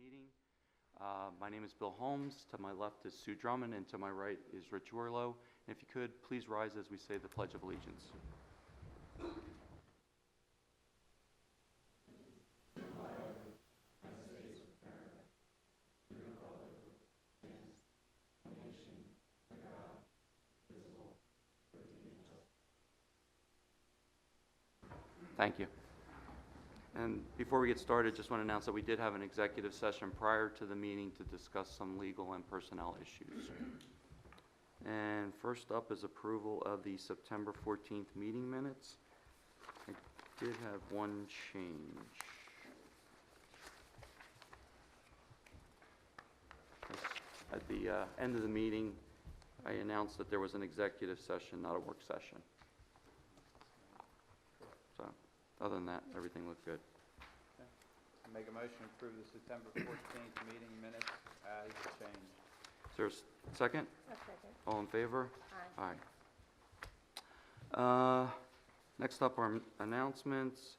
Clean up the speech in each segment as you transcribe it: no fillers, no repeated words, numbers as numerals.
meeting. My name is Bill Holmes. To my left is Sue Drummond, and to my right is Rich Orlow. And if you could, please rise as we say the Pledge of Allegiance. Thank you. And before we get started, just want to announce that we did have an executive session prior to the meeting to discuss some legal and personnel issues. And first up is approval of the September 14th meeting minutes. I did have one change. At the end of the meeting, I announced that there was an executive session, not a work session. So, other than that, everything looked good. Okay. Make a motion to approve the September 14th meeting minutes as changed. Is there a second? A second. All in favor? Aye. Aye. Next up are announcements.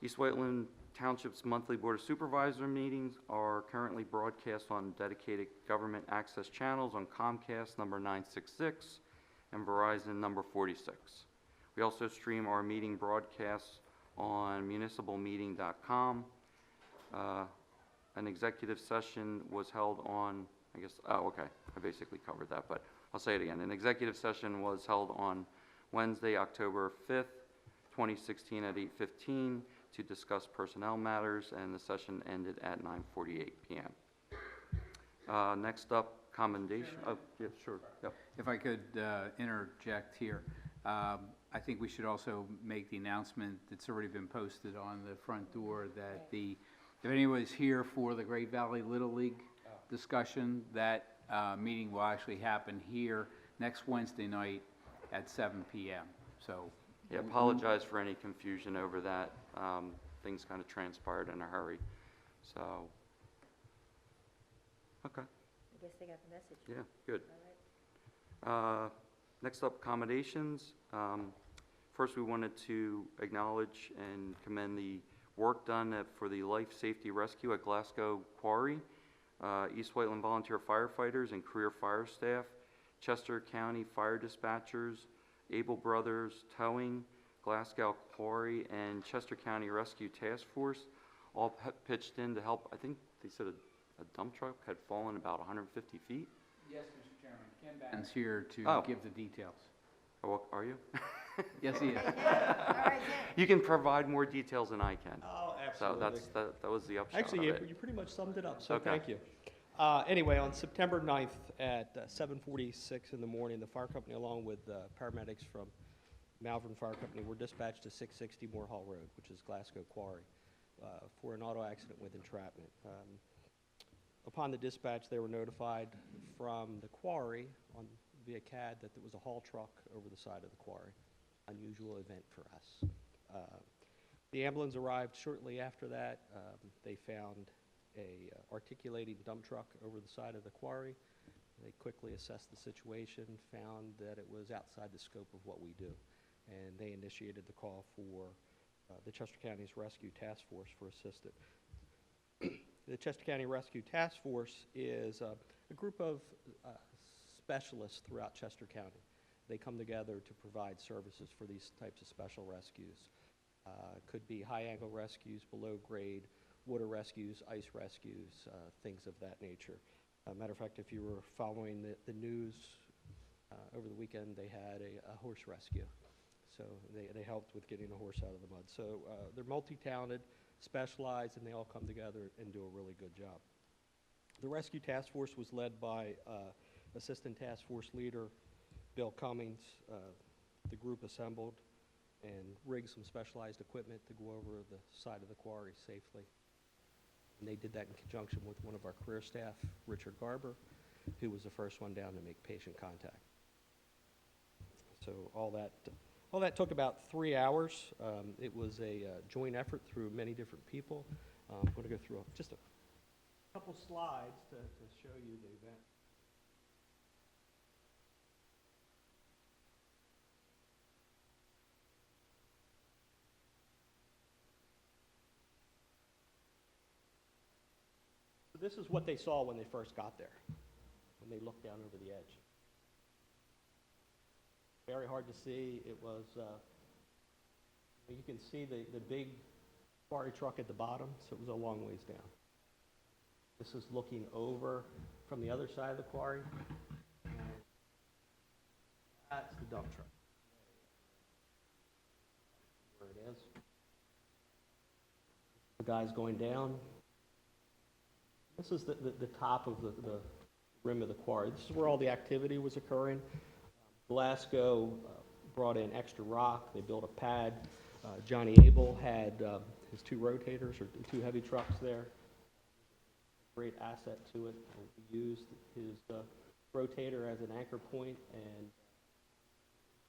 East Whiteland Township's monthly Board of Supervisor meetings are currently broadcast on dedicated government access channels on Comcast number 966 and Verizon number 46. We also stream our meeting broadcasts on municipalmeeting.com. An executive session was held on, I basically covered that, but I'll say it again. An executive session was held on Wednesday, October 5th, 2016 at 8:15 to discuss personnel matters, and the session ended at 9:48 p.m. Next up, commendation. Oh, yeah, sure. Yep. If I could interject here, I think we should also make the announcement that's already been posted on the front door that if anybody's here for the Great Valley Little League discussion, that meeting will actually happen here next Wednesday night at 7 p.m. So, yeah, apologize for any confusion over that. Things kind of transpired in a hurry. So, okay. I guess they got the message. Yeah, good. All right. Next up, accommodations. First, we wanted to acknowledge and commend the work done for the life safety rescue at Glasgow Quarry, East Whiteland volunteer firefighters and career fire staff, Chester County fire dispatchers, Able Brothers Towing, Glasgow Quarry, and Chester County Rescue Task Force all pitched in to help. I think they said a dump truck had fallen about 150 feet. yes, Mr. Chairman, Ken Ben's here to give the details. Oh, are you? Yes, he is. All right, Ken. You can provide more details than I can. Oh, absolutely. So that was the upshot Actually, of it. you pretty much summed it up, so Okay. thank you. Anyway, on September 9th at 7:46 in the morning, the fire company, along with paramedics from Malvern Fire Company, were dispatched to 660 Moore Hall Road, which is Glasgow Quarry, for an auto accident with entrapment. Upon the dispatch, they were notified from the quarry via CAD that there was a haul truck over the side of the quarry. Unusual event for us. The ambulance arrived shortly after that. They found a articulating dump truck over the side of the quarry. They quickly assessed the situation, found that it was outside the scope of what we do, and they initiated the call for the Chester County's Rescue Task Force for assistance. The Chester County Rescue Task Force is a group of specialists throughout Chester County. They come together to provide services for these types of special rescues. Could be high-angle rescues, below-grade, water rescues, ice rescues, things of that nature. Matter of fact, if you were following the news over the weekend, they had a horse rescue. So they helped with getting a horse out of the mud. So they're multi-talented, specialized, and they all come together and do a really good job. The Rescue Task Force was led by Assistant Task Force Leader Bill Cummings. The group assembled and rigged some specialized equipment to go over the side of the quarry safely. And they did that in conjunction with one of our career staff, Richard Garber, who was the first one down to make patient contact. So all that took about 3 hours. It was a joint effort through many different people. I'm going to go through just a couple slides to show you the event. this is what they saw when they first got there, when they looked down over the edge. Very hard to see. It was, you can see the big quarry truck at the bottom, so it was a long ways down. This is looking over from the other side of the quarry. That's the dump truck. Where it is. The guy's going down. This is the top of the rim of the quarry. This is where all the activity was occurring. Glasgow brought in extra rock. They built a pad. Johnny Abel had his 2 rotators or 2 heavy trucks there. Great asset to it. We used his rotator as an anchor point and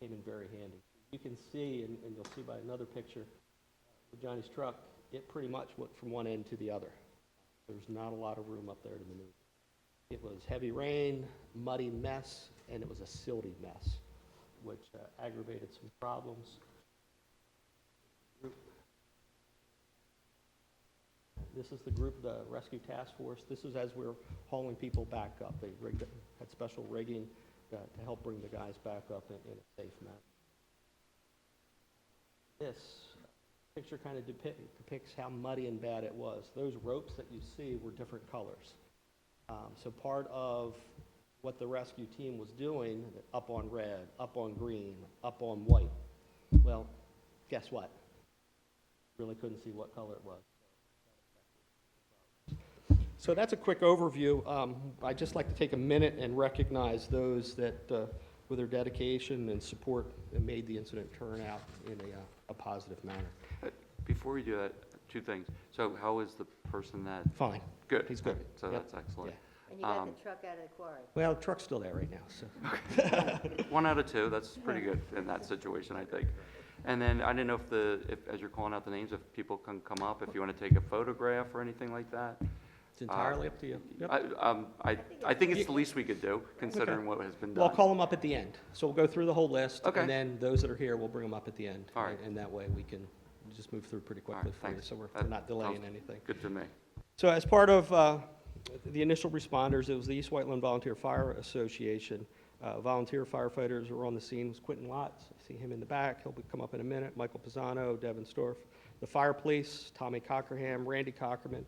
came in very handy. You can see, and you'll see by another picture, with Johnny's truck, it pretty much went from one end to the other. There's not a lot of room up there to maneuver. It was heavy rain, muddy mess, and it was a silty mess, which aggravated some problems. This is the group, the rescue task force. This is as we're hauling people back up. They had special rigging to help bring the guys back up in a safe manner. This picture kind of depicts how muddy and bad it was. Those ropes that you see were different colors. So part of what the rescue team was doing, up on red, up on green, up on white. Well, guess what? Really couldn't see what color it was. So that's a quick overview. I'd just like to take a minute and recognize those that, with their dedication and support, made the incident turn out in a positive manner. Before we do that, 2 things. So how is the person that? Fine. Good. He's good. So Yep. that's excellent. And you got the truck out of the quarry. Well, the truck's still there right now, so. 1 out of 2, that's pretty good in that situation, I think. And then I didn't know if as you're calling out the names, if people can come up, if you want to take a photograph or anything like that. It's entirely up to you. Yep. I think it's the least we could do, considering what has been Well, I'll done. call them up at the end. So we'll go through the whole list. Okay. And then those that are here, we'll bring them up at the end. All right. And that way we can just move through pretty All quickly right, for you, thanks. so we're That not delaying sounds anything. Good to me. So as part of the initial responders, it was the East Whiteland Volunteer Fire Association. Volunteer firefighters who were on the scene was Quentin Watts. I see him in the back. He'll come up in a minute. Michael Pisano, Devin Storff. The fire police, Tommy Cockerham, Randy Cockerham,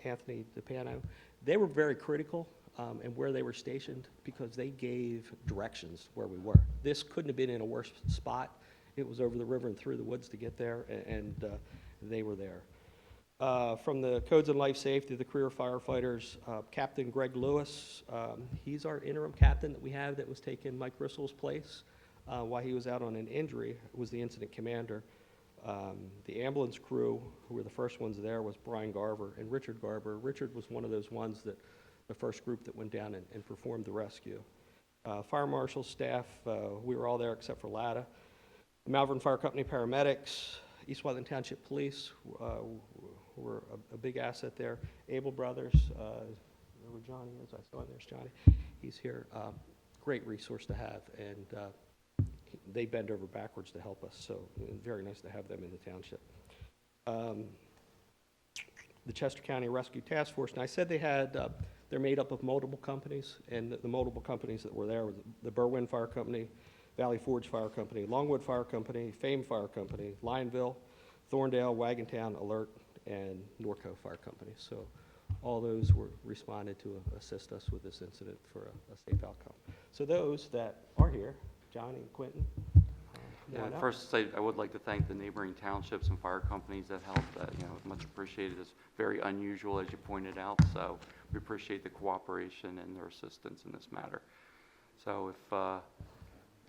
Anthony DePano. They were very critical and where they were stationed because they gave directions where we were. This couldn't have been in a worse spot. It was over the river and through the woods to get there, and they were there. From the Codes and Life Safety, the career firefighters, Captain Greg Lewis, he's our interim captain that we have that was taking Mike Rissel's place while he was out on an injury, was the incident commander. The ambulance crew, who were the first ones there, was Brian Garver and Richard Garver. Richard was one of those ones that, the first group that went down and performed the rescue. Fire marshal staff, we were all there except for Latta. The Malvern Fire Company paramedics, East Whiteland Township Police were a big asset there. Abel Brothers, where Johnny is, I saw him, there's Johnny. He's here. Great resource to have, and they bend over backwards to help us, so very nice to have them in the township. The Chester County Rescue Task Force, and I said they had, they're made up of multiple companies, and the multiple companies that were there were the Berwyn Fire Company, Valley Forge Fire Company, Longwood Fire Company, Fame Fire Company, Lionville, Thorndale, Wagontown, Alert, and Norco Fire Company. So all those were responded to assist us with this incident for a safe outcome. So those that are here, Johnny and Quentin. Yeah, first, I would like to thank the neighboring townships and fire companies that helped. Much appreciated. It's very unusual, as you pointed out, so we appreciate the cooperation and their assistance in this matter. So if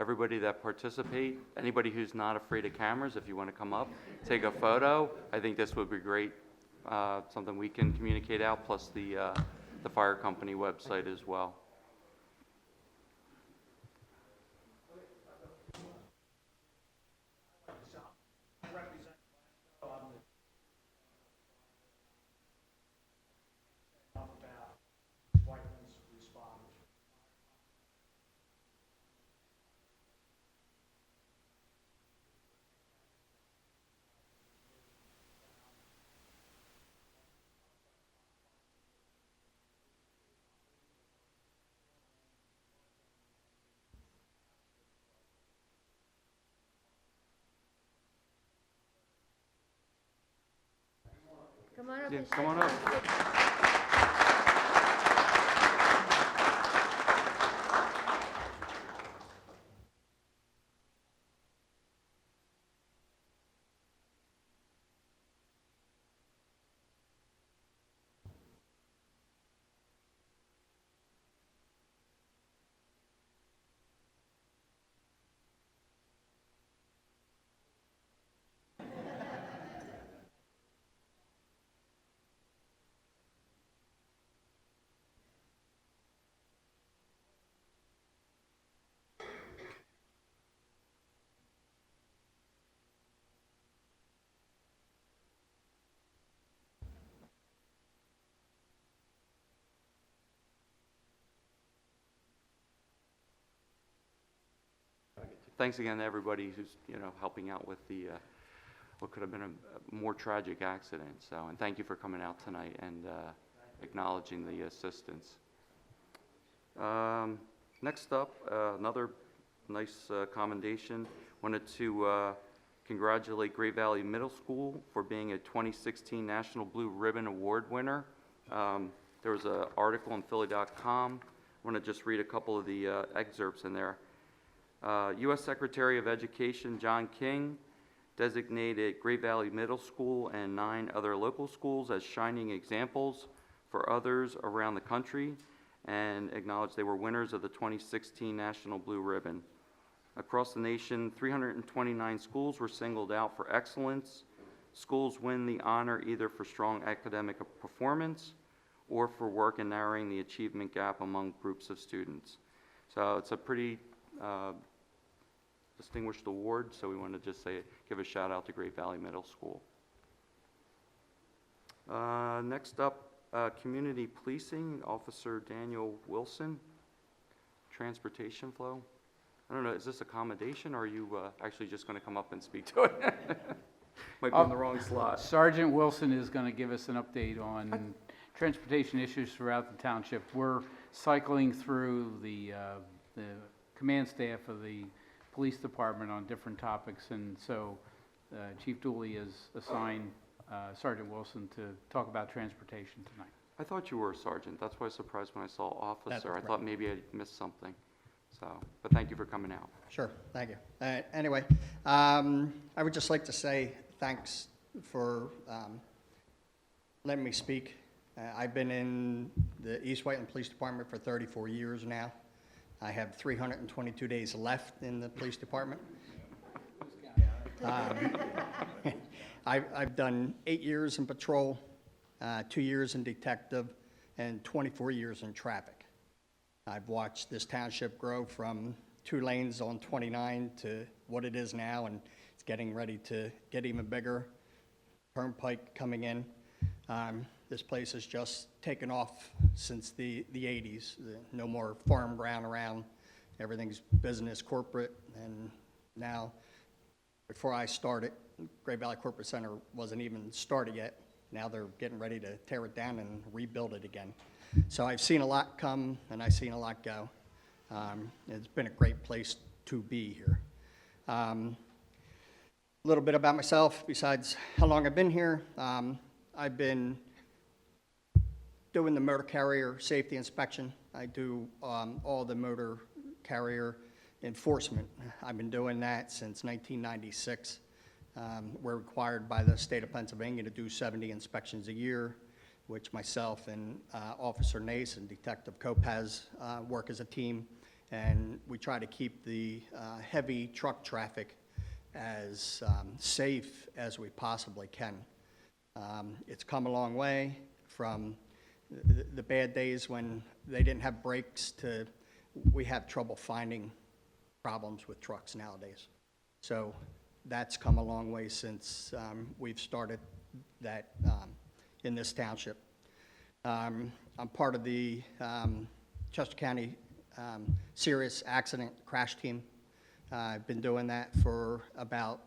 everybody that participate, anybody who's not afraid of cameras, if you want to come up, take a photo, I think this would be great. Something we can communicate out, plus the fire company website as well. Come on up Yeah, and come on shake up. hands. Thanks again to everybody who's, helping out with the, what could have been a more tragic accident. So, and thank you for coming out tonight and acknowledging the assistance. Next up, another nice commendation. Wanted to congratulate Great Valley Middle School for being a 2016 National Blue Ribbon Award winner. There was an article on Philly.com. I want to just read a couple of the excerpts in there. U.S. Secretary of Education John King designated Great Valley Middle School and 9 other local schools as shining examples for others around the country and acknowledged they were winners of the 2016 National Blue Ribbon. Across the nation, 329 schools were singled out for excellence. Schools win the honor either for strong academic performance or for work in narrowing the achievement gap among groups of students. So it's a pretty distinguished award, so we want to just give a shout out to Great Valley Middle School. Next up, Community Policing, Officer Daniel Wilson. Transportation flow. I don't know, is this accommodation, or are you actually just going to come up and speak to it? Might be in the wrong slot. Sergeant Wilson is going to give us an update on transportation issues throughout the township. We're cycling through the command staff of the police department on different topics, and so Chief Dooley has assigned Sergeant Wilson to talk about transportation tonight. I thought you were a sergeant. That's why I was surprised when I saw officer. I right. thought maybe I missed something. So, but thank you for coming out. Sure, thank you. Anyway, I would just like to say thanks for letting me speak. I've been in the East Whiteland Police Department for 34 years now. I have 322 days left in the police department. I've done 8 years in patrol, 2 years in detective, and 24 years in traffic. I've watched this township grow from 2 lanes on 29 to what it is now, and it's getting ready to get even bigger. Turnpike coming in. This place has just taken off since the 80s. No more farm ground around. Everything's business, corporate, and now, before I started, Great Valley Corporate Center wasn't even started yet. Now they're getting ready to tear it down and rebuild it again. So I've seen a lot come, and I've seen a lot go. It's been a great place to be here. A little bit about myself, besides how long I've been here. I've been doing the motor carrier safety inspection. I do all the motor carrier enforcement. I've been doing that since 1996. We're required by the state of Pennsylvania to do 70 inspections a year, which myself and Officer Nace and Detective Kopaz work as a team, and we try to keep the heavy truck traffic as safe as we possibly can. It's come a long way from the bad days when they didn't have brakes to we have trouble finding problems with trucks nowadays. So that's come a long way since we've started that in this township. I'm part of the Chester County Serious Accident Crash Team. I've been doing that for about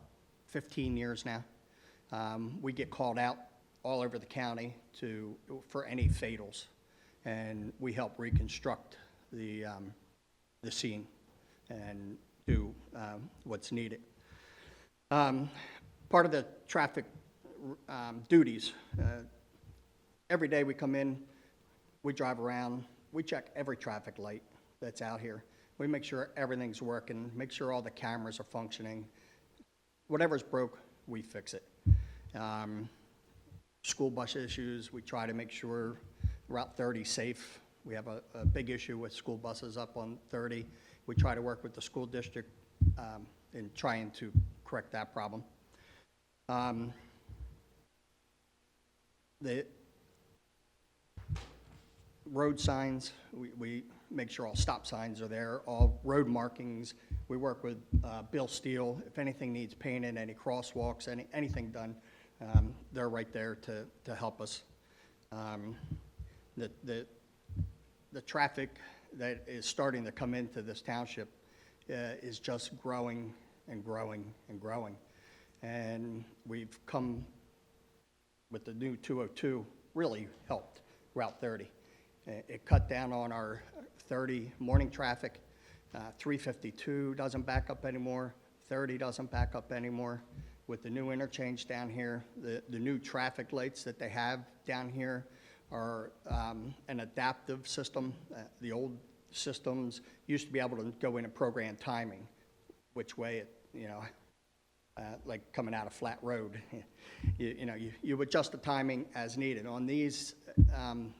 15 years now. We get called out all over the county for any fatals, and we help reconstruct the scene and do what's needed. Part of the traffic duties, every day we come in, we drive around, we check every traffic light that's out here. We make sure everything's working, make sure all the cameras are functioning. Whatever's broke, we fix it. School bus issues, we try to make sure Route 30 is safe. We have a big issue with school buses up on 30. We try to work with the school district in trying to correct that problem. The road signs, we make sure all stop signs are there, all road markings. We work with Bill Steele. If anything needs painted, any crosswalks, anything done, they're right there to help us. The traffic that is starting to come into this township is just growing and growing and growing. And we've come with the new 202, really helped Route 30. It cut down on our 30 morning traffic. 352 doesn't back up anymore. 30 doesn't back up anymore. With the new interchange down here, the new traffic lights that they have down here are an adaptive system. The old systems used to be able to go in and program timing, which way it, like coming out of flat road. You adjust the timing as needed. On these,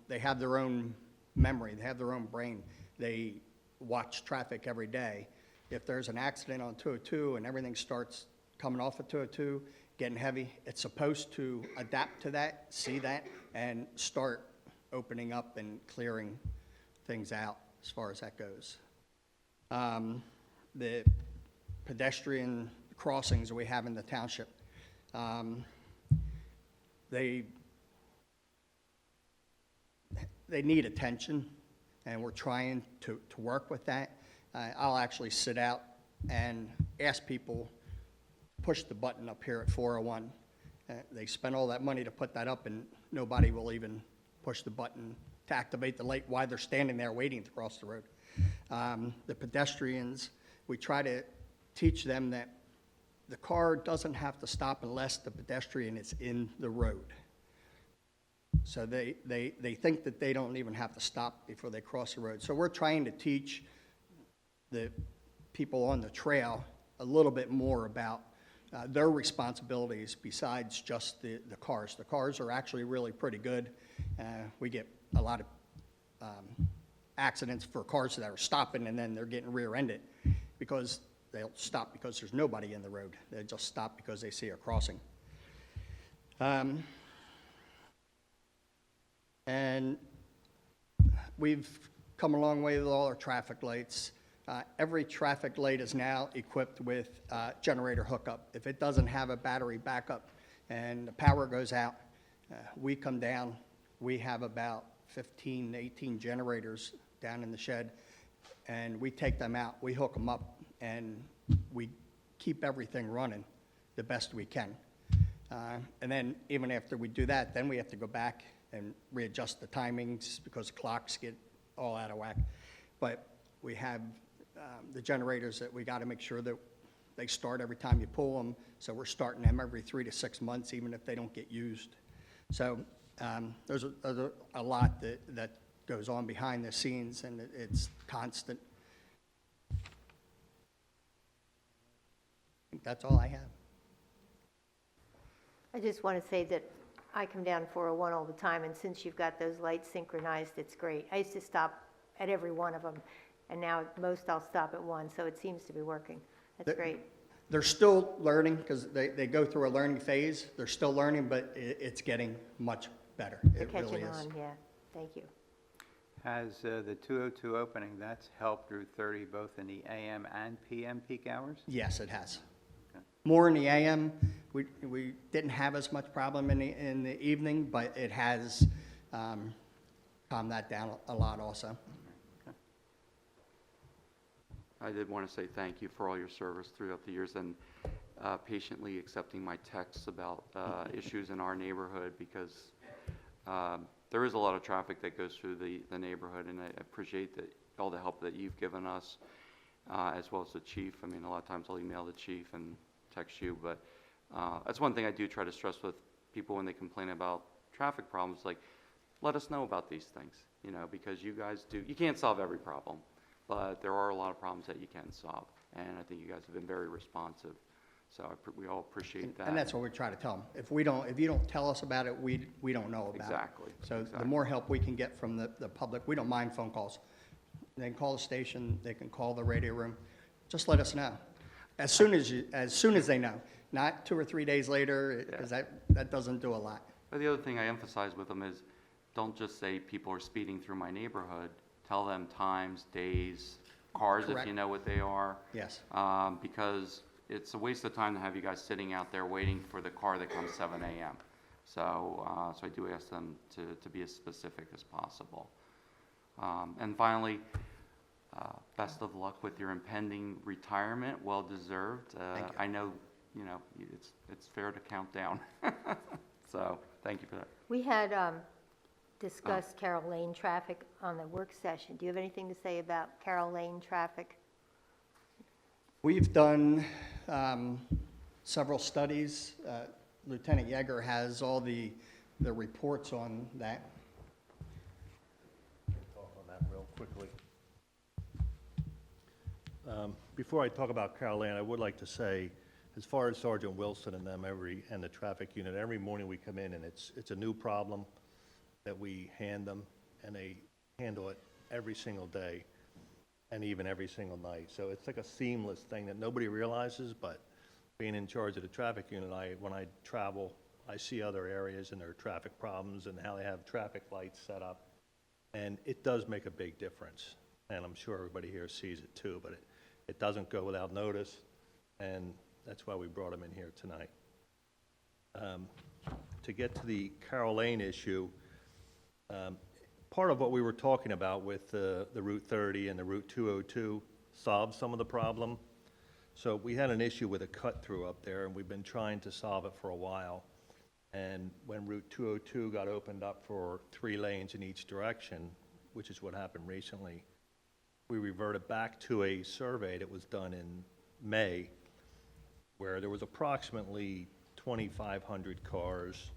they have their own memory, they have their own brain. They watch traffic every day. If there's an accident on 202 and everything starts coming off of 202, getting heavy, it's supposed to adapt to that, see that, and start opening up and clearing things out as far as that goes. The pedestrian crossings that we have in the township, they need attention, and we're trying to work with that. I'll actually sit out and ask people to push the button up here at 401. They spend all that money to put that up, and nobody will even push the button to activate the light while they're standing there waiting to cross the road. The pedestrians, we try to teach them that the car doesn't have to stop unless the pedestrian is in the road. So they think that they don't even have to stop before they cross the road. So we're trying to teach the people on the trail a little bit more about their responsibilities besides just the cars. The cars are actually really pretty good. We get a lot of accidents for cars that are stopping and then they're getting rear-ended because they'll stop because there's nobody in the road. They just stop because they see a crossing. And we've come a long way with all our traffic lights. Every traffic light is now equipped with generator hookup. If it doesn't have a battery backup and the power goes out, we come down. We have about 15 to 18 generators down in the shed, and we take them out, we hook them up, and we keep everything running the best we can. And then even after we do that, then we have to go back and readjust the timings because the clocks get all out of whack. But we have the generators that we got to make sure that they start every time you pull them. So we're starting them every 3 to 6 months, even if they don't get used. So there's a lot that goes on behind the scenes, and it's constant. I think that's all I have. I just want to say that I come down 401 all the time, and since you've got those lights synchronized, it's great. I used to stop at every one of them, and now at most I'll stop at one, so it seems to be working. That's great. They're still learning because they go through a learning phase. They're still learning, but it's getting much better. They're It really catching is. on, yeah. Thank you. Has the 202 opening, that's helped Route 30 both in the AM and PM peak hours? Yes, it has. Okay. More in the AM. We didn't have as much problem in the evening, but it has calmed that down a lot also. I did want to say thank you for all your service throughout the years and patiently accepting my texts about issues in our neighborhood, because there is a lot of traffic that goes through the neighborhood, and I appreciate all the help that you've given us, as well as the chief. I mean, a lot of times I'll email the chief and text you, but that's one thing I do try to stress with people when they complain about traffic problems. Like, let us know about these things, you know, because you guys do, you can't solve every problem, but there are a lot of problems that you can solve, and I think you guys have been very responsive, so we all appreciate that. And that's what we try to tell them. If you don't tell us about it, we don't know about it. Exactly, So the exactly. more help we can get from the public, we don't mind phone calls. They can call the station, they can call the radio room, just let us know. As soon as they know, not 2 or 3 days later, because that doesn't do a lot. But the other thing I emphasize with them is, don't just say people are speeding through my neighborhood. Tell them times, days, cars if Correct. you know what they are. Yes. Because it's a waste of time to have you guys sitting out there waiting for the car that comes 7 a.m. So I do ask them to be as specific as possible. And finally, best of luck with your impending retirement. Well deserved. Thank you. I know, you know, it's fair to count down. So thank you for that. We had discussed Carroll Lane traffic on the work session. Do you have anything to say about Carroll Lane traffic? We've done several studies. Lieutenant Yeager has all the reports on that. Talk on that real quickly. Before I talk about Carol Ann, I would like to say, as far as Sergeant Wilson and them and the traffic unit, every morning we come in and it's a new problem that we hand them, and they handle it every single day and even every single night. So it's like a seamless thing that nobody realizes, but being in charge of the traffic unit, when I travel, I see other areas and their traffic problems and how they have traffic lights set up. And it does make a big difference. And I'm sure everybody here sees it too, but it doesn't go without notice. And that's why we brought them in here tonight. To get to the Carroll Lane issue, part of what we were talking about with the Route 30 and the Route 202 solved some of the problem. So we had an issue with a cut-through up there, and we've been trying to solve it for a while. And when Route 202 got opened up for 3 lanes in each direction, which is what happened recently, we reverted back to a survey that was done in May, where there was approximately 2,500 cars.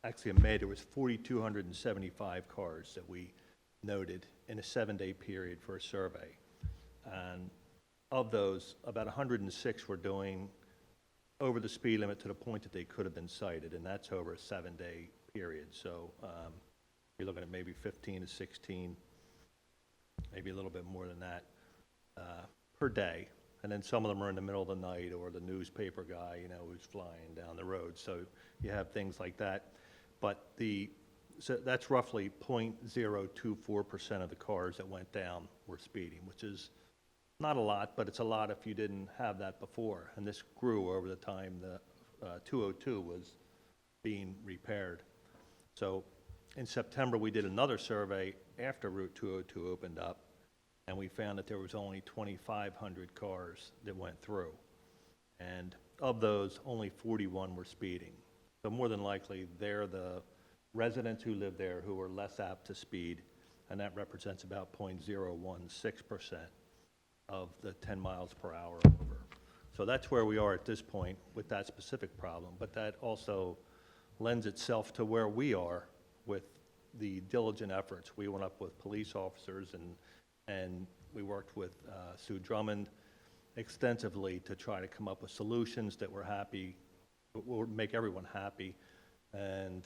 Actually, in May, there was 4,275 cars that we noted in a 7-day period for a survey. And of those, about 106 were doing over the speed limit to the point that they could have been cited, and that's over a 7-day period. So you're looking at maybe 15 to 16, maybe a little bit more than that per day. And then some of them are in the middle of the night, or the newspaper guy, you know, who's flying down the road. So you have things like that. But so that's roughly 0.024% of the cars that went down were speeding, which is not a lot, but it's a lot if you didn't have that before. And this grew over the time the 202 was being repaired. So in September, we did another survey after Route 202 opened up, and we found that there was only 2,500 cars that went through. And of those, only 41 were speeding. So more than likely, they're the residents who live there who are less apt to speed, and that represents about 0.016% of the 10 miles per hour over. So that's where we are at this point with that specific problem, but that also lends itself to where we are with the diligent efforts. We went up with police officers and we worked with Sue Drummond extensively to try to come up with solutions that were happy, would make everyone happy, and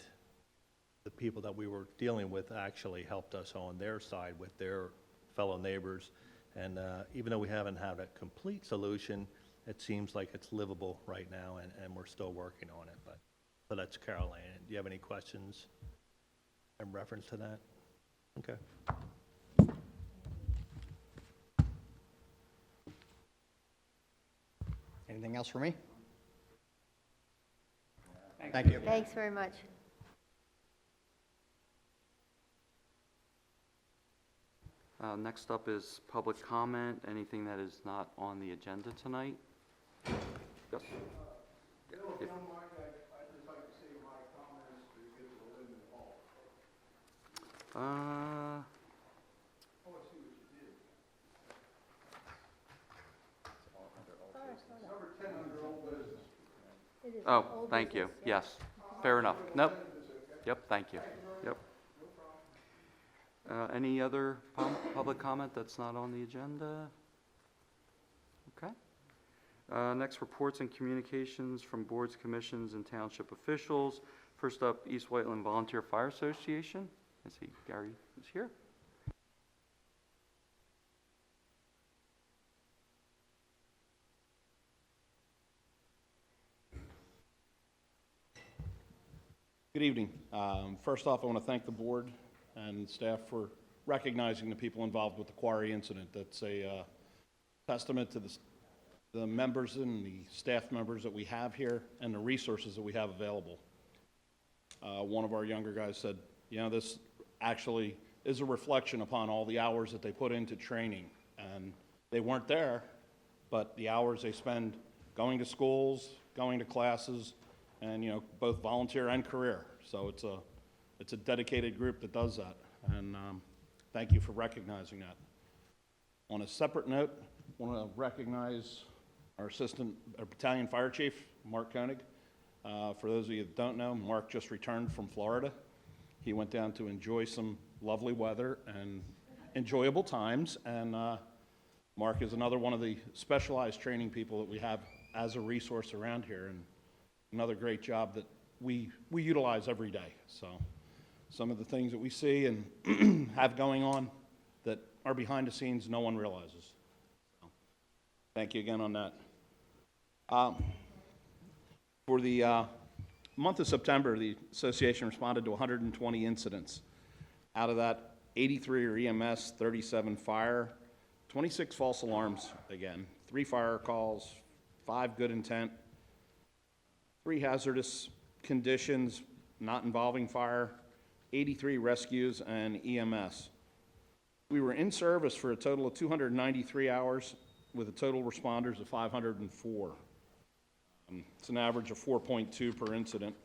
the people that we were dealing with actually helped us on their side with their fellow neighbors. And even though we haven't had a complete solution, it seems like it's livable right now, and we're still working on it. But so that's Carol Ann. Do you have any questions in reference to that? Okay. Anything else for me? Thank you. Thanks very much. Next up is public comment, anything that is not on the agenda tonight. Yes. If you don't mind, I'd just like to say my comments to get to Linden Hall. Uh, Oh, I see what you did. Number 10 under old business. oh, thank you, yes, fair enough. Nope, yep, thank you, yep. Any other public comment that's not on the agenda? Okay. Next, reports and communications from boards, commissions, and township officials. First up, East Whiteland Volunteer Fire Association. I see Gary is here. Good evening. First off, I want to thank the board and staff for recognizing the people involved with the quarry incident. That's a testament to the members and the staff members that we have here and the resources that we have available. One of our younger guys said, you know, this actually is a reflection upon all the hours that they put into training. And they weren't there, but the hours they spend going to schools, going to classes, and, you know, both volunteer and career. So it's a dedicated group that does that. And thank you for recognizing that. On a separate note, I want to recognize our battalion fire chief, Mark Koenig. For those of you that don't know, Mark just returned from Florida. He went down to enjoy some lovely weather and enjoyable times. And Mark is another one of the specialized training people that we have as a resource around here. And another great job that we utilize every day. So some of the things that we see and have going on that are behind the scenes, no one realizes. So, thank you again on that. For the month of September, the association responded to 120 incidents. Out of that, 83 are EMS, 37 fire, 26 false alarms again, 3 fire calls, 5 good intent, 3 hazardous conditions not involving fire, 83 rescues, and EMS. We were in service for a total of 293 hours with a total responders of 504. It's an average of 4.2 per incident.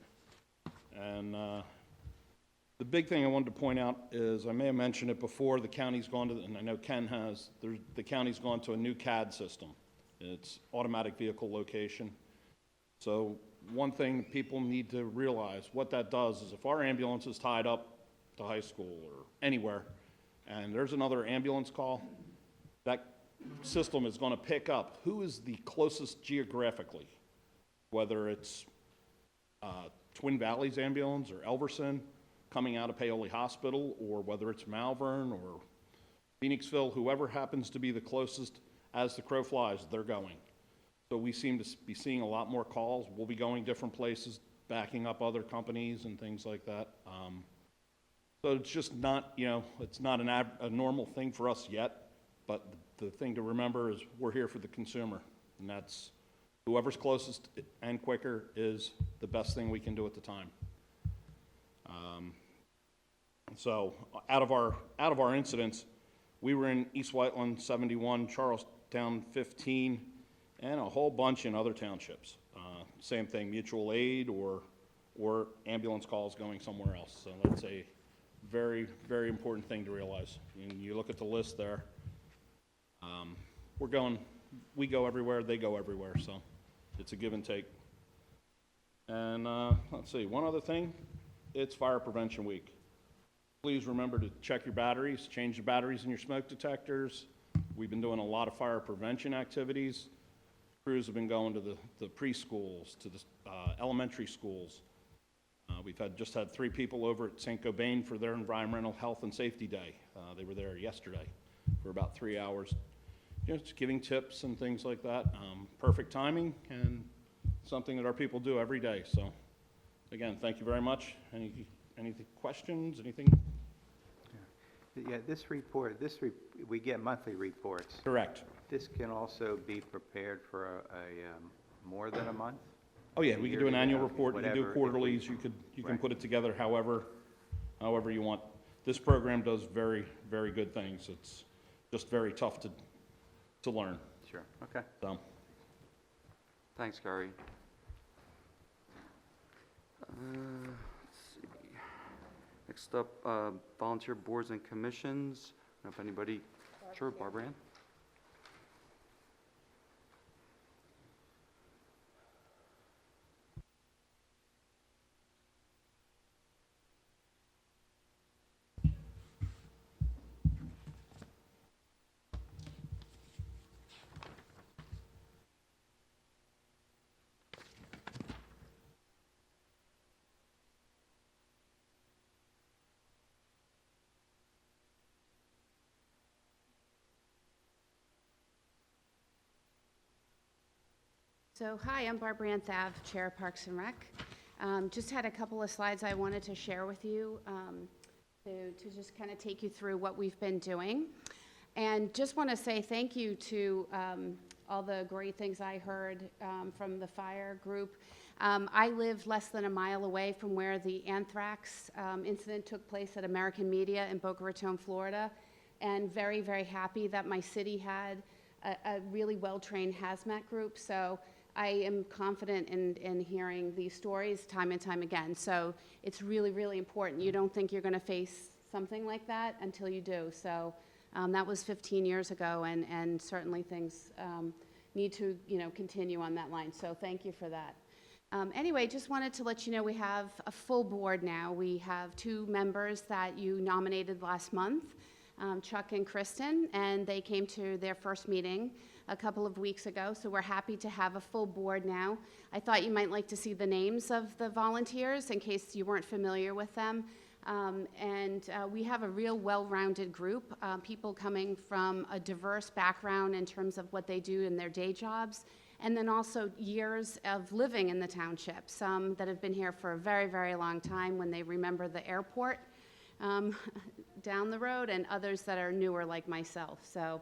And the big thing I wanted to point out is, I may have mentioned it before, the county's gone to, and I know Ken has, the county's gone to a new CAD system. It's automatic vehicle location. So one thing people need to realize, what that does is if our ambulance is tied up to high school or anywhere, and there's another ambulance call, that system is going to pick up who is the closest geographically, whether it's Twin Valleys ambulance or Elverson coming out of Paoli Hospital, or whether it's Malvern or Phoenixville, whoever happens to be the closest as the crow flies, they're going. So we seem to be seeing a lot more calls. We'll be going different places, backing up other companies and things like that. So it's just not, you know, it's not a normal thing for us yet, but the thing to remember is we're here for the consumer, and that's whoever's closest and quicker is the best thing we can do at the time. So out of our incidents, we were in East Whiteland 71, Charlestown 15, and a whole bunch in other townships. Same thing, mutual aid or ambulance calls going somewhere else. So that's a very, very important thing to realize. And you look at the list there, we go everywhere, they go everywhere, so it's a give and take. And let's see, one other thing, it's Fire Prevention Week. Please remember to check your batteries, change the batteries in your smoke detectors. We've been doing a lot of fire prevention activities. Crews have been going to the preschools, to the elementary schools. We've just had 3 people over at St. Gobain for their Environmental Health and Safety Day. They were there yesterday for about 3 hours. You know, just giving tips and things like that. Perfect timing and something that our people do every day. So, again, thank you very much. Any questions, anything? Yeah, this report, we get monthly reports. Correct. This can also be prepared for more than a month? Oh, yeah, we can do an annual report, you can do Whatever, quarterlies, you can Right. put it together however you want. This program does very, very good things. It's just very tough to learn, Sure, okay. so. Thanks, Gary. Let's see. Next up, volunteer boards and commissions. I don't know if anybody, sure, Barbara Ann? So, hi, I'm Barbara Ann Thav, Chair of Parks and Rec. Just had a couple of slides I wanted to share with you to just kind of take you through what we've been doing. And just want to say thank you to all the great things I heard from the fire group. I live less than a mile away from where the anthrax incident took place at American Media in Boca Raton, Florida, and very, very happy that my city had a really well-trained hazmat group. So I am confident in hearing these stories time and time again. So it's really, really important. You don't think you're going to face something like that until you do. So that was 15 years ago, and certainly things need to, continue on that line. So thank you for that. Anyway, just wanted to let you know we have a full board now. We have 2 members that you nominated last month, Chuck and Kristen, and they came to their first meeting a couple of weeks ago, so we're happy to have a full board now. I thought you might like to see the names of the volunteers in case you weren't familiar with them. We have a real well-rounded group, people coming from a diverse background in terms of what they do in their day jobs, and then also years of living in the township. Some that have been here for a very, very long time when they remember the airport down the road, and others that are newer like myself. So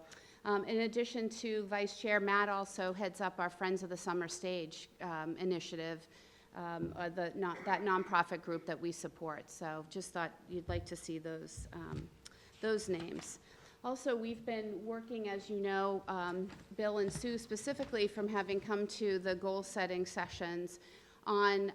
in addition to Vice Chair, Matt also heads up our Friends of the Summer Stage initiative, that nonprofit group that we support. So just thought you'd like to see those names. Also, we've been working, as you know, Bill and Sue specifically, from having come to the goal-setting sessions on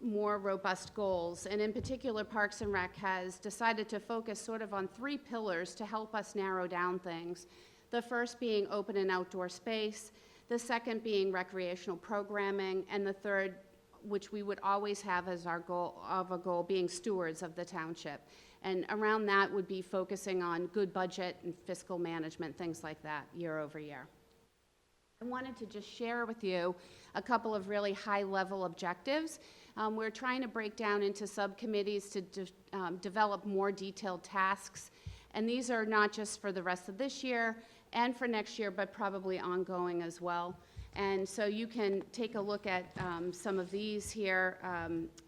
more robust goals. And in particular, Parks and Rec has decided to focus sort of on 3 pillars to help us narrow down things. The first being open and outdoor space, the second being recreational programming, and the third, which we would always have as our goal, being stewards of the township. And around that would be focusing on good budget and fiscal management, things like that, year over year. I wanted to just share with you a couple of really high-level objectives. We're trying to break down into subcommittees to develop more detailed tasks. And these are not just for the rest of this year and for next year, but probably ongoing as well. And so you can take a look at some of these here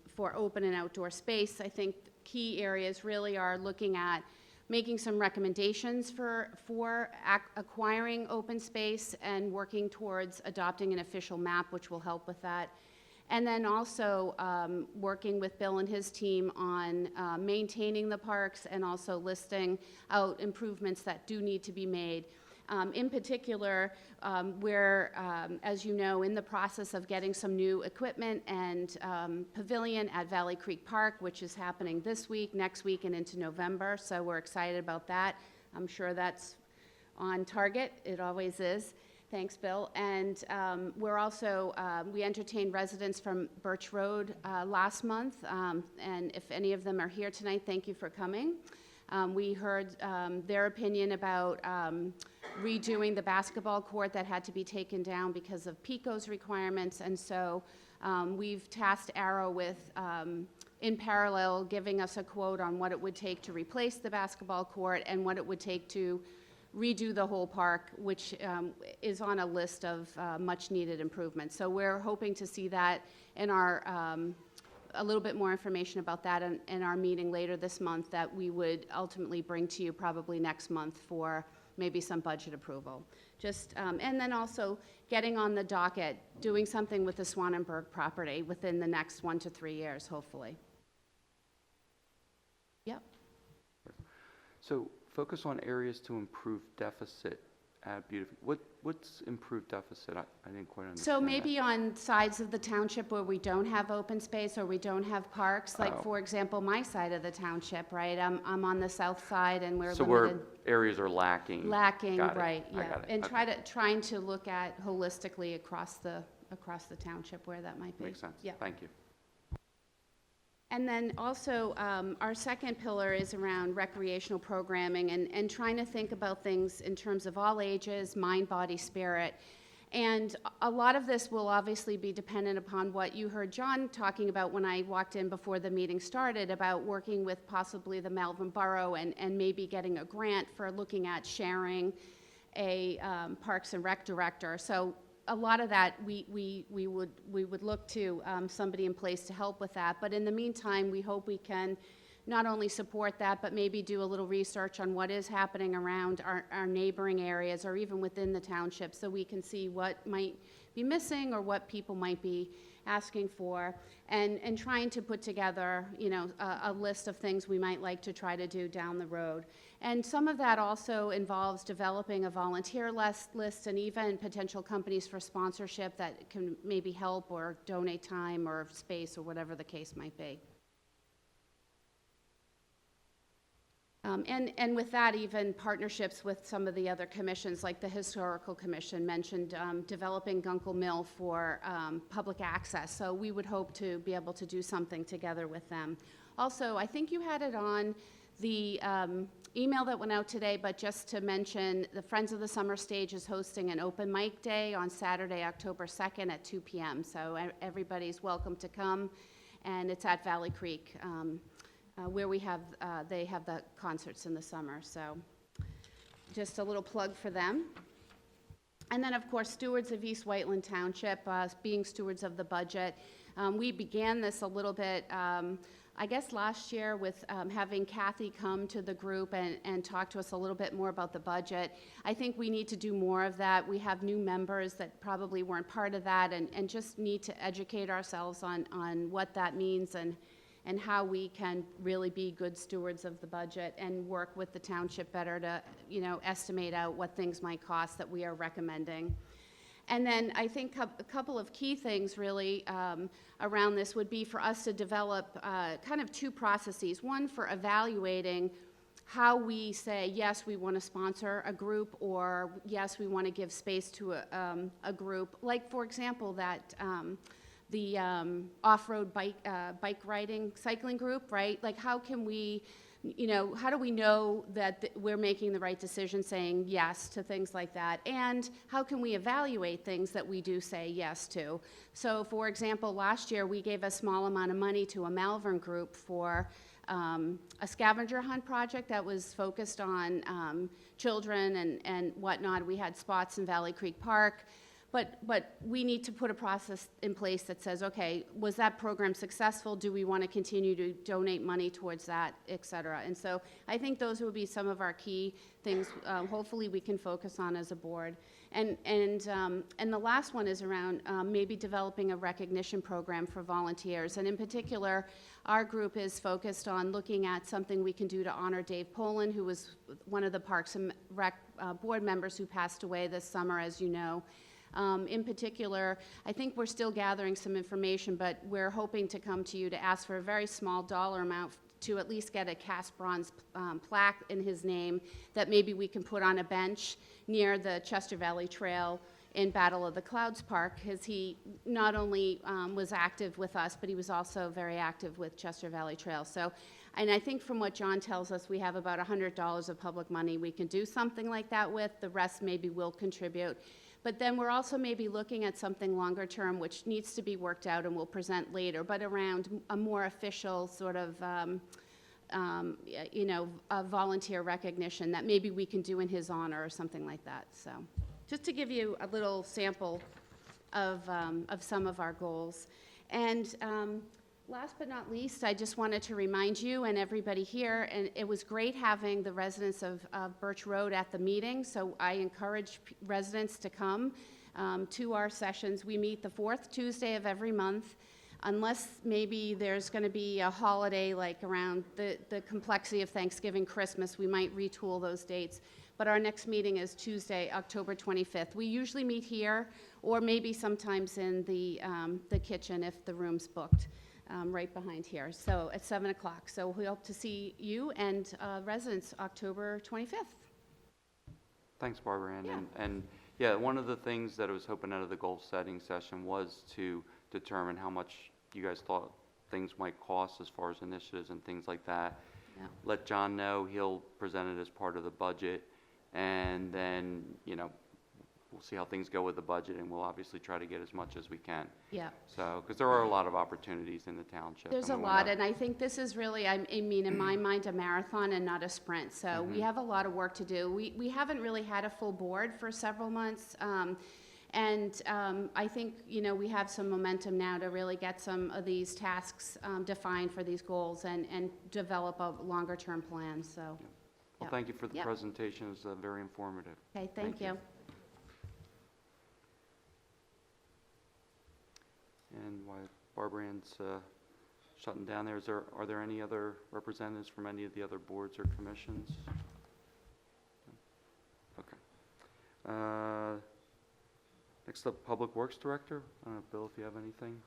for open and outdoor space. I think key areas really are looking at making some recommendations for acquiring open space and working towards adopting an official map, which will help with that. And then also working with Bill and his team on maintaining the parks and also listing out improvements that do need to be made. In particular, we're, as you know, in the process of getting some new equipment and pavilion at Valley Creek Park, which is happening this week, next week, and into November. So we're excited about that. I'm sure that's on target. It always is. Thanks, Bill. And we're also, we entertained residents from Birch Road last month. And if any of them are here tonight, thank you for coming. We heard their opinion about redoing the basketball court that had to be taken down because of PICO's requirements. And so we've tasked Arrow with, in parallel, giving us a quote on what it would take to replace the basketball court and what it would take to redo the whole park, which is on a list of much-needed improvements. So we're hoping to see that in our a little bit more information about that in our meeting later this month that we would ultimately bring to you probably next month for maybe some budget approval. Just, and then also getting on the docket, doing something with the Swannenberg property within the next 1 to 3 years, hopefully. Yep. So focus on areas to improve deficit at what's improved deficit? I didn't quite understand So that. maybe on sides of the township where we don't have open space or we don't have parks, like Oh. for example, my side of the township, right? I'm on the south side and we're So limited. where areas are lacking. Lacking, Got it. right, I yeah. got it. And Okay. trying to look at holistically across the township where that might be. Makes sense. Yeah. Thank you. And then also, our second pillar is around recreational programming and trying to think about things in terms of all ages, mind, body, spirit. And a lot of this will obviously be dependent upon what you heard John talking about when I walked in before the meeting started, about working with possibly the Malvern Borough and maybe getting a grant for looking at sharing a Parks and Rec director. So a lot of that, we would look to somebody in place to help with that. But in the meantime, we hope we can not only support that, but maybe do a little research on what is happening around our neighboring areas or even within the township, so we can see what might be missing or what people might be asking for, and trying to put together, a list of things we might like to try to do down the road. And some of that also involves developing a volunteer list and even potential companies for sponsorship that can maybe help or donate time or space or whatever the case might be. And with that, even partnerships with some of the other commissions, like the Historical Commission mentioned, developing Gunkel Mill for public access. So we would hope to be able to do something together with them. Also, I think you had it on the email that went out today, but just to mention, the Friends of the Summer Stage is hosting an open mic day on Saturday, October 2nd at 2 p.m. So everybody's welcome to come, and it's at Valley Creek, where they have the concerts in the summer. So just a little plug for them. And then, of course, stewards of East Whiteland Township, being stewards of the budget. We began this a little bit, I guess last year, with having Kathy come to the group and talk to us a little bit more about the budget. I think we need to do more of that. We have new members that probably weren't part of that, and just need to educate ourselves on what that means and how we can really be good stewards of the budget and work with the township better to, estimate out what things might cost that we are recommending. And then I think a couple of key things really around this would be for us to develop kind of two processes. One for evaluating how we say, yes, we want to sponsor a group, or yes, we want to give space to a group. Like, for example, that the off-road bike riding, cycling group, right? Like, how can we, how do we know that we're making the right decision saying yes to things like that? And how can we evaluate things that we do say yes to? So, for example, last year we gave a small amount of money to a Malvern group for a scavenger hunt project that was focused on children and whatnot. We had spots in Valley Creek Park. But we need to put a process in place that says, okay, was that program successful? Do we want to continue to donate money towards that, et cetera? And so I think those would be some of our key things hopefully we can focus on as a board. And the last one is around maybe developing a recognition program for volunteers. And in particular, our group is focused on looking at something we can do to honor Dave Poland, who was one of the Parks and Rec board members who passed away this summer, as you know. In particular, I think we're still gathering some information, but we're hoping to come to you to ask for a very small dollar amount to at least get a cast bronze plaque in his name that maybe we can put on a bench near the Chester Valley Trail in Battle of the Clouds Park, because he not only was active with us, but he was also very active with Chester Valley Trail. So, and I think from what John tells us, we have about $100 of public money we can do something like that with. The rest maybe we'll contribute. But then we're also maybe looking at something longer term, which needs to be worked out and we'll present later, but around a more official sort of, a volunteer recognition that maybe we can do in his honor or something like that. So just to give you a little sample of some of our goals. And last but not least, I just wanted to remind you and everybody here, and it was great having the residents of Birch Road at the meeting, so I encourage residents to come to our sessions. We meet the fourth Tuesday of every month, unless maybe there's going to be a holiday like around the complexity of Thanksgiving, Christmas, we might retool those dates. But our next meeting is Tuesday, October 25th. We usually meet here, or maybe sometimes in the kitchen if the room's booked. Right behind here, so at 7 o'clock. So we hope to see you and residents October 25th. Thanks, Barbara Ann. Yeah. And yeah, one of the things that I was hoping out of the goal setting session was to determine how much you guys thought things might cost as far as initiatives and things like that. Yeah. Let John know, he'll present it as part of the budget, and then, we'll see how things go with the budget, and we'll obviously try to get as much as we can. Yeah. So, because there are a lot of opportunities in the township. There's a and we lot, wanna- and I think this is really, I mean, in my mind, a marathon and not a sprint. So we have a lot of work to do. We haven't really had a full board for several months. And I think, you know, we have some momentum now to really get some of these tasks defined for these goals and develop a longer-term plan, so. Well, Yep. thank you for the Yep. presentation. It was very informative. Okay, thank you. And while Barbara Ann's shutting down there, are there any other representatives from any of the other boards or commissions? Okay. Next up, Public Works Director. I don't know, Bill, if you have anything?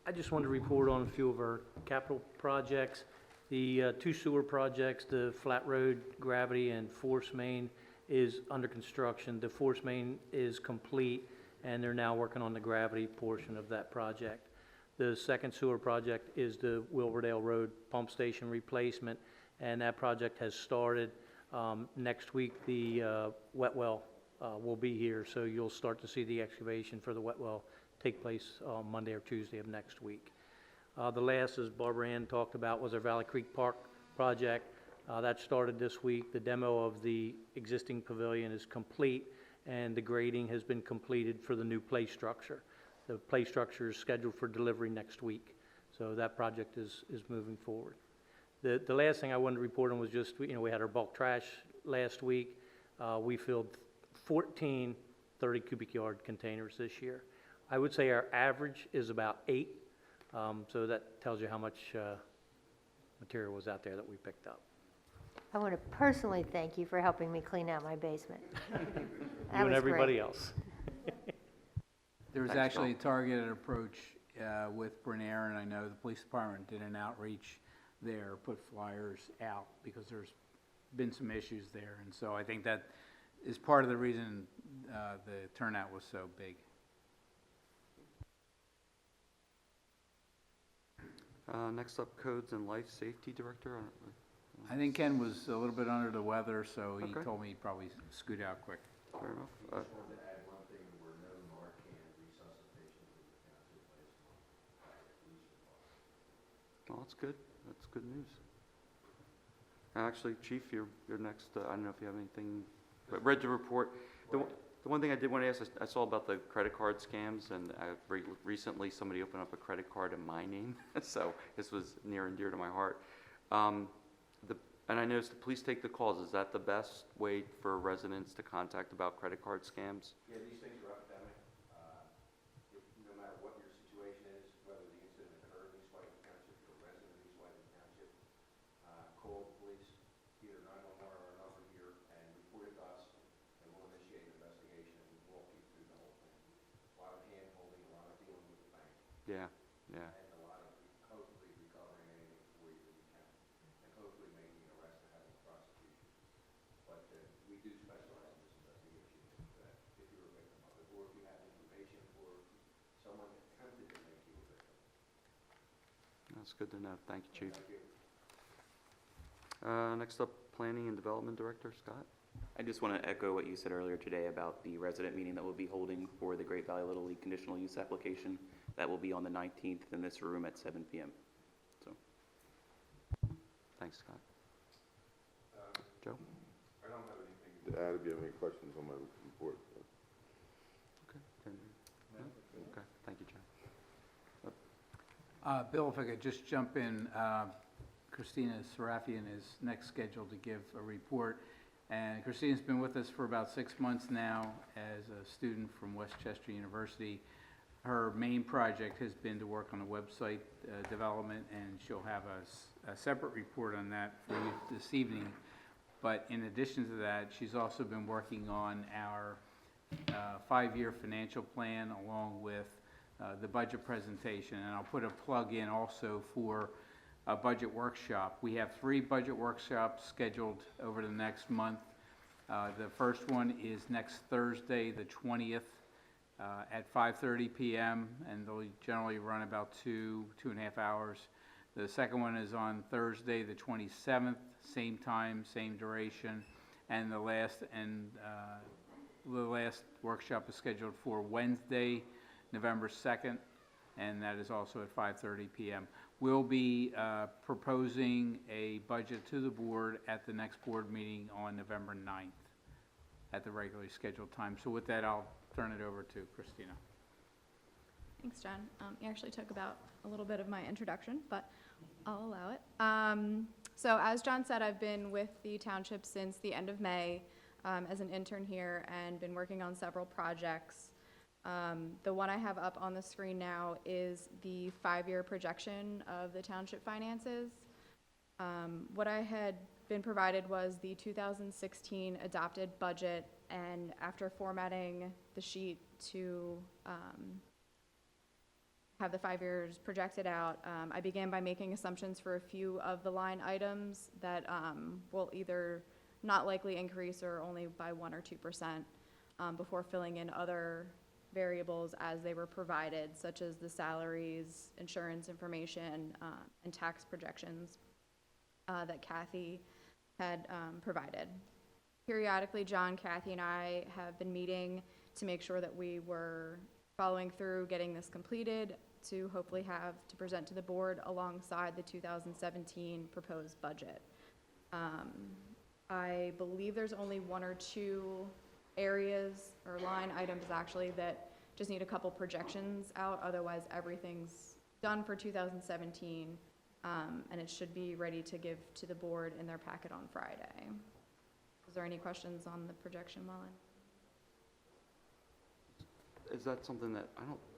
I just wanted to report on a few of our capital projects. The two sewer projects, the Flat Road Gravity and Force Main, is under construction. The Force Main is complete, and they're now working on the gravity portion of that project. The second sewer project is the Wilburdale Road Pump Station replacement, and that project has started. Next week, the wet well will be here, so you'll start to see the excavation for the wet well take place Monday or Tuesday of next week. The last, as Barbara Ann talked about, was our Valley Creek Park project. That started this week. The demo of the existing pavilion is complete, and the grading has been completed for the new play structure. The play structure is scheduled for delivery next week, so that project is moving forward. The last thing I wanted to report on was just, you know, we had our bulk trash last week. We filled 14 30 cubic yard containers this year. I would say our average is about 8, so that tells you how much material was out there that we picked up. I want to personally thank you for helping me clean out my basement. That You was and everybody great. else. There was Thanks, actually a Bill. targeted approach with Bernier, and I know the police department did an outreach there, put flyers out, because there's been some issues there. And so I think that is part of the reason the turnout was so big. Next up, Codes and Life Safety Director. I think Ken was a little bit under the weather, so he Okay. told me he'd probably scoot out quick. Fair enough. Well, that's good. That's good news. Actually, Chief, you're next. I don't know if you have anything, but read the report. The one thing I did want to ask, I saw about the credit card scams, and recently somebody opened up a credit card in my name, so this was near and dear to my heart. And I noticed the police take the calls. Is that the best way for residents to contact about credit card scams? Yeah, these things are epidemic. No matter what your situation is, whether the incident occurred in East Whiteman Township, you're a resident of East Whiteman Township, call the police, either 911 or a number here, and report it to us, and we'll initiate an investigation, and we'll walk you through the whole thing. A lot of hand-holding, a lot of dealing with the bank, Yeah, yeah. and a lot of hopefully recovering anything for you that we can, and hopefully making an arrest and having a prosecution. But we do specialize in this investigation, that if you're a victim of it, or if you have information, or someone attempted to make you a victim. That's good to know. Thank you, Chief. Thank you. Next up, Planning and Development Director, Scott. I just want to echo what you said earlier today about the resident meeting that we'll be holding for the Great Valley Little League conditional use application. That will be on the 19th in this room at 7 p.m. So, Thanks, Scott. Joe? I don't have anything to add if you have any questions on my report. Okay. No? Okay, thank you, Joe. Bill, if I could just jump in, Christina Serafian is next scheduled to give a report. And Christina's been with us for about 6 months now as a student from Westchester University. Her main project has been to work on a website development, and she'll have a separate report on that for you this evening. But in addition to that, she's also been working on our 5-year financial plan along with the budget presentation. And I'll put a plug in also for a budget workshop. We have 3 budget workshops scheduled over the next month. The first one is next Thursday, the 20th, at 5:30 p.m., and they'll generally run about 2.5 hours. The second one is on Thursday, the 27th, same time, same duration, and the last workshop is scheduled for Wednesday, November 2nd, and that is also at 5:30 p.m. We'll be proposing a budget to the board at the next board meeting on November 9th at the regularly scheduled time. So with that, I'll turn it over to Christina. Thanks, John. You actually took about a little bit of my introduction, but I'll allow it. So as John said, I've been with the township since the end of May as an intern here and been working on several projects. The one I have up on the screen now is the 5-year projection of the township finances. What I had been provided was the 2016 adopted budget, and after formatting the sheet to have the 5 years projected out, I began by making assumptions for a few of the line items that will either not likely increase or only by 1 or 2% before filling in other variables as they were provided, such as the salaries, insurance information, and tax projections that Kathy had provided. Periodically, John, Kathy, and I have been meeting to make sure that we were following through getting this completed to hopefully have to present to the board alongside the 2017 proposed budget. I believe there's only 1 or 2 areas or line items actually that just need a couple projections out. Otherwise, everything's done for 2017, and it should be ready to give to the board in their packet on Friday. Is there any questions on the projection, Mullen? Is that something that,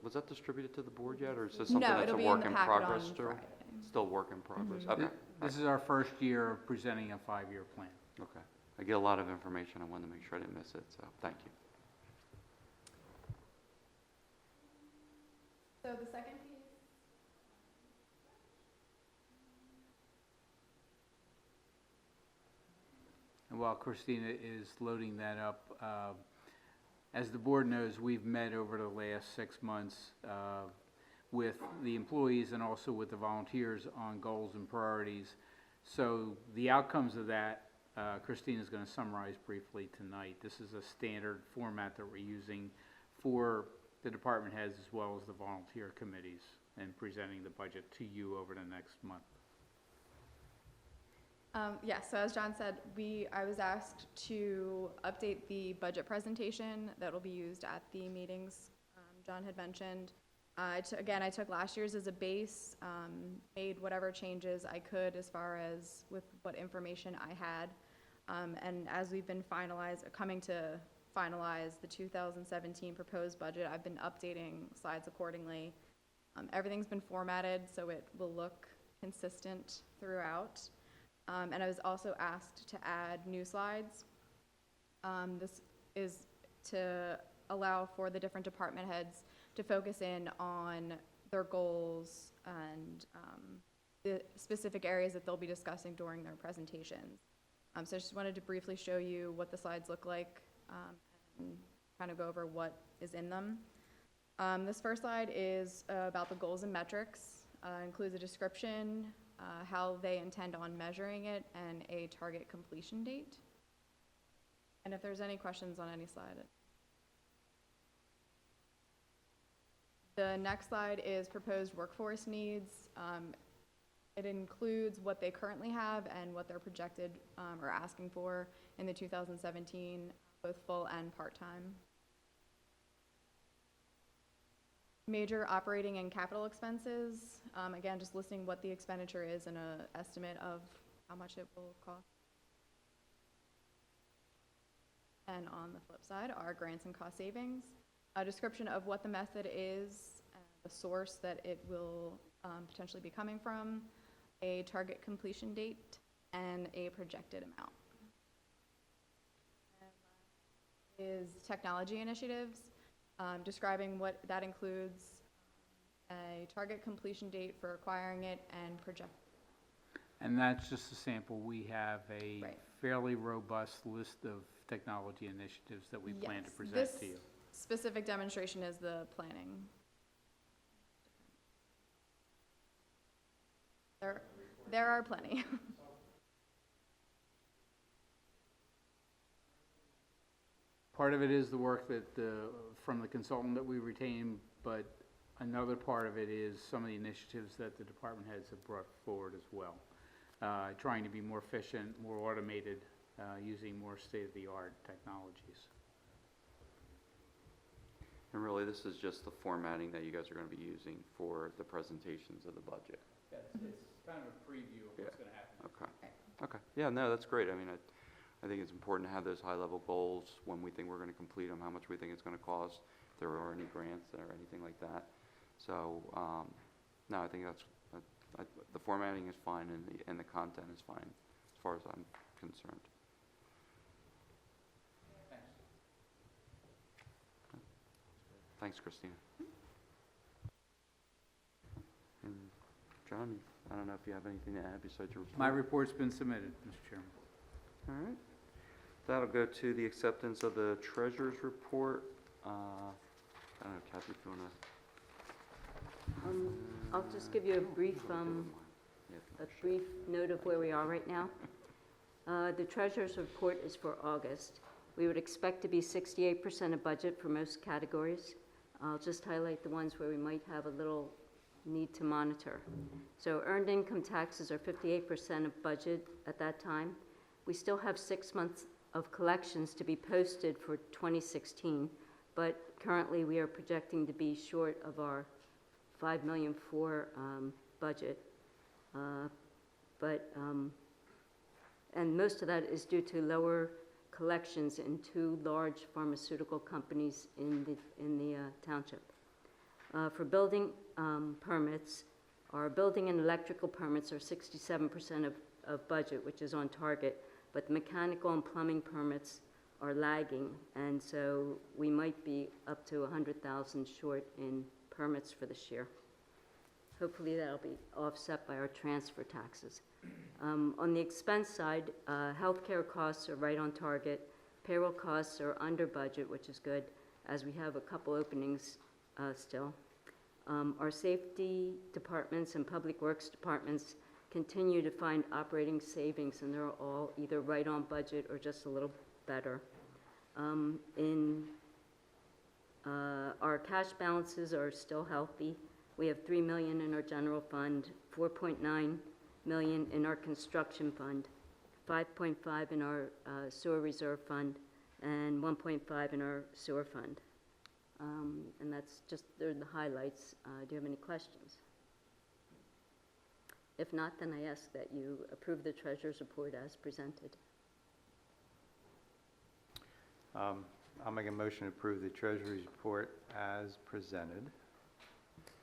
was that distributed to the board yet, or is this something No, that's a it'll be in work the in packet progress on still? Friday. Still work in progress, okay. This is our first year of presenting a 5-year plan. Okay. I get a lot of information. I wanted to make sure I didn't miss it, so thank you. So the second piece. And while Christina is loading that up, as the board knows, we've met over the last 6 months with the employees and also with the volunteers on goals and priorities. So the outcomes of that, Christina is going to summarize briefly tonight. This is a standard format that we're using for the department heads as well as the volunteer committees and presenting the budget to you over the next month. Yes, so as John said, I was asked to update the budget presentation that will be used at the meetings John had mentioned. Again, I took last year's as a base, made whatever changes I could as far as with what information I had. And as we've been coming to finalize the 2017 proposed budget, I've been updating slides accordingly. Everything's been formatted so it will look consistent throughout. And I was also asked to add new slides. This is to allow for the different department heads to focus in on their goals and the specific areas that they'll be discussing during their presentations. So I just wanted to briefly show you what the slides look like and kind of go over what is in them. This first slide is about the goals and metrics, includes a description, how they intend on measuring it, and a target completion date. And if there's any questions on any slide. The next slide is proposed workforce needs. It includes what they currently have and what they're projected or asking for in the 2017, both full and part-time. Major operating and capital expenses, again, just listing what the expenditure is and an estimate of how much it will cost. And on the flip side are grants and cost savings, a description of what the method is, the source that it will potentially be coming from, a target completion date, and a projected amount. And is technology initiatives. Describing what that includes, a target completion date for acquiring it, and project. And that's just a sample. We have a Right. fairly robust list of technology initiatives that we plan to Yes, present to you. This specific demonstration is the planning. There are plenty. Part of it is the work that from the consultant that we retain, but another part of it is some of the initiatives that the department heads have brought forward as well. Trying to be more efficient, more automated, using more state-of-the-art technologies. And really, this is just the formatting that you guys are gonna be using for the presentations of the budget. Yeah, it's kind of a preview of what's gonna happen. Okay, okay. Yeah, no, that's great. I mean, I think it's important to have those high-level goals, when we think we're gonna complete them, how much we think it's gonna cost, if there are any grants or anything like that. So, no, I think that's, the formatting is fine and the content is fine, as far as I'm concerned. Thanks, Christina. And John, I don't know if you have anything to add besides your report? My report's been submitted, Mr. Chairman. All right. That'll go to the acceptance of the treasurer's report. I don't know, Kathy, if you want to... I'll just give you a brief note of where we are right now. The treasurer's report is for August. We would expect to be 68% of budget for most categories. I'll just highlight the ones where we might have a little need to monitor. So earned income taxes are 58% of budget at that time. We still have 6 months of collections to be posted for 2016, but currently we are projecting to be short of our $5 million for budget. And most of that is due to lower collections in 2 large pharmaceutical companies in the township. For building permits, our building and electrical permits are 67% of budget, which is on target, but the mechanical and plumbing permits are lagging, and so we might be up to 100,000 short in permits for this year. Hopefully that'll be offset by our transfer taxes. On the expense side, healthcare costs are right on target. Payroll costs are under budget, which is good, as we have a couple openings still. Our safety departments and public works departments continue to find operating savings, and they're all either right on budget or just a little better. Our cash balances are still healthy. We have $3 million in our general fund, $4.9 million in our construction fund, 5.5 in our sewer reserve fund, and 1.5 in our sewer fund. And that's just, they're the highlights. Do you have any questions? If not, then I ask that you approve the treasurer's report as presented. I'll make a motion to approve the Treasury's report as presented.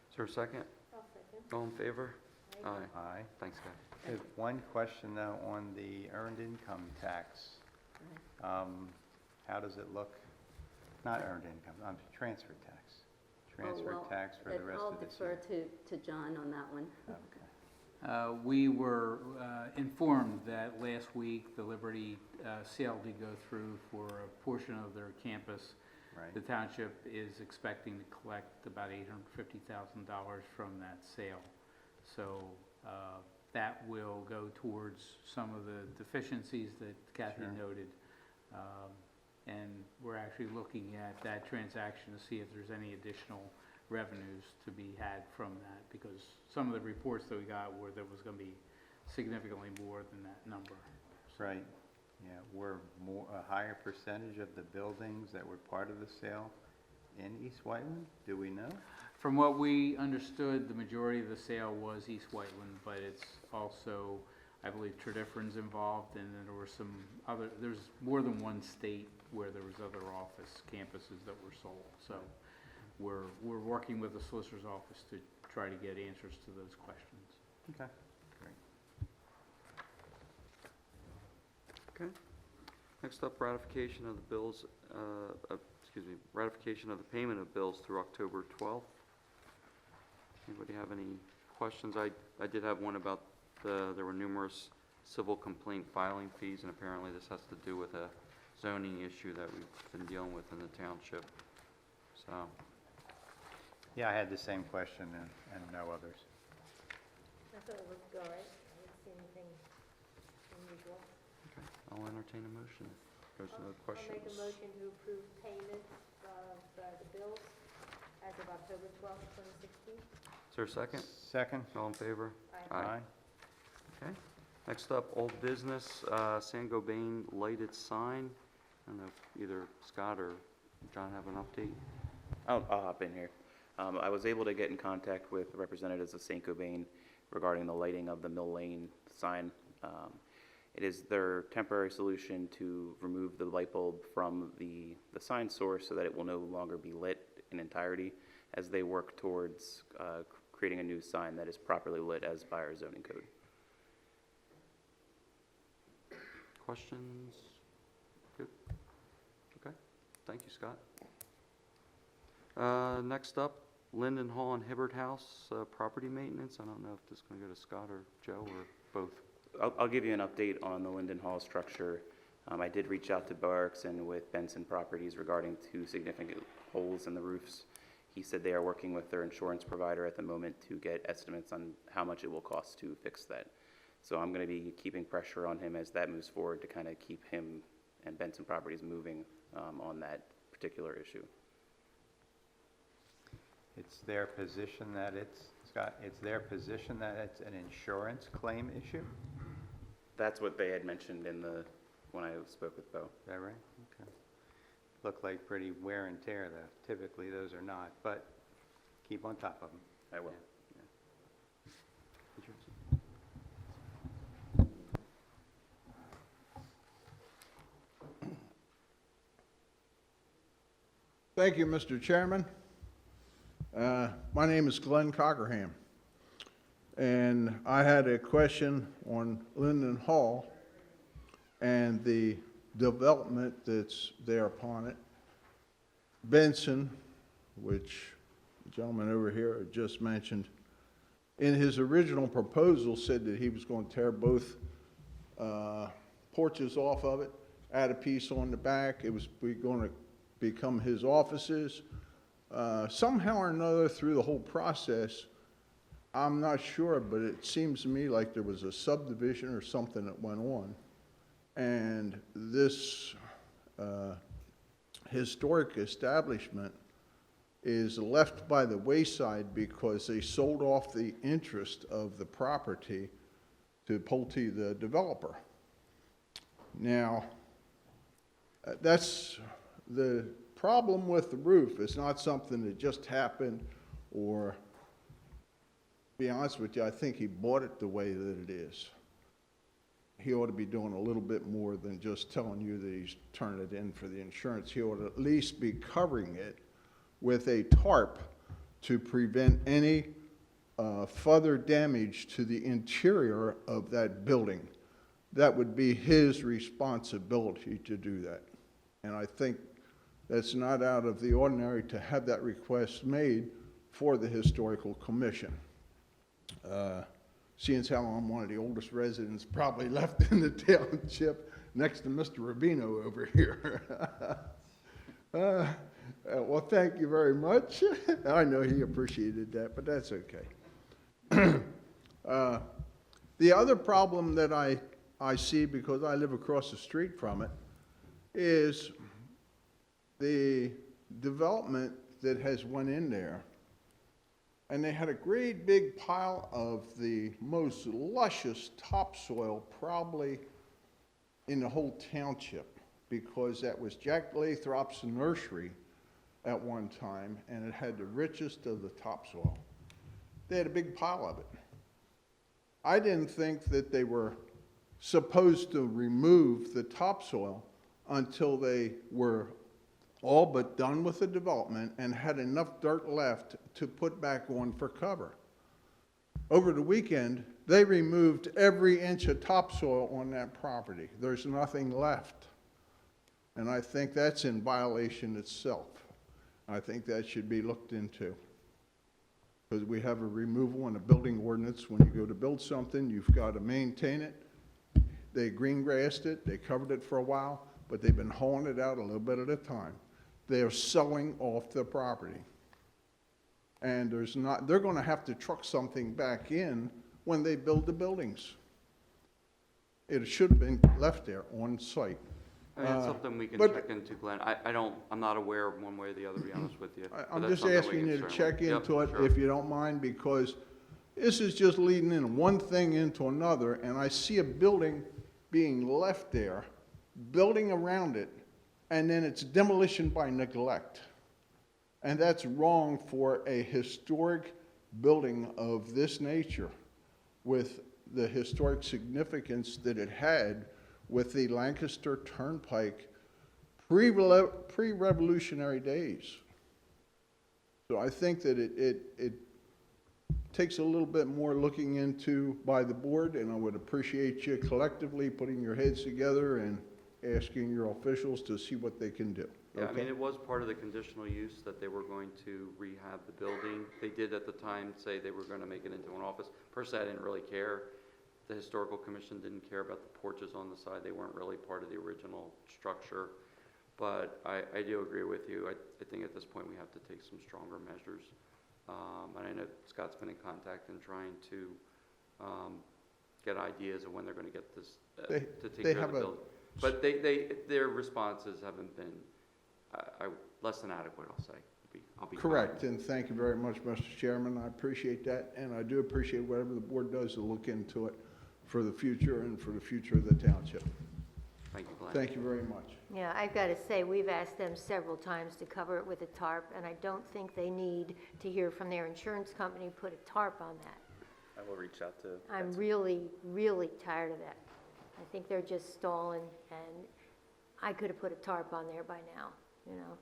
Is there a second? I'll second. All in favor? Aye. Aye. Thanks, Kathy. I have one question though on the earned income tax. How does it look? Not earned income, transfer tax. Transfer tax for the rest of this year. I'll defer to John on that one. Okay. We were informed that last week the Liberty sale did go through for a portion of their campus. Right. The township is expecting to collect about $850,000 from that sale. So that will go towards some of the deficiencies that Kathy noted. And we're actually looking at that transaction to see if there's any additional revenues to be had from that, because some of the reports that we got were there was going to be significantly more than that number. Right. Yeah, were a higher percentage of the buildings that were part of the sale in East Whiteland? Do we know? From what we understood, the majority of the sale was East Whiteland, but it's also, I believe, Tredyffrin's involved, and then there were some other, there's more than one state where there was other office campuses that were sold. So we're working with the solicitor's office to try to get answers to those questions. Okay, great. Okay. Next up, ratification of the bills, ratification of the payment of bills through October 12th. Anybody have any questions? I did have one about there were numerous civil complaint filing fees, and apparently this has to do with a zoning issue that we've been dealing with in the township. So, Yeah, I had the same question and no others. I thought it looked all right. I didn't see anything unusual. okay, I'll entertain a motion. There's no I'll questions. make a motion to approve payment of the bills as of October 12th, 2016. Is there a second? Second? All in favor? Aye. Okay. Next up, old business, San Gobain lighted sign. I don't know if either Scott or John have an update. I'll hop in here. I was able to get in contact with representatives of St. Cobain regarding the lighting of the Mill Lane sign. It is their temporary solution to remove the light bulb from the sign source so that it will no longer be lit in entirety as they work towards creating a new sign that is properly lit as by our zoning code. Questions? Good. Okay. Thank you, Scott. Next up, Linden Hall and Hibbert House, property maintenance. I don't know if this is going to go to Scott or Joe or both. I'll give you an update on the Linden Hall structure. I did reach out to Bo Erickson with Benson Properties regarding 2 significant holes in the roofs. He said they are working with their insurance provider at the moment to get estimates on how much it will cost to fix that. So I'm going to be keeping pressure on him as that moves forward to kind of keep him and Benson Properties moving on that particular issue. It's their position that Scott, it's their position that it's an insurance claim issue? That's what they had mentioned when I spoke with Bo. Is that right? Okay. Look like pretty wear and tear, though. Typically, those are not, but keep on top of them. I will. Yeah. Thank you, Mr. Chairman. My name is Glenn Cockerham, and I had a question on Linden Hall and the development that's there upon it. Benson, which the gentleman over here just mentioned, in his original proposal said that he was going to tear both porches off of it, add a piece on the back. It was going to become his offices. Somehow or another through the whole process, I'm not sure, but it seems to me like there was a subdivision or something that went on. And this historic establishment is left by the wayside because they sold off the interest of the property to Pulte, the developer. Now, that's the problem with the roof. It's not something that just happened, or, to be honest with you, I think he bought it the way that it is. He ought to be doing a little bit more than just telling you that he's turning it in for the insurance. He ought to at least be covering it with a tarp to prevent any further damage to the interior of that building. That would be his responsibility to do that. And I think that's not out of the ordinary to have that request made for the Historical Commission. Seeing as how I'm one of the oldest residents probably left in the township next to Mr. Rubino over here. Well, thank you very much. I know he appreciated that, but that's okay. The other problem that I see, because I live across the street from it, is the development that has went in there. And they had a great big pile of the most luscious topsoil probably in the whole township, because that was Jack Lathrop's nursery at one time, and it had the richest of the topsoil. They had a big pile of it. I didn't think that they were supposed to remove the topsoil until they were all but done with the development and had enough dirt left to put back on for cover. Over the weekend, they removed every inch of topsoil on that property. There's nothing left. And I think that's in violation itself. I think that should be looked into. Because we have a removal and a building ordinance. When you go to build something, you've got to maintain it. They green grassed it, they covered it for a while, but they've been hauling it out a little bit at a time. They are selling off the property. And they're going to have to truck something back in when they build the buildings. It should have been left there on site. I mean, it's something we can check into, Glenn. I'm not aware of one way or the other, to be honest with you. I'm But that's just something we asking can you to certainly- check Yep, into it sure. if you don't mind, because this is just leading in one thing into another, and I see a building being left there, building around it, and then it's demolition by neglect. And that's wrong for a historic building of this nature with the historic significance that it had with the Lancaster Turnpike pre-revolutionary days. So I think that it takes a little bit more looking into by the board, and I would appreciate you collectively putting your heads together and asking your officials to see what they can do. Yeah, I Okay? mean, it was part of the conditional use that they were going to rehab the building. They did at the time say they were going to make it into an office. Personally, I didn't really care. The Historical Commission didn't care about the porches on the side. They weren't really part of the original structure. But I do agree with you. I think at this point we have to take some stronger measures. And I know Scott's been in contact and trying to get ideas of when they're going to get this, to take care of the building. But their responses haven't been less than adequate, I'll say. I'll be Correct, and thank you very much, Mr. Chairman. I appreciate that, and I do appreciate whatever the board does to look into it for the future and for the future of the township. Thank you, Glenn. Thank you very much. Yeah, I've got to say, we've asked them several times to cover it with a tarp, and I don't think they need to hear from their insurance company, put a tarp on that. I will reach out to. I'm really, really tired of that. I think they're just stalling, and I could have put a tarp on there by now, you know?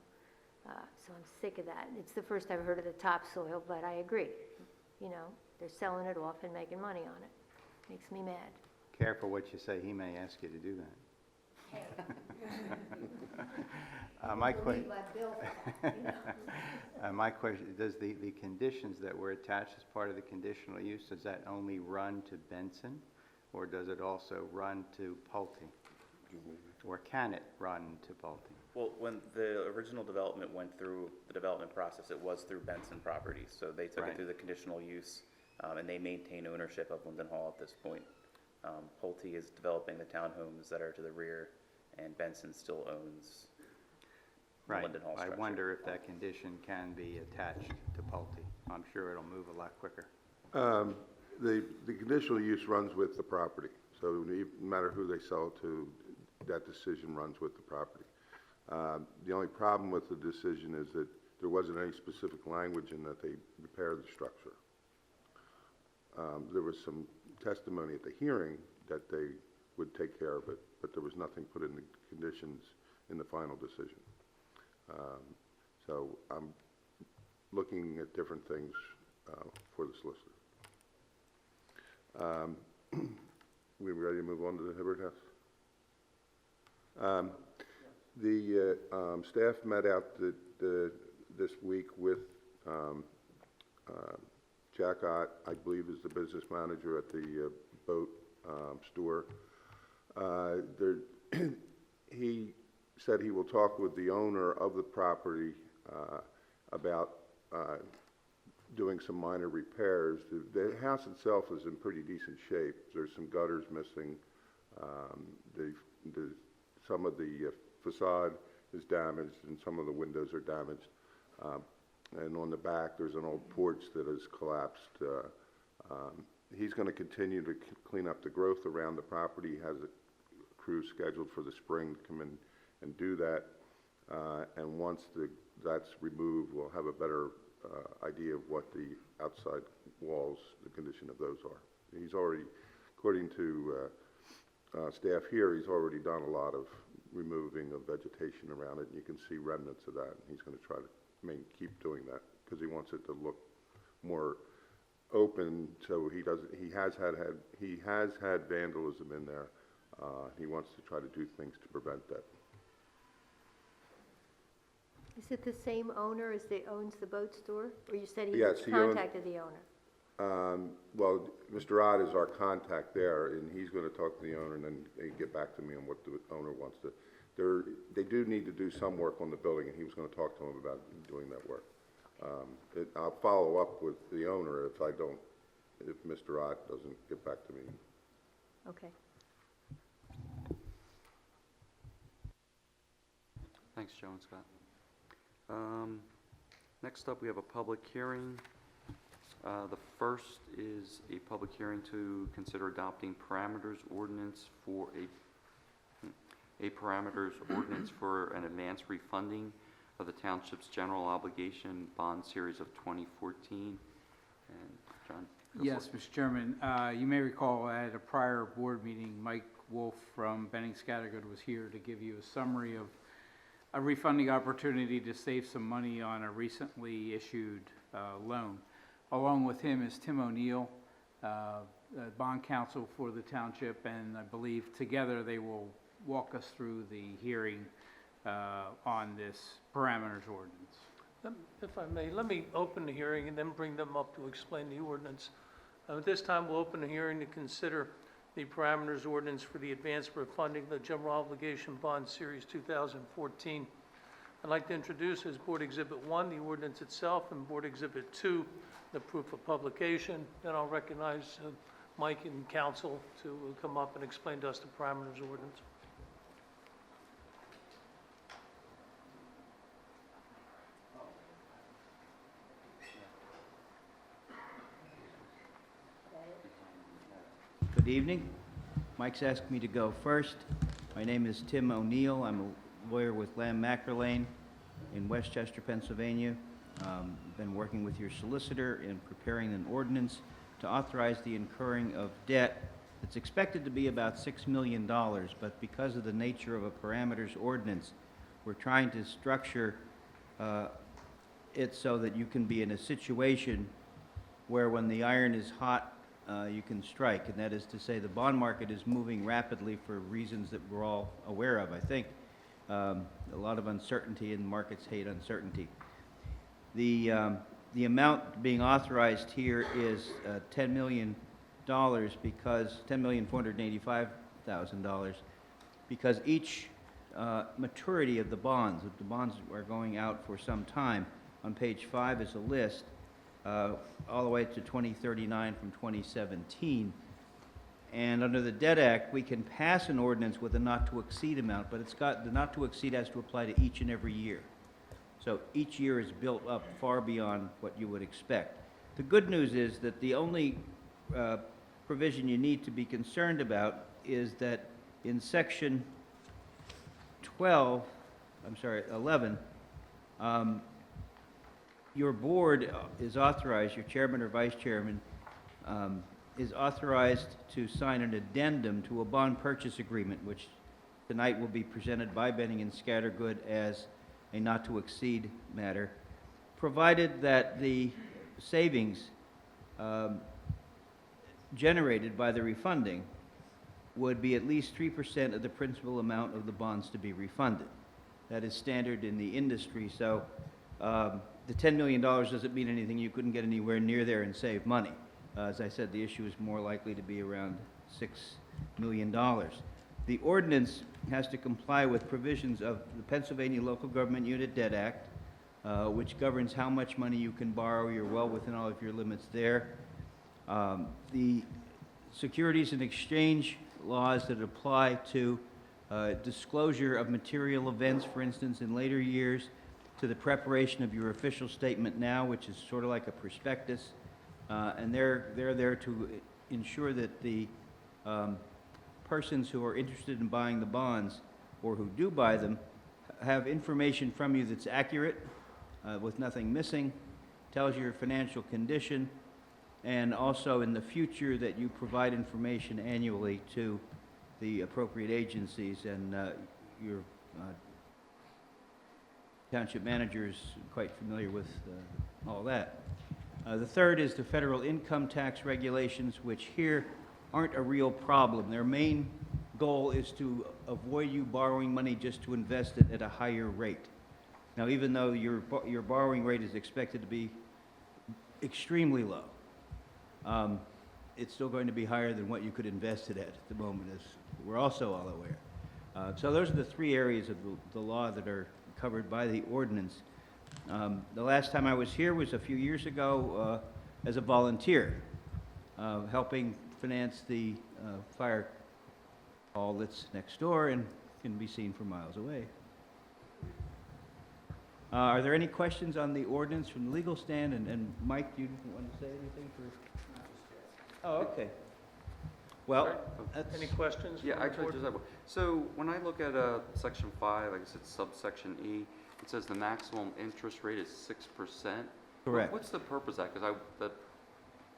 So I'm sick of that. It's the first I've heard of the topsoil, but I agree. You know, they're selling it off and making money on it. Makes me mad. Careful what you say, he may ask you to do that. My question, my question, does the conditions that were attached as part of the conditional use, does that only run to Benson? Or does it also run to Pulte? Or can it run to Pulte? Well, when the original development went through the development process, it was through Benson Properties. So they took Right. it through the conditional use, and they maintain ownership of Linden Hall at this point. Pulte is developing the townhomes that are to the rear, and Benson still owns the Right. Linden Hall I structure. wonder if that condition can be attached to Pulte. I'm sure it'll move a lot quicker. The conditional use runs with the property, so no matter who they sell it to, that decision runs with the property. The only problem with the decision is that there wasn't any specific language in that they repair the structure. There was some testimony at the hearing that they would take care of it, but there was nothing put in the conditions in the final decision. So I'm looking at different things for the solicitor. We ready to move on to the Hibbert House? The staff met out this week with Jack Ott, I believe is the business manager at the boat store. He said he will talk with the owner of the property about doing some minor repairs. The house itself is in pretty decent shape. There's some gutters missing. Some of the facade is damaged and some of the windows are damaged. And on the back, there's an old porch that has collapsed. He's going to continue to clean up the growth around the property. He has a crew scheduled for the spring to come in and do that. And once that's removed, we'll have a better idea of what the outside walls, the condition of those are. He's already, according to staff here, he's already done a lot of removing of vegetation around it, and you can see remnants of that. And he's going to try to keep doing that because he wants it to look more open. So he has had vandalism in there. He wants to try to do things to prevent that. Is it the same owner as that owns the boat store? Or you said he Yes, he owns- contacted the owner? Well, Mr. Odd is our contact there, and he's going to talk to the owner and then they get back to me on what the owner wants to. They do need to do some work on the building, and he was going to talk to him about doing that work. I'll follow up with the owner if Mr. Odd doesn't get back to me. Okay. Thanks, Joe and Scott. Next up, we have a public hearing. The first is a public hearing to consider adopting parameters ordinance for an advanced refunding of the township's general obligation bond series of 2014. And John? go for Yes, it. Mr. Chairman, you may recall at a prior board meeting, Mike Wolf from Benning Scattergood was here to give you a summary of a refunding opportunity to save some money on a recently issued loan. Along with him is Tim O'Neill, bond counsel for the township, and I believe together they will walk us through the hearing on this parameters ordinance. If I may, let me open the hearing and then bring them up to explain the ordinance. At this time, we'll open the hearing to consider the parameters ordinance for the advance refunding of the general obligation bond series 2014. I'd like to introduce as Board Exhibit 1 the ordinance itself, and Board Exhibit 2 the proof of publication. Then I'll recognize Mike and council to come up and explain to us the parameters ordinance. Good evening. Mike's asked me to go first. My name is Tim O'Neill. I'm a lawyer with Lamb McErlane in Westchester, Pennsylvania. Been working with your solicitor in preparing an ordinance to authorize the incurring of debt that's expected to be about $6 million, but because of the nature of a parameters ordinance, we're trying to structure it so that you can be in a situation where when the iron is hot, you can strike, and that is to say the bond market is moving rapidly for reasons that we're all aware of, I think. A lot of uncertainty, and markets hate uncertainty. The amount being authorized here is $10 million because $10,485,000 because each maturity of the bonds are going out for some time. On page 5 is a list all the way to 2039 from 2017. And under the Debt Act, we can pass an ordinance with a not-to-exceed amount, but the not-to-exceed has to apply to each and every year. So each year is built up far beyond what you would expect. The good news is that the only provision you need to be concerned about is that in section 11, your board is authorized, your chairman or vice chairman, is authorized to sign an addendum to a bond purchase agreement, which tonight will be presented by Benning and Scattergood as a not-to-exceed matter, provided that the savings generated by the refunding would be at least 3% of the principal amount of the bonds to be refunded. That is standard in the industry, so the $10 million doesn't mean anything. You couldn't get anywhere near there and save money. As I said, the issue is more likely to be around $6 million. The ordinance has to comply with provisions of the Pennsylvania Local Government Unit Debt Act, which governs how much money you can borrow. You're well within all of your limits there. The securities and exchange laws that apply to disclosure of material events, for instance, in later years, to the preparation of your official statement now, which is sort of like a prospectus, and they're there to ensure that the persons who are interested in buying the bonds or who do buy them have information from you that's accurate, with nothing missing, tells your financial condition, and also in the future that you provide information annually to the appropriate agencies, and your township manager is quite familiar with all that. The third is the federal income tax regulations, which here aren't a real problem. Their main goal is to avoid you borrowing money just to invest it at a higher rate. Now, even though your borrowing rate is expected to be extremely low, it's still going to be higher than what you could invest it at the moment, as we're also all aware. So those are the three areas of the law that are covered by the ordinance. The last time I was here was a few years ago as a volunteer, helping finance the fire hall that's next door and can be seen from miles away. Are there any questions on the ordinance from the legal stand? And Mike, do you want to say anything for? Oh, okay. Well, that's... Any questions? Yeah, from the actually, board? just have one. So when I look at section 5, I guess it's subsection E, it says the maximum interest rate is 6%. Correct. What's the purpose of that? Because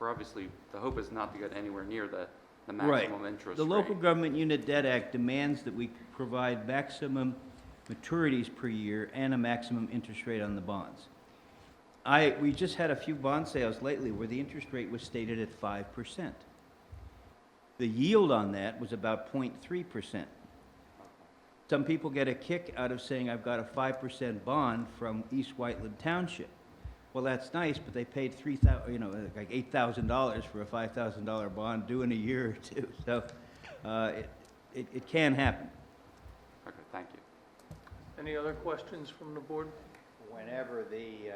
we're obviously, the hope is not to get anywhere near the Right. maximum interest The rate. Local Government Unit Debt Act demands that we provide maximum maturities per year and a maximum interest rate on the bonds. We just had a few bond sales lately where the interest rate was stated at 5%. The yield on that was about 0.3%. Some people get a kick out of saying, I've got a 5% bond from East Whiteland Township. Well, that's nice, but they paid like $8,000 for a $5,000 bond due in a year or two. So it can happen. Okay, thank you. Any other questions from the board? Whenever the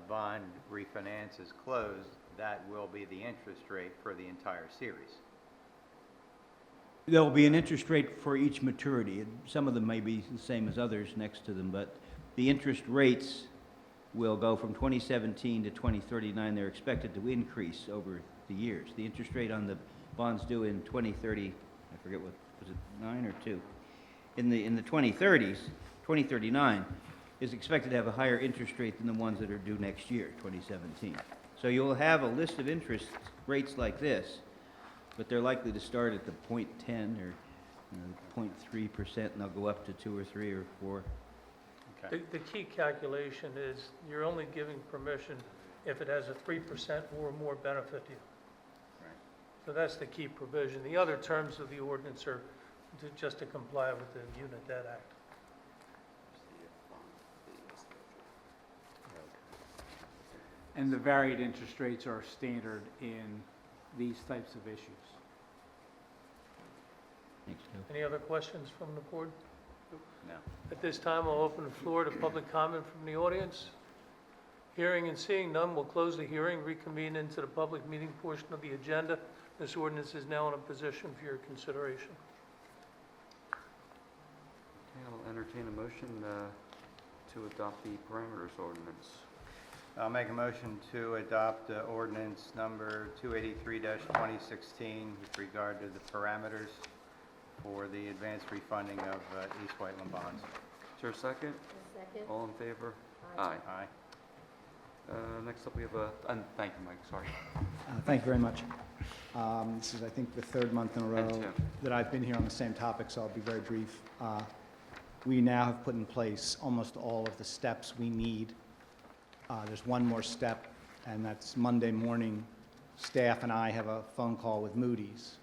bond refinance is closed, that will be the interest rate for the entire series. There will be an interest rate for each maturity. Some of them may be the same as others next to them, but the interest rates will go from 2017 to 2039. They're expected to increase over the years. The interest rate on the bonds due in 2030, I forget what, was it 9 or 2? In the 2030s, 2039, is expected to have a higher interest rate than the ones that are due next year, 2017. So you'll have a list of interest rates like this, but they're likely to start at the 0.10 or 0.3%, and they'll go up to 2 or 3 or 4. The key calculation is you're only giving permission if it has a 3% or more benefit to you. So that's the key provision. The other terms of the ordinance are just to comply with the Unit Debt Act. And the varied interest rates are standard in these types of issues. Thanks, Joe. Any other questions from the board? No. At this time, I'll open the floor to public comment from the audience. Hearing and seeing none, we'll close the hearing, reconvene into the public meeting portion of the agenda. This ordinance is now in a position for your consideration. Okay, I'll entertain a motion to adopt the parameters ordinance. I'll make a motion to adopt ordinance number 283-2016 with regard to the parameters for the advanced refunding of East Whiteland bonds. Is there a second? Second. All in favor? Aye. Aye. Next up, we have and thank you, Mike, sorry. Thank you very much. This is, I think, the third month in a row And two. that I've been here on the same topic, so I'll be very brief. We now have put in place almost all of the steps we need. There's one more step, and that's Monday morning. Staff and I have a phone call with Moody's.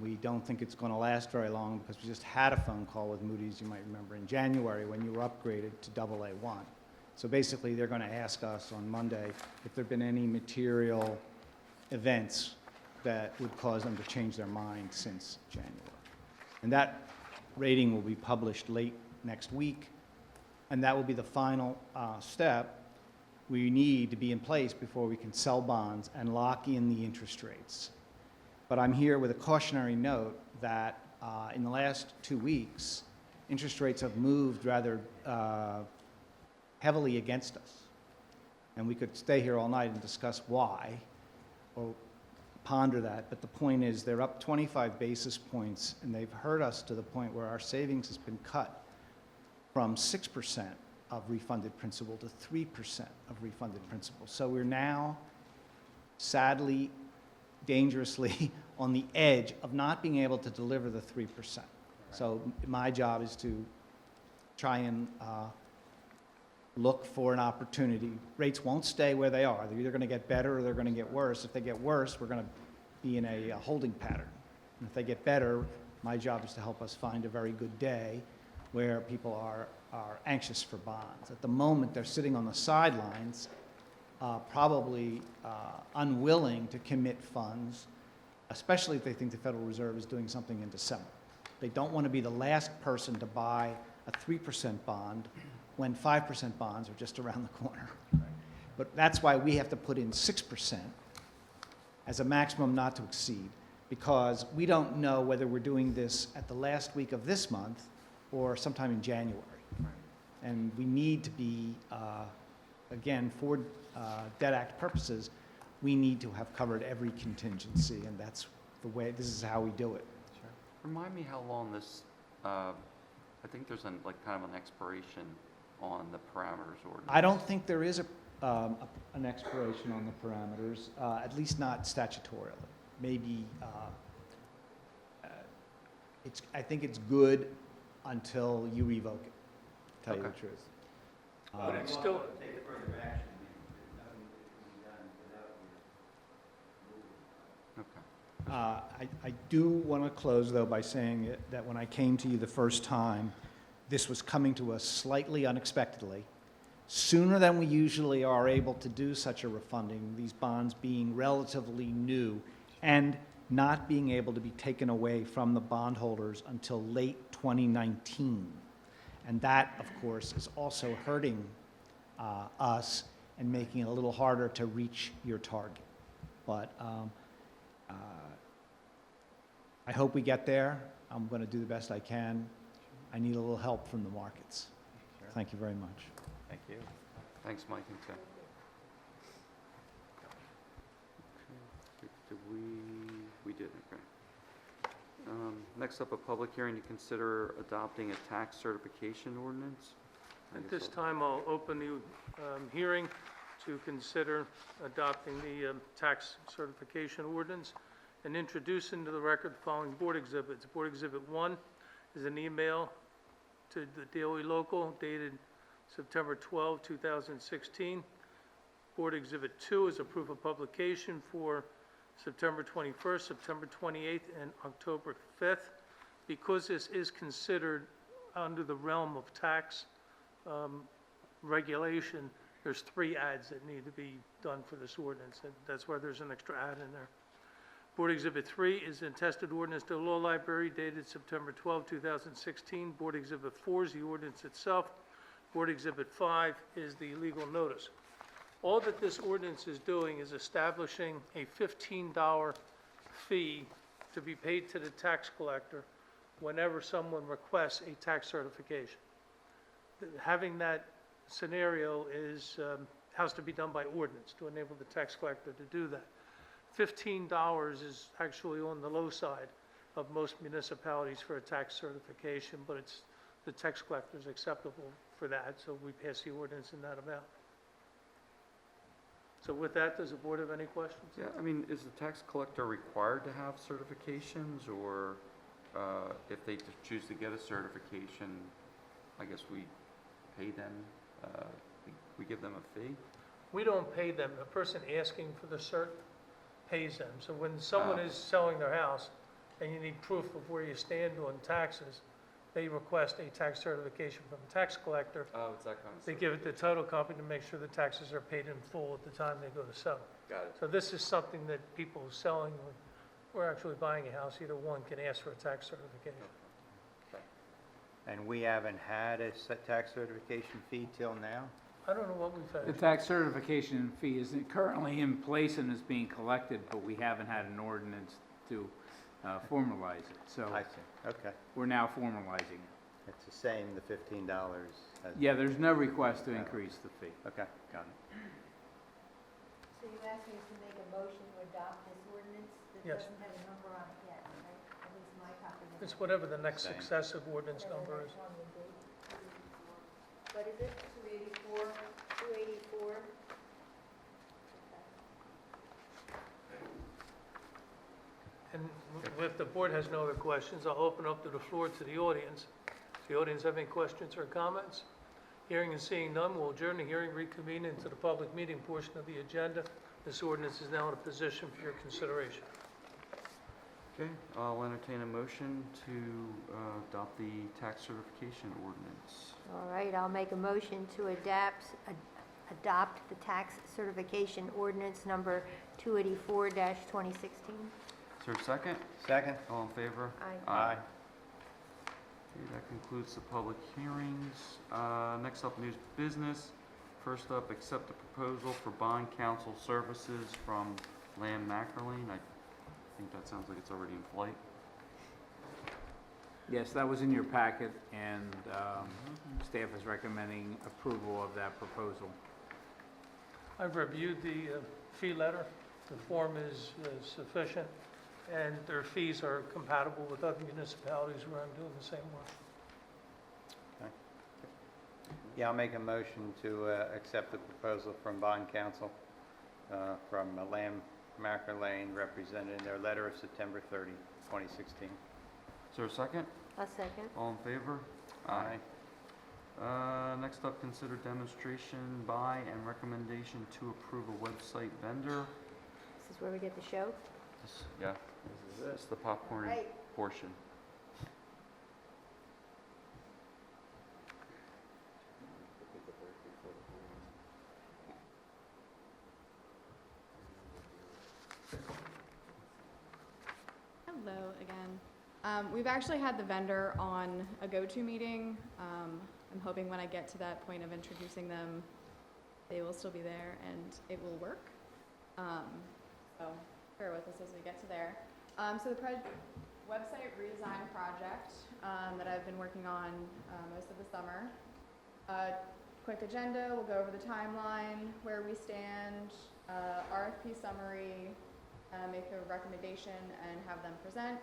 We don't think it's going to last very long because we just had a phone call with Moody's, you might remember, in January when you were upgraded to AA1. So basically, they're going to ask us on Monday if there have been any material events that would cause them to change their mind since January. And that rating will be published late next week, and that will be the final step we need to be in place before we can sell bonds and lock in the interest rates. But I'm here with a cautionary note that in the last 2 weeks, interest rates have moved rather heavily against us. And we could stay here all night and discuss why, or ponder that, but the point is they're up 25 basis points, and they've hurt us to the point where our savings has been cut from 6% of refunded principal to 3% of refunded principal. So we're now, sadly, dangerously on the edge of not being able to deliver the 3%. So my job is to try and look for an opportunity. Rates won't stay where they are. They're either going to get better or they're going to get worse. If they get worse, we're going to be in a holding pattern. And if they get better, my job is to help us find a very good day where people are anxious for bonds. At the moment, they're sitting on the sidelines, probably unwilling to commit funds, especially if they think the Federal Reserve is doing something in December. They don't want to be the last person to buy a 3% bond when 5% bonds are just around the corner. But that's why we have to put in 6% as a maximum not to exceed, because we don't know whether we're doing this at the last week of this month or sometime in January. And we need to be, again, for Debt Act purposes, we need to have covered every contingency, and that's the way, this is how we do it. Remind me how long this I think there's like kind of an expiration on the parameters ordinance. I don't think there is an expiration on the parameters, at least not statutorily. Maybe, I think it's good until you revoke it, to tell you the Okay. truth. But it's still, Okay. I do want to close, though, by saying that when I came to you the first time, this was coming to us slightly unexpectedly, sooner than we usually are able to do such a refunding, these bonds being relatively new and not being able to be taken away from the bondholders until late 2019. And that, of course, is also hurting us and making it a little harder to reach your target. But I hope we get there. I'm going to do the best I can. I need a little help from the markets. Thank you very much. Thank you. Thanks, Mike and Tim. Okay. Did we did, okay. Next up, a public hearing to consider adopting a tax certification ordinance. At this time, I'll open the hearing to consider adopting the tax certification ordinance and introduce into the record the following board exhibits. Board Exhibit 1 is an email to the Daily Local dated September 12, 2016. Board Exhibit 2 is a proof of publication for September 21st, September 28th, and October 5th. Because this is considered under the realm of tax regulation, there's 3 ads that need to be done for this ordinance, and that's why there's an extra ad in there. Board Exhibit 3 is an attested ordinance to the Law Library dated September 12, 2016. Board Exhibit 4 is the ordinance itself. Board Exhibit 5 is the legal notice. All that this ordinance is doing is establishing a $15 fee to be paid to the tax collector whenever someone requests a tax certification. Having that scenario has to be done by ordinance to enable the tax collector to do that. $15 is actually on the low side of most municipalities for a tax certification, but it's the tax collector is acceptable for that, so we pass the ordinance in that amount. So with that, does the board have any questions? Yeah, I mean, is the tax collector required to have certifications, or if they choose to get a certification, I guess we pay them, we give them a fee? We don't pay them. The person asking for the cert pays them. So when someone is selling their house and you need proof of where you stand on taxes, they request a tax certification from the tax collector. Oh, it's that kind of They stuff. give it to the title company to make sure the taxes are paid in full at the time they go to sell. Got it. So this is something that people selling or actually buying a house, either one can ask for a tax certification. And we haven't had a tax certification fee till now? I don't know what we've The had. tax certification fee is currently in place and is being collected, but we haven't had an ordinance to formalize it. So I see, okay. we're now formalizing it. It's the same, the $15 as... Yeah, there's no request to increase the fee. Okay, got it. So you asked me to make a motion to adopt this ordinance that Yes. doesn't have a number on it yet, right? At least my copy doesn't. It's whatever the next Same. successive ordinance Whatever number the is. next one would be. What is it, 284, 284? And if the board has no other questions, I'll open up to the floor to the audience. Does the audience have any questions or comments? Hearing and seeing none, we'll adjourn the hearing, reconvene into the public meeting portion of the agenda. This ordinance is now in a position for your consideration. Okay, I'll entertain a motion to adopt the tax certification ordinance. All right, I'll make a motion to adopt the tax certification ordinance number 284-2016. Is there a second? Second? All in favor? Aye. Okay, that concludes the public hearings. Next up, new business. First up, accept the proposal for bond counsel services from Lamb Mackerline. I think that sounds like it's already in flight. Yes, that was in your packet, and staff is recommending approval of that proposal. I've reviewed the fee letter. The form is sufficient, and their fees are compatible with other municipalities where I'm doing the same work. Yeah, I'll make a motion to accept the proposal from bond counsel from Marker Lane, represented in their letter of September 30, 2016. Is there a second? A second. All in favor? Aye. Next up, consider demonstration by and recommendation to approve a website vendor. This is where we get the show? Yeah, this is the popcorn Right. portion. Hello again. We've actually had the vendor on a go-to meeting. I'm hoping when I get to that point of introducing them, they will still be there and it will work. So bear with us as we get to there. So the website redesign project that I've been working on most of the summer. Quick agenda, we'll go over the timeline, where we stand, RFP summary, make a recommendation and have them present,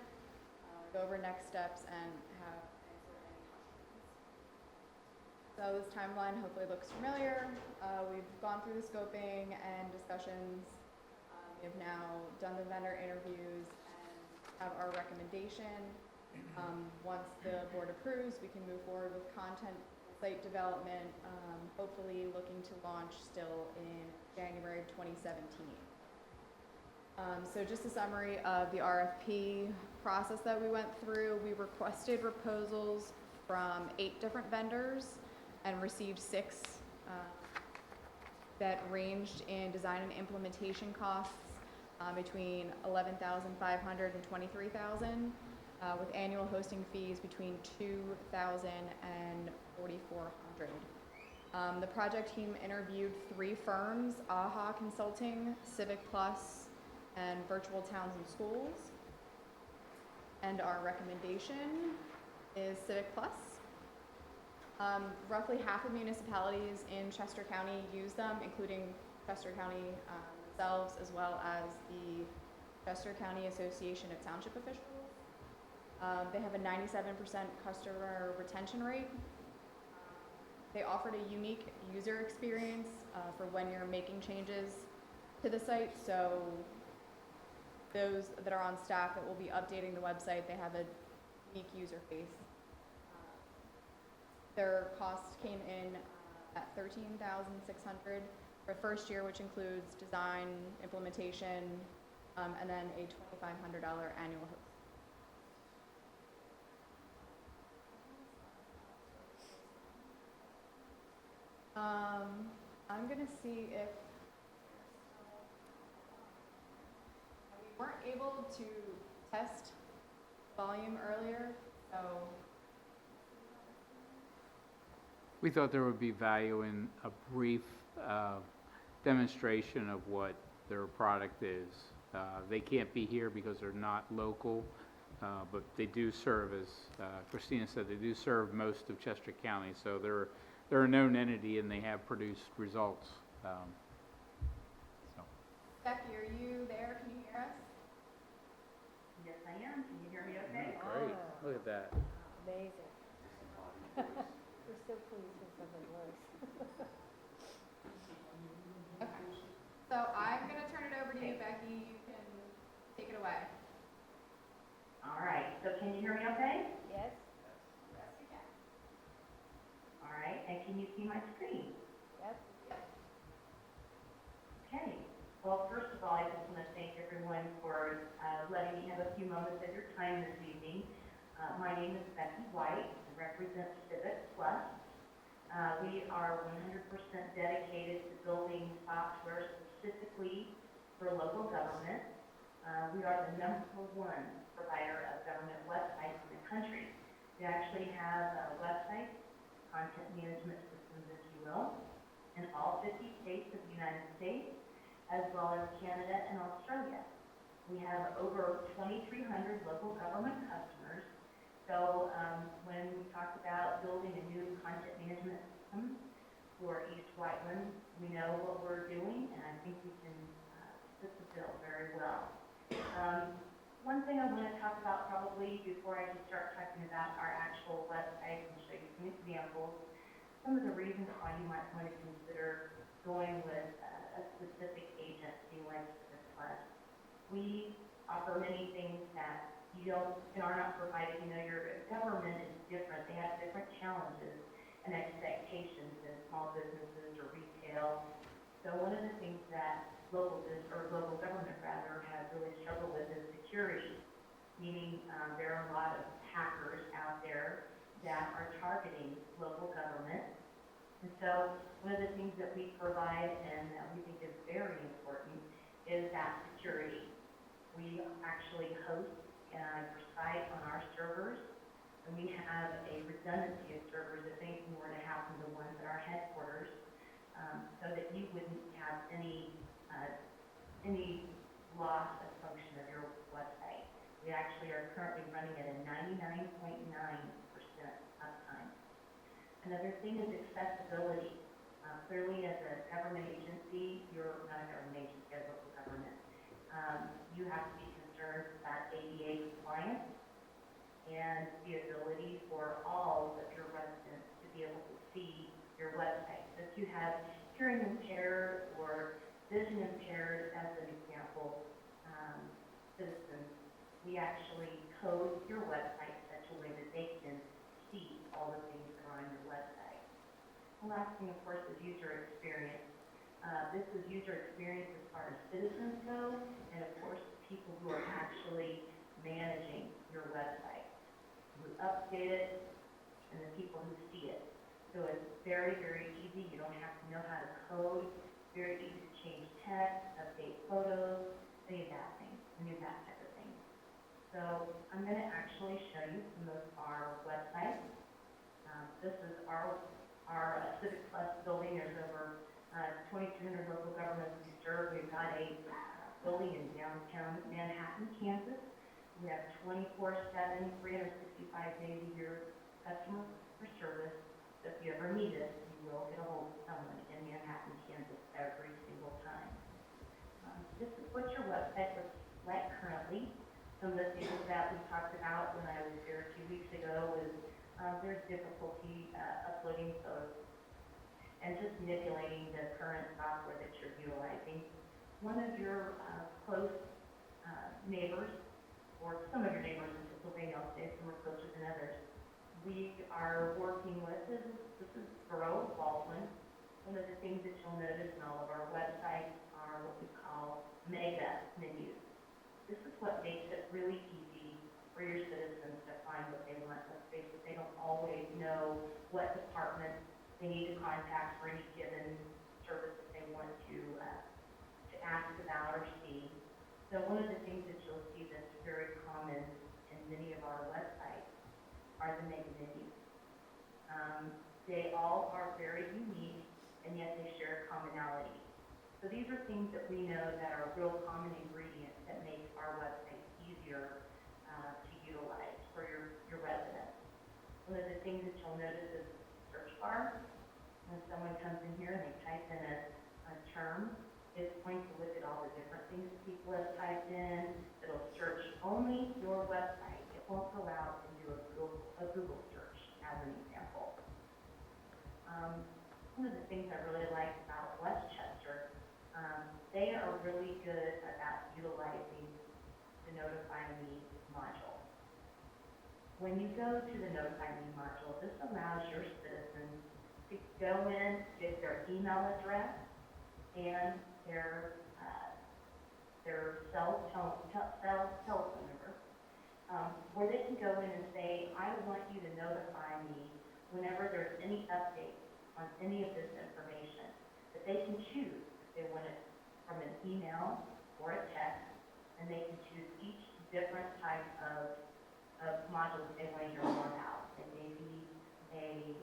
go over next steps and have answer any questions. So this timeline hopefully looks familiar. We've gone through the scoping and discussions. We have now done the vendor interviews and have our recommendation. Once the board approves, we can move forward with content site development, hopefully looking to launch still in January of 2017. So just a summary of the RFP process that we went through. We requested proposals from 8 different vendors and received 6 that ranged in design and implementation costs between $11,500 and $23,000, with annual hosting fees between $2,000 and $4,400. The project team interviewed 3 firms: AHA Consulting, Civic Plus, and Virtual Towns and Schools. And our recommendation is Civic Plus. Roughly half of municipalities in Chester County use them, including Chester County themselves, as well as the Chester County Association of Township Officials. They have a 97% customer retention rate. They offered a unique user experience for when you're making changes to the site. So those that are on staff that will be updating the website, they have a unique user face. Their cost came in at $13,600 for first year, which includes design, implementation, and then a $2,500 annual host. I'm gonna see if we weren't able to test volume earlier, so We thought there would be value in a brief demonstration of what their product is. They can't be here because they're not local, but they do serve, as Christina said, they do serve most of Chester County, so they're a known entity and they have produced results. Becky, are you there? Can you hear us? Yes, I am. Can you hear me okay? Great, look at that. Amazing. We're so pleased when something works. Okay. So I'm going to turn it over to you, Becky. You can take it away. All right. So can you hear me okay? Yes? Yes, you can. All right. And can you see my screen? Yep. Okay. Well, first of all, I just want to thank everyone for letting me have a few moments of your time this evening. My name is Becky White. I represent Civic Plus. We are 100% dedicated to building software specifically for local government. We are the #1 provider of government websites in the country. We actually have websites, content management systems, if you will, in all 50 states of the United States, as well as Canada and Australia. We have over 2,300 local government customers. So when we talk about building a new content management system for East Whiteland, we know what we're doing, and I think we can fit the bill very well. One thing I want to talk about probably before I can start talking about our actual website and show you some examples. some of the reasons why you might want to consider going with a specific agency like Civic Plus. We offer many things that you are not provided. You know, your government is different. They have different challenges and expectations than small businesses or retail. So one of the things that local government rather has really struggled with is security, meaning there are a lot of hackers out there that are targeting local government. And so one of the things that we provide and that we think is very important is that security. We actually host your site on our servers, and we have a redundancy of servers if anything were to happen to ones at our headquarters, so that you wouldn't have any loss of function of your website. We actually are currently running at a 99.9% uptime. Another thing is accessibility. Clearly, as a government agency, you're not a government agency, as a local government. You have to be concerned about ADA compliance and the ability for all of your residents to be able to see your website. So if you have hearing impaired or vision impaired, as an example, citizens, we actually code your website in such a way that they can see all the things that are on your website. The last thing, of course, is user experience. This is user experience as far as citizens go, and of course, people who are actually managing your website, who update it, and the people who see it. So it's very, very easy. You don't have to know how to code. Very easy to change text, update photos, any of that type of thing. So I'm going to actually show you some of our websites. This is our Civic Plus building. There's over 2,200 local governments we serve. We've got a building in downtown Manhattan, Kansas. We have 24/7, 365 days a year customer service. So if you ever need us, you will get a hold of someone in Manhattan, Kansas every single time. This is what your website looks like currently. Some of the things that we talked about when I was here 2 weeks ago was there's difficulty uploading photos and just manipulating the current software that you're utilizing. One of your close neighbors, or some of your neighbors in Pennsylvania, I'll say some are closer than others, we are working with, this is Borough of Baldwin. One of the things that you'll notice in all of our websites are what we call mega menus. This is what makes it really easy for your citizens to find what they want. Let's face it, they don't always know what department they need to contact for any given service that they want to ask about or see. So one of the things that you'll see that's very common in many of our websites are the mega menus. They all are very unique, and yet they share commonality. So these are things that we know that are real common ingredients that make our website easier to utilize for your residents. One of the things that you'll notice is the search bar. When someone comes in here and they type in a term, it's going to look at all the different things that people have typed in. It'll search only your website. It won't go out and do a Google search, as an example. One of the things I really like about Westchester, they are really good about utilizing the Notify Me module. When you go to the Notify Me module, this allows your citizens to go in, get their email address, and their telephone number, where they can go in and say, I want you to notify me whenever there's any updates on any of this information. That they can choose if they want it from an email or a text, and they can choose each different type of module that they want to hear more about. It may be a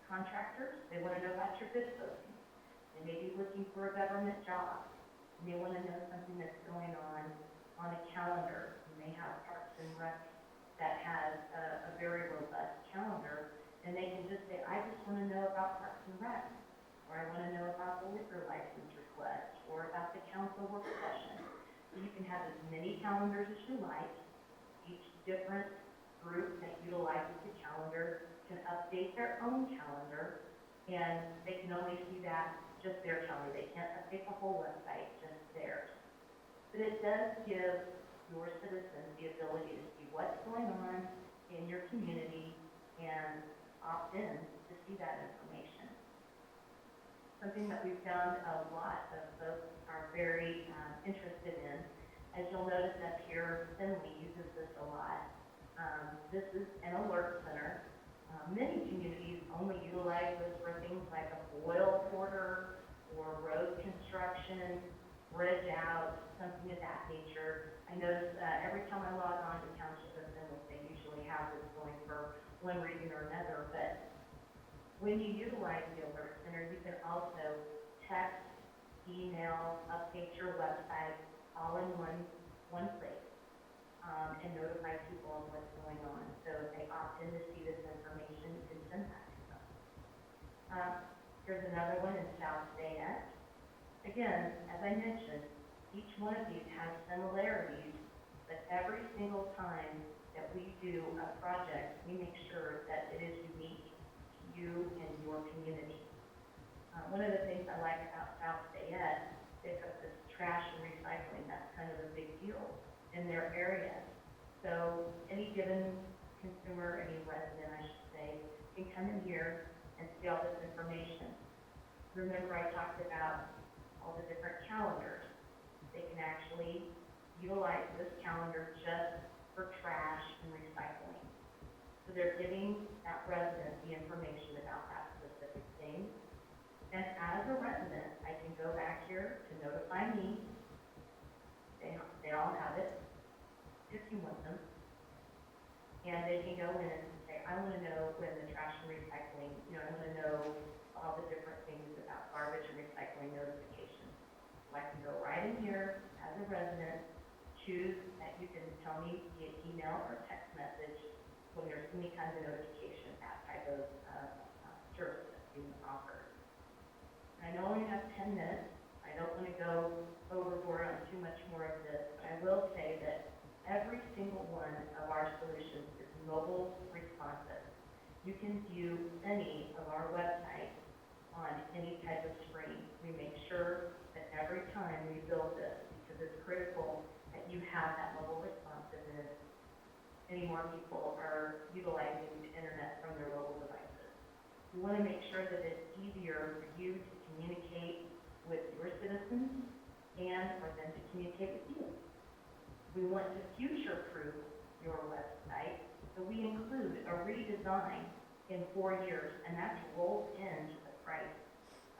contractors, they want to know about your bid posting. They may be looking for a government job, and they want to know something that's going on a calendar. You may have Parks and Rec that has a very robust calendar, and they can just say, I just want to know about Parks and Rec, or I want to know about the liquor license request, or about the council work session. So you can have as many calendars as you like, each different group that utilizes the calendar can update their own calendar, and they can only see that, just their calendar. They can't update the whole website, just theirs. But it does give your citizens the ability to see what's going on in your community and opt in to see that information. Something that we've found a lot of folks are very interested in. As you'll notice up here, Finley uses this a lot. This is an alert center. Many communities only utilize this for things like a boil porter or road construction, bridge out, something of that nature. I notice every time I log on to Township of Finley, they usually have this going for one reason or another. But when you utilize the alert center, you can also text, email, update your website all in one place. And notify people of what's going on. So if they opt in to see this information, you can send that to them. Here's another one in South Fayette. Again, as I mentioned, each one of these has similarities, but every single time that we do a project, we make sure that it is unique to you and your community. One of the things I like about South Fayette, they've got this trash and recycling. That's kind of a big deal in their area. So any given consumer, any resident, I should say, can come in here and see all this information. Remember I talked about all the different calendars. They can actually utilize this calendar just for trash and recycling. So they're giving that resident the information about that specific thing. And as a resident, I can go back here to notify me. They all have it, if you want them. And they can go in and say, I want to know when the trash and recycling, I want to know all the different things about garbage and recycling notifications. So I can go right in here as a resident, choose that you can tell me via email or text message when there's any kind of notification, that type of service that's being offered. I know I only have 10 minutes. I don't want to go overboard on too much more of this, but I will say that every single one of our solutions is mobile responsive. You can view any of our websites on any type of screen. We make sure that every time we build this, because it's critical that you have that mobile responsiveness, any more people are utilizing the internet from their mobile devices. We want to make sure that it's easier for you to communicate with your citizens and for them to communicate with you. We want to future-proof your website, so we include a redesign in 4 years, and that's rolled into the price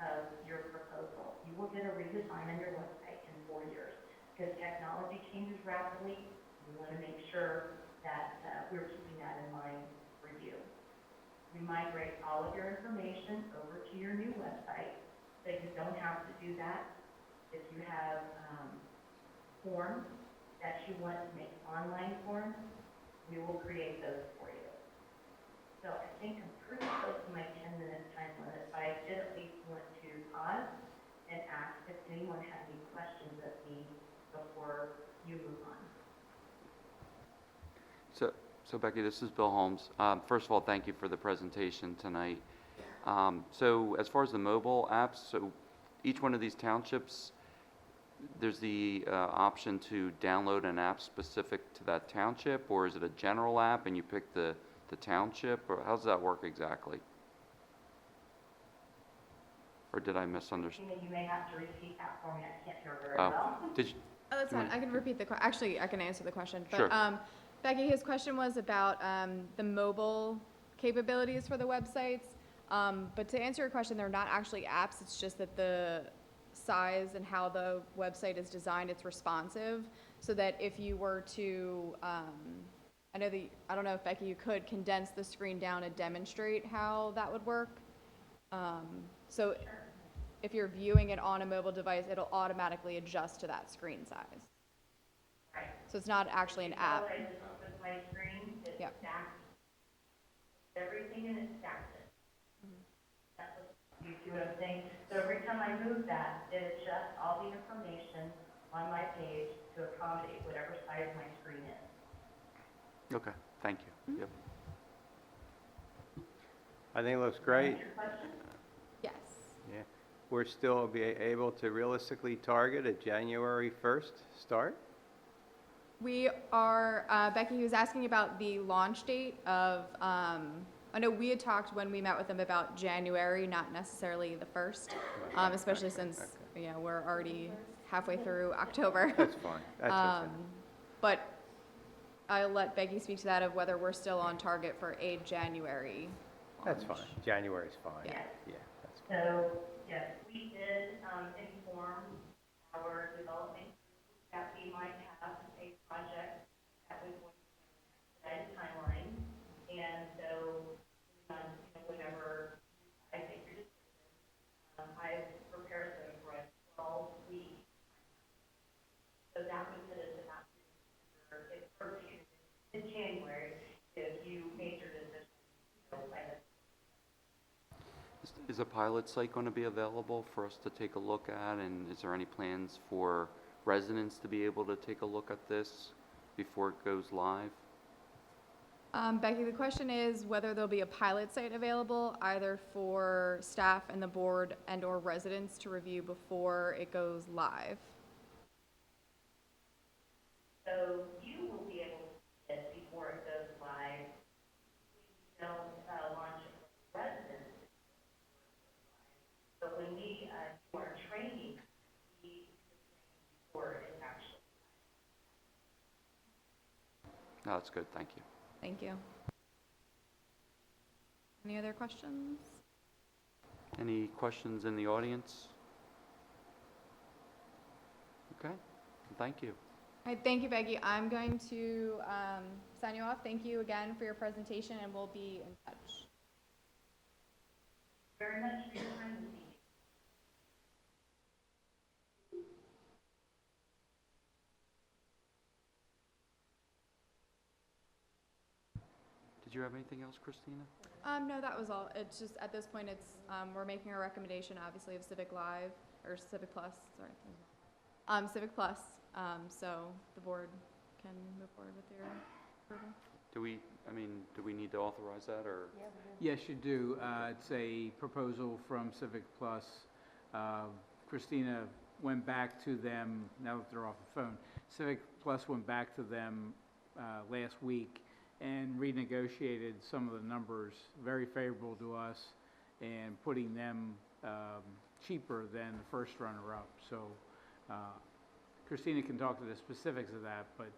of your proposal. You will get a redesign on your website in 4 years. Because technology changes rapidly, we want to make sure that we're keeping that in mind for you. We migrate all of your information over to your new website, so you don't have to do that. If you have forms that you want to make online forms, we will create those for you. So I think I'm pretty close to my 10-minute time limit, but I did at least want to pause and ask if anyone had any questions of me before you move on. So Becky, this is Bill Holmes. First of all, thank you for the presentation tonight. So as far as the mobile apps, so each one of these townships, there's the option to download an app specific to that township, or is it a general app and you pick the township, or how does that work exactly? Or did I misunderstand? You may have to repeat that for me. I can't hear very well. Did you? Oh, that's fine. I can repeat the question. Actually, I can answer the question. But, Sure. Becky, his question was about the mobile capabilities for the websites. But to answer your question, they're not actually apps. It's just that the size and how the website is designed, it's responsive. So that if you were to, I don't know if Becky, you could condense the screen down and demonstrate how that would work. So if you're viewing it on a mobile device, it'll automatically adjust to that screen size. Right. So it's not actually an app. I just opened my screen, it stacks everything and it stacks it. That's what you see what I'm saying? So every time I move that, it adjusts all the information on my page to accommodate whatever size my screen is. Okay, Thank you. Yep. I think it looks great. Yes. Yeah. We're still be able to realistically target a January 1st start? We are, Becky was asking about the launch date of, I know we had talked when we met with them about January, not necessarily the 1st, especially since, we're already halfway through October. That's fine. That's okay. But I'll let Becky speak to that of whether we're still on target for a January That's launch. fine. January's fine. Yeah. Yeah, that's fine. So, yes, we did inform our development group that we might have a project that was going to expedite a timeline. And so, whenever I think your decision, I've prepared them for a 12-week. So that would put us about in January if you made your decision, by the Is a pilot site going to be available for us to take a look at, and is there any plans for residents to be able to take a look at this before it goes live? Becky, the question is whether there'll be a pilot site available either for staff and the board and or residents to review before it goes live. So you will be able to see it before it goes live. We don't launch it for residents. But when we do our training, we do the training before it actually. No, that's good, thank you. Thank you. Any other questions? Any questions in the audience? Okay, thank you. All right, thank you, Becky. I'm going to sign you off. Thank you again for your presentation, and we'll be in touch. Very much for your time this evening. Did you have anything else, Christina? No, that was all. It's just, at this point, it's, we're making a recommendation, obviously, of Civic Live, or Civic Plus, sorry. Civic Plus, so the board can move forward with your approval. Do we need to authorize that, or? Yes, you do. It's a proposal from Civic Plus. Christina went back to them, now that they're off the phone, Civic Plus went back to them last week and renegotiated some of the numbers, very favorable to us, and putting them cheaper than the first runner-up. So Christina can talk to the specifics of that, but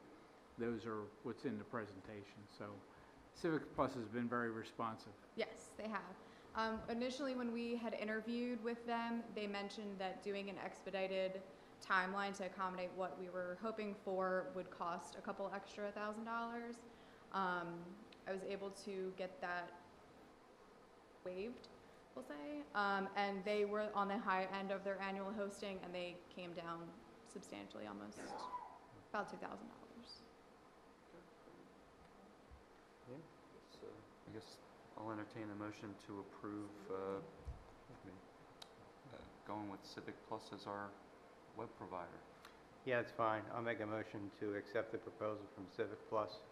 those are what's in the presentation. So Civic Plus has been very responsive. Yes, they have. Initially, when we had interviewed with them, they mentioned that doing an expedited timeline to accommodate what we were hoping for would cost a couple extra $1,000. I was able to get that waived, we'll say, and they were on the high end of their annual hosting, and they came down substantially, almost about $2,000. Yeah. So I guess I'll entertain a motion to approve going with Civic Plus as our web provider. Yeah, it's fine. I'll make a motion to accept the proposal from Civic Plus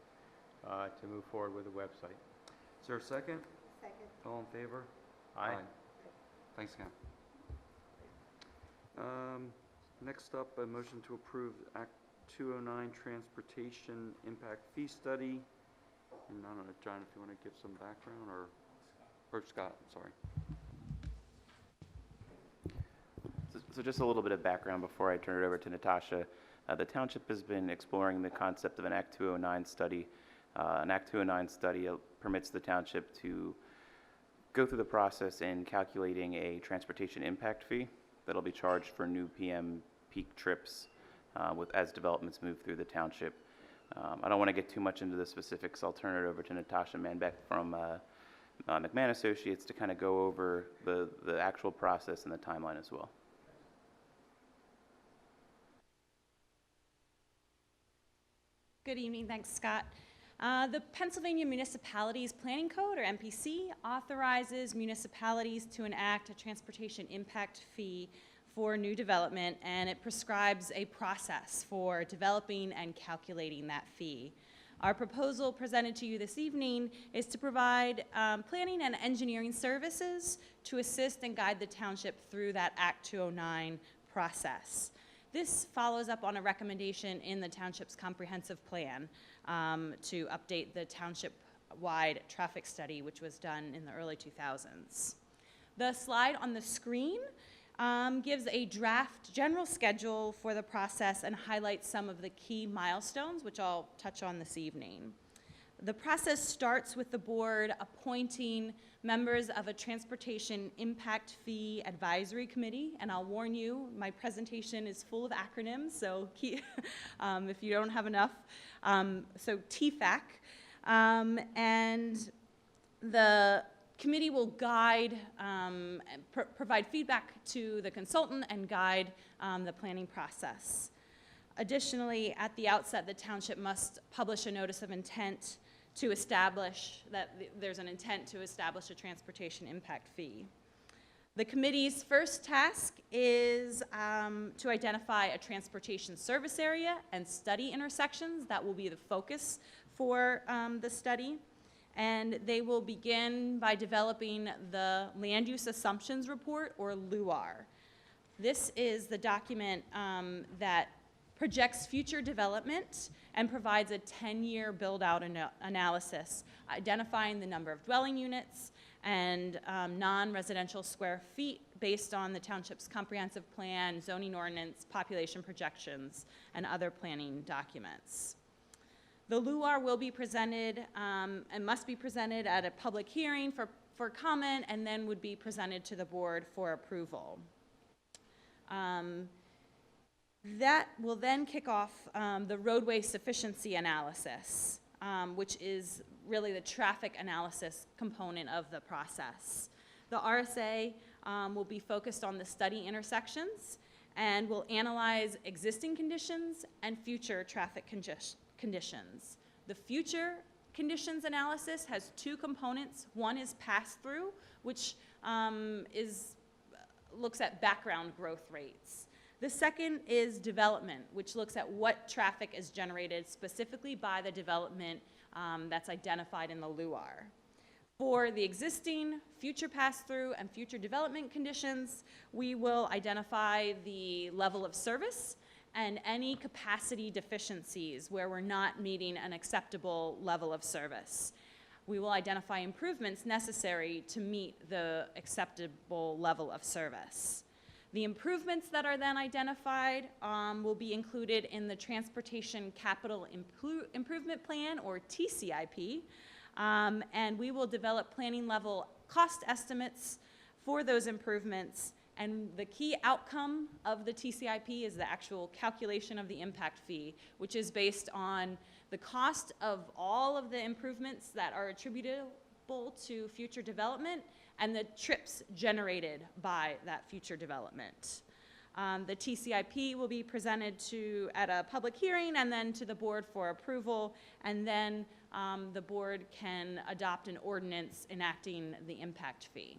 to move forward with the website. Is there a second? Second. All in favor? Aye. Thanks again. Next up, a motion to approve Act 209 Transportation Impact Fee Study. And I don't know, John, if you want to give some background, or Scott, sorry. So just a little bit of background before I turn it over to Natasha. The township has been exploring the concept of an Act 209 study. An Act 209 study permits the township to go through the process in calculating a transportation impact fee that'll be charged for new PM peak trips as developments move through the township. I don't want to get too much into the specifics. I'll turn it over to Natasha Manbeck from McMahon Associates to kind of go over the actual process and the timeline as well. Good evening, thanks Scott. The Pennsylvania Municipalities Planning Code, or MPC, authorizes municipalities to enact a transportation impact fee for new development, and it prescribes a process for developing and calculating that fee. Our proposal presented to you this evening is to provide planning and engineering services to assist and guide the township through that Act 209 process. This follows up on a recommendation in the township's comprehensive plan to update the township-wide traffic study, which was done in the early 2000s. The slide on the screen gives a draft general schedule for the process and highlights some of the key milestones, which I'll touch on this evening. The process starts with the board appointing members of a Transportation Impact Fee Advisory Committee, and I'll warn you, my presentation is full of acronyms, so if you don't have enough. So TFAC, and the committee will guide, provide feedback to the consultant and guide the planning process. Additionally, at the outset, the township must publish a notice of intent to establish that there's an intent to establish a transportation impact fee. The committee's first task is to identify a transportation service area and study intersections. That will be the focus for the study. And they will begin by developing the Land Use Assumptions Report, or LUAR. This is the document that projects future development and provides a 10-year build-out analysis, identifying the number of dwelling units and non-residential square feet based on the township's comprehensive plan, zoning ordinance, population projections, and other planning documents. The LUAR will be presented and must be presented at a public hearing for comment, and then would be presented to the board for approval. That will then kick off the roadway sufficiency analysis, which is really the traffic analysis component of the process. The RSA will be focused on the study intersections and will analyze existing conditions and future traffic conditions. The future conditions analysis has two components. One is pass-through, which looks at background growth rates. The second is development, which looks at what traffic is generated specifically by the development that's identified in the LUAR. For the existing, future pass-through, and future development conditions, we will identify the level of service and any capacity deficiencies where we're not meeting an acceptable level of service. We will identify improvements necessary to meet the acceptable level of service. The improvements that are then identified will be included in the Transportation Capital Improvement Plan, or TCIP, and we will develop planning level cost estimates for those improvements. And the key outcome of the TCIP is the actual calculation of the impact fee, which is based on the cost of all of the improvements that are attributable to future development and the trips generated by that future development. The TCIP will be presented at a public hearing and then to the board for approval, and then the board can adopt an ordinance enacting the impact fee.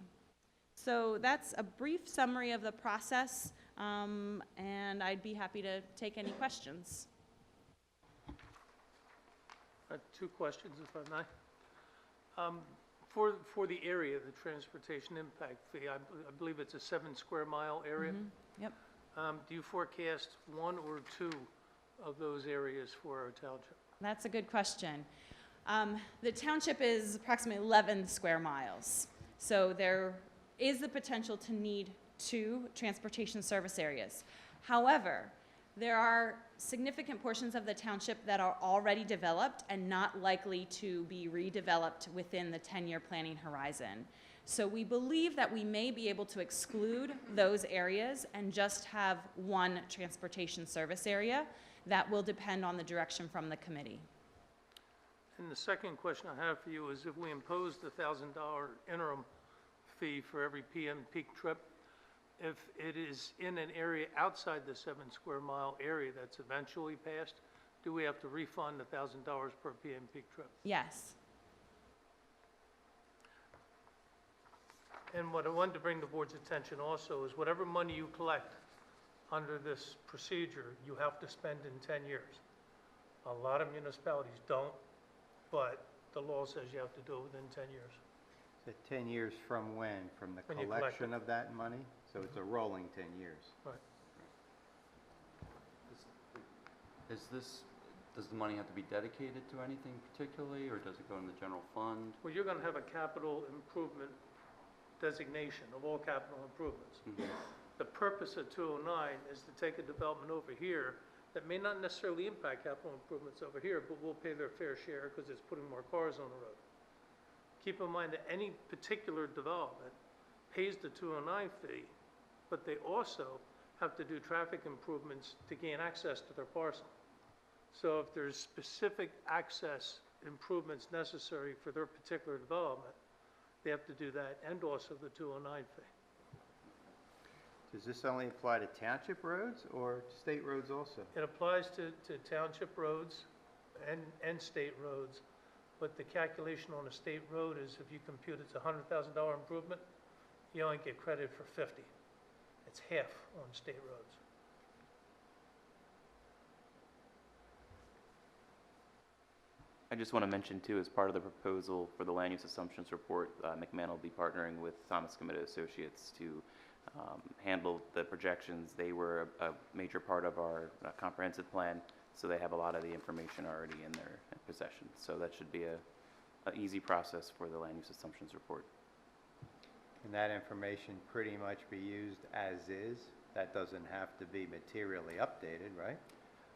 So that's a brief summary of the process, and I'd be happy to take any questions. Two questions, if I may. For the area, the transportation impact fee, I believe it's a 7 square mile area. Mm-hmm. Yep. Do you forecast one or two of those areas for our township? That's a good question. The township is approximately 11 square miles, so there is the potential to need 2 transportation service areas. However, there are significant portions of the township that are already developed and not likely to be redeveloped within the 10-year planning horizon. So we believe that we may be able to exclude those areas and just have 1 transportation service area. That will depend on the direction from the committee. And the second question I have for you is, if we impose the $1,000 interim fee for every PM peak trip, if it is in an area outside the 7 square mile area that's eventually passed, do we have to refund the $1,000 per PM peak trip? Yes. And what I wanted to bring the board's attention also is, whatever money you collect under this procedure, you have to spend in 10 years. A lot of municipalities don't but the law says you have to do it within 10 years. So 10 years from when? From the When you collect collection it. of that money? So it's a rolling 10 years. Right. Does the money have to be dedicated to anything particularly, or does it go in the general fund? Well, you're going to have a capital improvement designation of all capital improvements. The purpose of 209 is to take a development over here that may not necessarily impact capital improvements over here, but will pay their fair share because it's putting more cars on the road. Keep in mind that any particular development pays the 209 fee, but they also have to do traffic improvements to gain access to their parcel. So if there's specific access improvements necessary for their particular development, they have to do that and also the 209 fee. Does this only apply to township roads or state roads also? It applies to township roads and state roads, but the calculation on a state road is if you compute it's a $100,000 improvement, you only get credit for 50. It's half on state roads. I just want to mention too, as part of the proposal for the land use assumptions report, McMahon will be partnering with Thomas Committed Associates to handle the projections. They were a major part of our comprehensive plan, so they have a lot of the information already in their possession. So that should be an easy process for the land use assumptions report. Can that information pretty much be used as is? That doesn't have to be materially updated, right?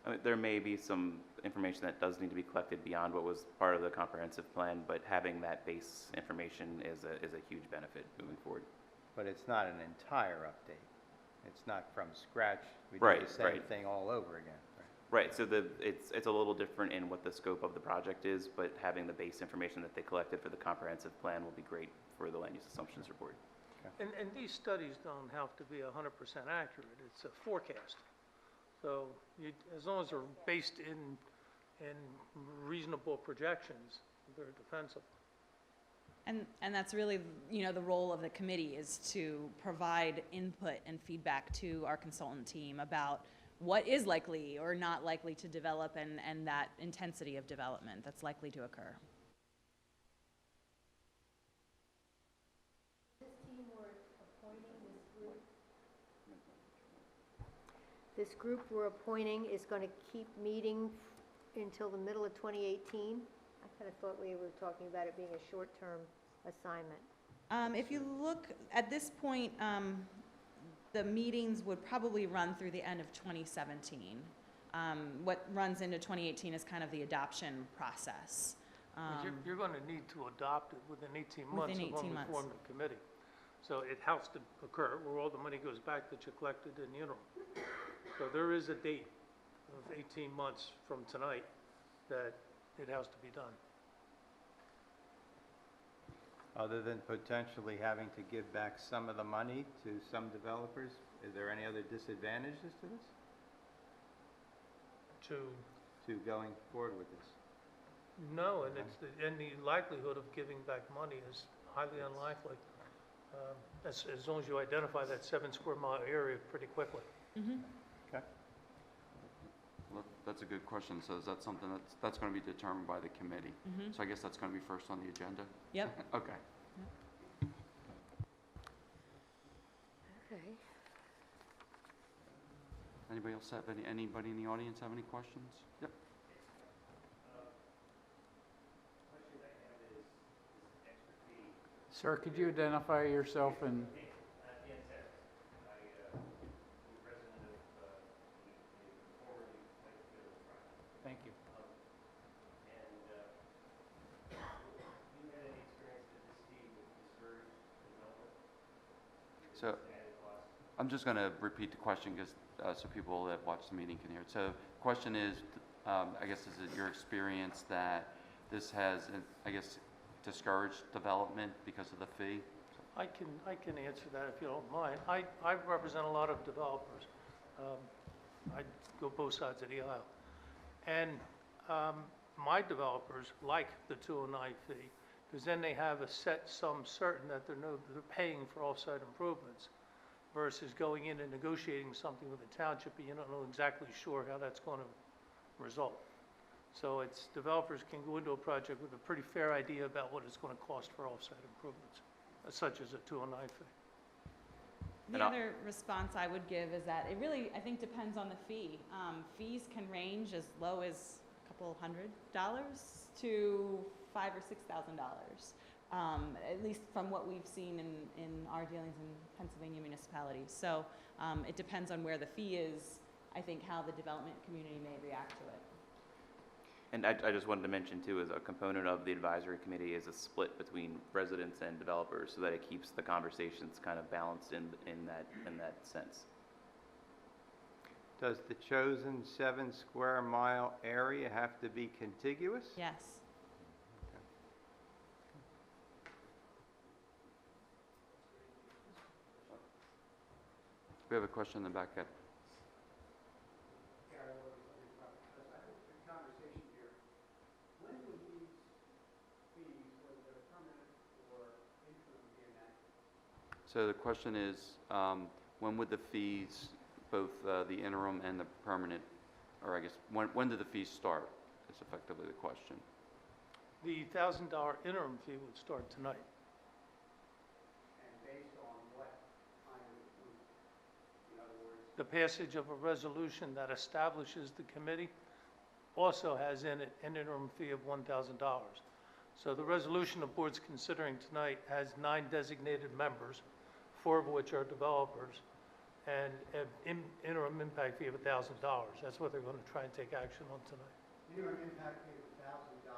I mean, there may be some information that does need to be collected beyond what was part of the comprehensive plan, but having that base information is a huge benefit moving forward. But it's not an entire update. It's not from scratch. We Right, do the same right. thing all over again. Right, so it's a little different in what the scope of the project is, but having the base information that they collected for the comprehensive plan will be great for the land use assumptions report. And these studies don't have to be 100% accurate. It's a forecast. So as long as they're based in reasonable projections, they're defensible. And that's really, the role of the committee is to provide input and feedback to our consultant team about what is likely or not likely to develop and that intensity of development that's likely to occur. This group we're appointing is going to keep meeting until the middle of 2018. I kind of thought we were talking about it being a short-term assignment. If you look at this point, the meetings would probably run through the end of 2017. What runs into 2018 is kind of the adoption process. You're going to need to adopt it within 18 months Within 18 of when we months. form the committee. So it has to occur where all the money goes back that you collected in the interim. So there is a date of 18 months from tonight that it has to be done. Other than potentially having to give back some of the money to some developers, is there any other disadvantages to this? To going forward with this? No, and the likelihood of giving back money is highly unlikely. As long as you identify that 7 square mile area pretty quickly. Okay. Well, that's a good question. So is that something that's going to be determined by the committee? So I guess that's going to be first on the agenda? Yep. Okay. Okay. Anybody else have anybody in the audience have any questions? Yep. Sir, could you identify yourself and? Thank you. So I'm just going to repeat the question because so people that watch the meeting can hear it. So the question is, I guess, is it your experience that this has, I guess, discouraged development because of the fee? I can answer that if you don't mind. I represent a lot of developers. I go both sides of the aisle. And my developers like the 209 fee because then they have a set sum certain that they're paying for off-site improvements versus going in and negotiating something with the township and you're not exactly sure how that's going to result. So it's, developers can go into a project with a pretty fair idea about what it's gonna cost for offsite improvements, such as a 209 fee. The other response I would give is that it really, I think, depends on the fee. Fees can range as low as a couple $100 to $5,000 or $6,000, at least from what we've seen in our dealings in Pennsylvania municipalities. So it depends on where the fee is, I think, how the development community may react to it. And I just wanted to mention too, as a component of the advisory committee is a split between residents and developers so that it keeps the conversations kind of balanced in that sense. Does the chosen 7 square mile area have to be contiguous? Yes. We have a question in the back. So the question is, when would the fees, both the interim and the permanent, or I guess, when do the fees start, is effectively the question. The $1,000 interim fee would start tonight. And based on what kind of improvement? In other words, The passage of a resolution that establishes the committee also has in it an interim fee of $1,000. So the resolution the board's considering tonight has 9 designated members, 4 of which are developers, and an interim impact fee of $1,000. That's what they're going to try and take action on tonight. interim impact fee of $1,000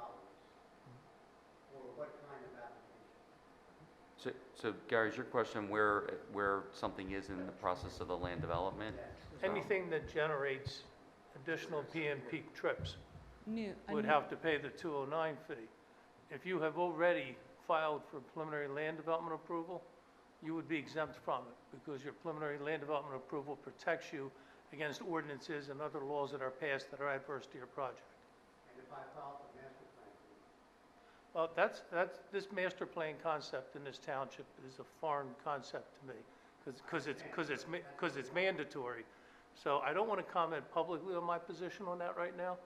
for what kind of application? So Gary, is your question where something is in the process of the land development? Anything that generates additional PMP trips A would new- have to pay the 209 fee. If you have already filed for preliminary land development approval, you would be exempt from it because your preliminary land development approval protects you against ordinances and other laws that are passed that are adverse to your project. And if I file for master plan fee? Well, this master plan concept in this township is a foreign concept to me because it's mandatory. So I don't want to comment publicly on my position on that right now.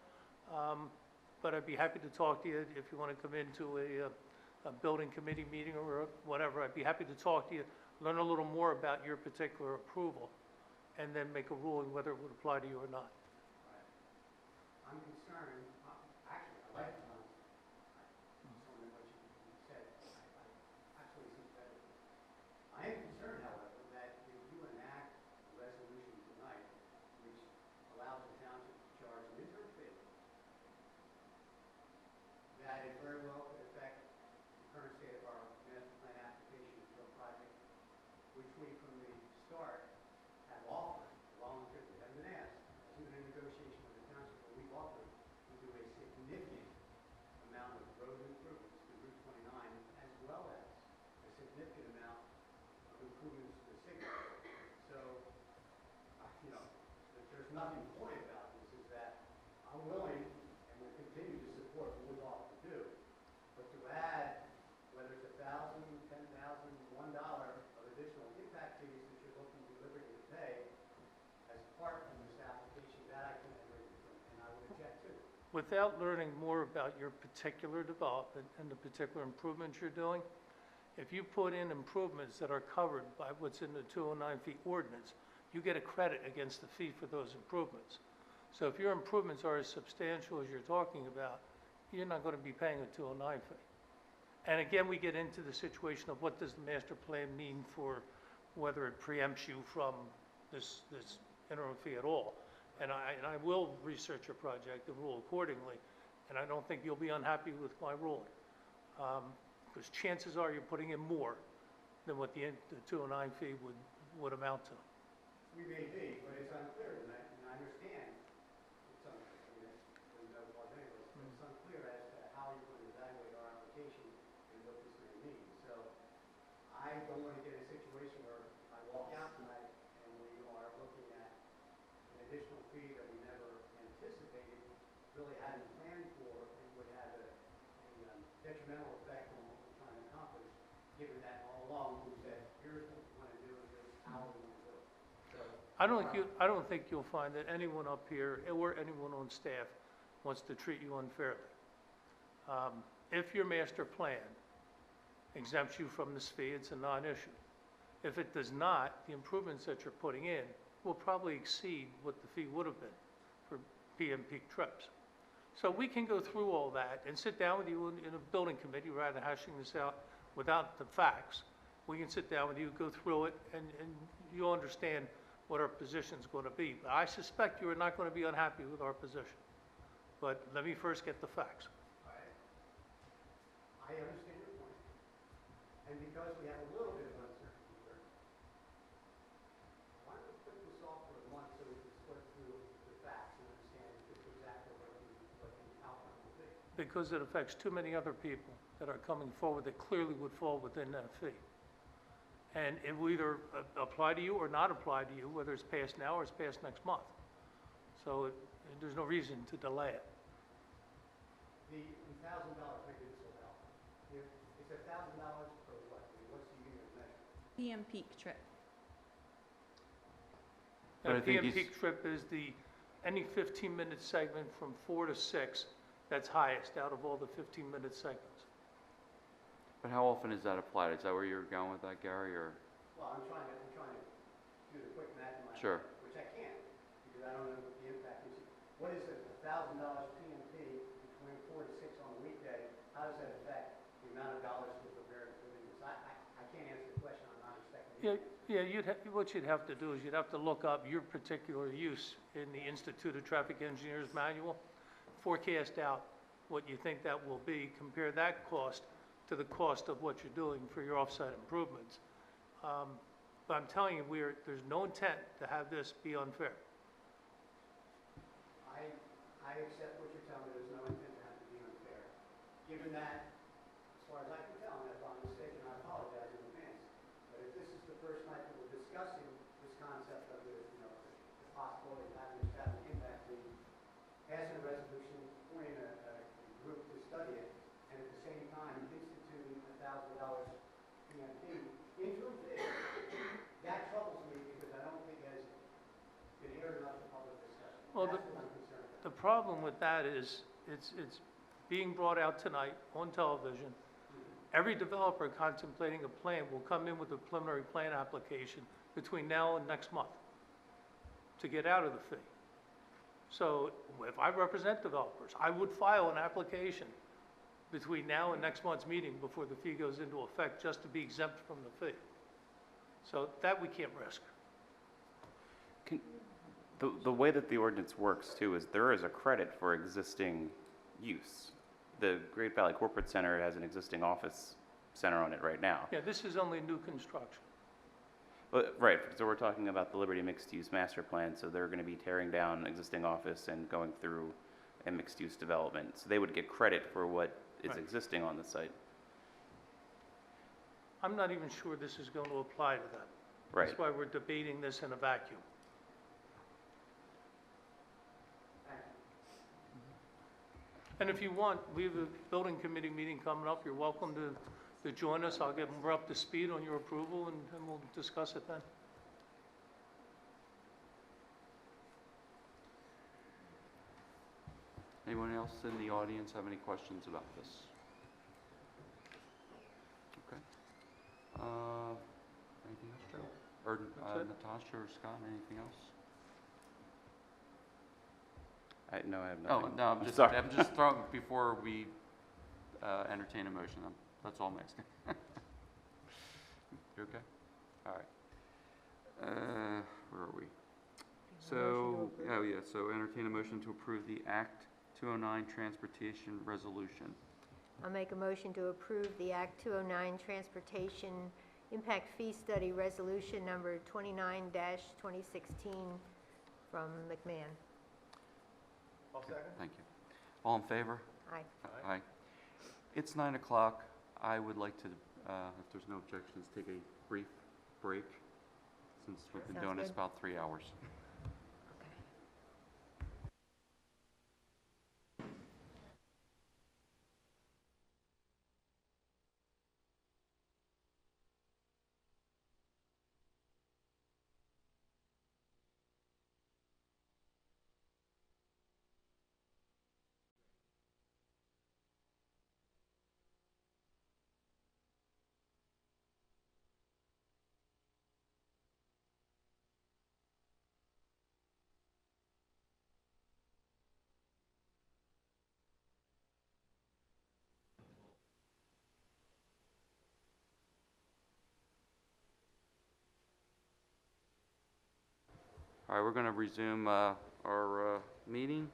But I'd be happy to talk to you if you want to come into a building committee meeting or whatever. I'd be happy to talk to you, learn a little more about your particular approval, and then make a ruling whether it would apply to you or not. I'm concerned, actually, I like the concept. Some of what you said, I absolutely sympathetic. I am concerned, however, that if you enact a resolution tonight which allows the township to charge an interim fee, that it very well could affect the current state of our master plan application for a project which we from the start have offered voluntarily. We haven't been asked, even in negotiation with the township, but we've offered to do a significant amount of road improvements to Route 29 as well as a significant amount of improvements to the signal. So, there's nothing coy about this, is that I'm willing and will continue to support what we've offered to do. But to add, whether it's $1,000, $10,000, $1 of additional impact fees that you're looking to liberty to pay as part of this application, that I can agree with, and I would object to. Without learning more about your particular development and the particular improvements you're doing, if you put in improvements that are covered by what's in the 209 fee ordinance, you get a credit against the fee for those improvements. So if your improvements are as substantial as you're talking about, you're not going to be paying a 209 fee. And again, we get into the situation of what does the master plan mean for whether it preempts you from this interim fee at all. And I will research your project and rule accordingly, and I don't think you'll be unhappy with my ruling. Because chances are you're putting in more than what the 209 fee would amount to. We may be, but it's unclear, and I understand it's unclear. There's no fault anyway, but it's unclear as to how you're going to evaluate our application and what this may mean. So I don't want to get in a situation where I walk out tonight and we are looking at an additional fee that we never anticipated, really hadn't planned for, and would have a detrimental effect on what we're trying to accomplish, given that all along we said, here's what we want to do, and here's how we want to do it. So I don't think you'll find that anyone up here or anyone on staff wants to treat you unfairly. If your master plan exempts you from this fee, it's a non-issue. If it does not, the improvements that you're putting in will probably exceed what the fee would have been for PM peak trips. So we can go through all that and sit down with you in a building committee, rather than hashing this out without the facts. We can sit down with you, go through it, and you'll understand what our position's going to be. But I suspect you are not going to be unhappy with our position. But let me first get the facts. I understand your point. And because we have a little bit of uncertainty here, why don't we put this off for a month so we can sort through the facts and understand exactly what the outcome will be? Because it affects too many other people that are coming forward that clearly would fall within that fee. And it will either apply to you or not apply to you, whether it's passed now or it's passed next month. So there's no reason to delay it. The $1,000 figure this will help. It's $1,000 per what? What's the unit measure? PM peak trip. But I And think PM he's- peak trip is any 15-minute segment from 4 to 6 that's highest out of all the 15-minute segments. But how often is that applied? Is that where you're going with that, Gary, or? Well, I'm trying to do the quick math in my Sure. head, which I can't, because I don't know what the impact is. What is it, $1,000 PMP between 4 to 6 on a weekday? How does that affect the amount of dollars we're prepared to put in this? I can't answer the question, I'm not expecting Yeah, you to. what you'd have to do is you'd have to look up your particular use in the Institute of Traffic Engineers manual, forecast out what you think that will be, compare that cost to the cost of what you're doing for your offsite improvements. But I'm telling you, there's no intent to have this be unfair. I accept what you're telling me, there's no intent to have to be unfair. Given that, as far as I can tell, and if I'm mistaken, I apologize in advance, but if this is the first night that we're discussing this concept of the possibility of having this have an impact, we pass a resolution, appointing a group to study it, and at the same time instituting $1,000 PMP interim fee, that troubles me because I don't think it has been aired enough to public discussion. Well, That's what I'm concerned about. The problem with that is, it's being brought out tonight on television. Every developer contemplating a plan will come in with a preliminary plan application between now and next month to get out of the fee. So if I represent developers, I would file an application between now and next month's meeting before the fee goes into effect, just to be exempt from the fee. So that we can't risk. The way that the ordinance works too is there is a credit for existing use. The Great Valley Corporate Center has an existing office center on it right now. Yeah, this is only new construction. Right, so we're talking about the Liberty Mixed Use Master Plan, so they're going to be tearing down existing office and going through a mixed use development. So they would get credit for what is Right. existing on the site. I'm not even sure this is going to apply to them. Right. That's why we're debating this in a vacuum. And if you want, we have a building committee meeting coming up. You're welcome to join us. I'll get more up to speed on your approval, and we'll discuss it then. Anyone else in the audience have any questions about this? Okay. Anything else, Joe? Or That's it. Natasha or Scott, anything else? No, I have Oh, nothing. no, I'm sorry. I'm just throwing, before we entertain a motion, that's all I'm asking. You okay? All right. Where are we? So, oh yeah, so entertain a motion to approve the Act 209 Transportation Resolution. I'll make a motion to approve the Act 209 Transportation Impact Fee Study Resolution Number 29-2016 from McMahon. Thank you. All in favor? Aye. Aye. It's 9 o'clock. I would like to, if there's no objections, take a brief break, since we've been Sounds doing this good. about 3 hours. All right, we're going to resume our meeting.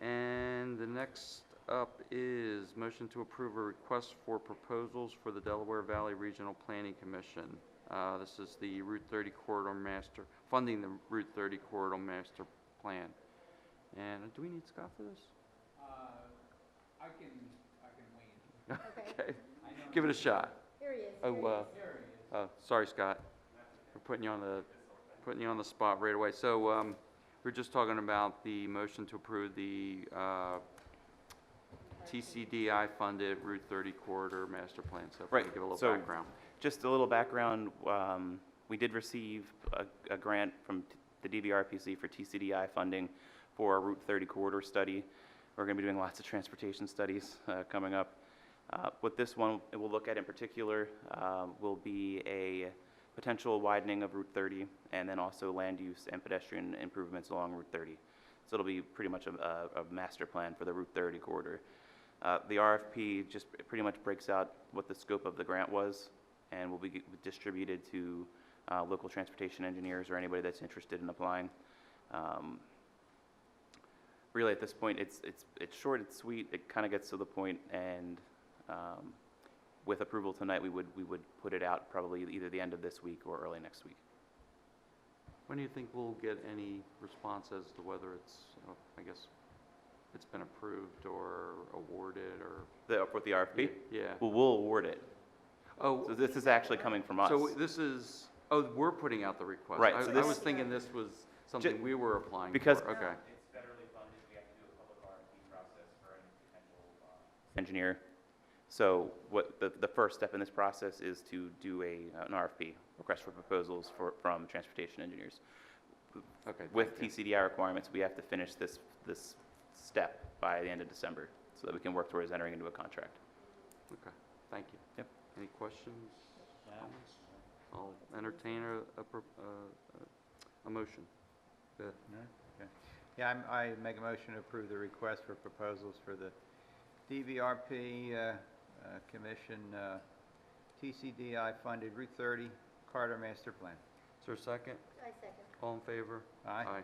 And the next up is motion to approve a request for proposals for the Delaware Valley Regional Planning Commission. This is the Route 30 Corridor Master, funding the Route 30 Corridor Master Plan. And do we need Scott for this? I can wait. Okay. Give it a shot. Here he is. Oh, There he is. sorry, Scott. We're putting you on the spot right away. So, we're just talking about the motion to approve the TCDI-funded Route 30 Corridor Master Plan. So, if we Right. give a little So, background. just a little background. We did receive a grant from the DVRPC for TCDI funding for our Route 30 corridor study. We're going to be doing lots of transportation studies coming up. With this one, it will look at in particular will be a potential widening of Route 30 and then also land use and pedestrian improvements along Route 30. So it'll be pretty much a master plan for the Route 30 corridor. The RFP just pretty much breaks out what the scope of the grant was and will be distributed to local transportation engineers or anybody that's interested in applying. Really, at this point, it's short, it's sweet, it kind of gets to the point, and with approval tonight, we would put it out probably either the end of this week or early next week. When do you think we'll get any response as to whether it's, I guess, it's been approved or awarded or? With the RFP? Yeah. Well, we'll award it. Oh. So this is actually coming from us. So this is, we're putting out the request. Right, I so this- was thinking this was something we were applying for. Because- Okay. It's federally funded, we have to do a public RFP process for any potential engineer. So what the first step in this process is to do an RFP, request for proposals from transportation engineers. Okay. With thank you. TCDI requirements, we have to finish this step by the end of December so that we can work towards entering into a contract. Okay, thank you. Yep. Any questions? Comments? I'll entertain a motion. Go ahead. Okay. Yeah, I make a motion to approve the request for proposals for the DVRP Commission TCDI-funded Route 30 Corridor Master Plan. Is there a second? I second. All in favor? Aye.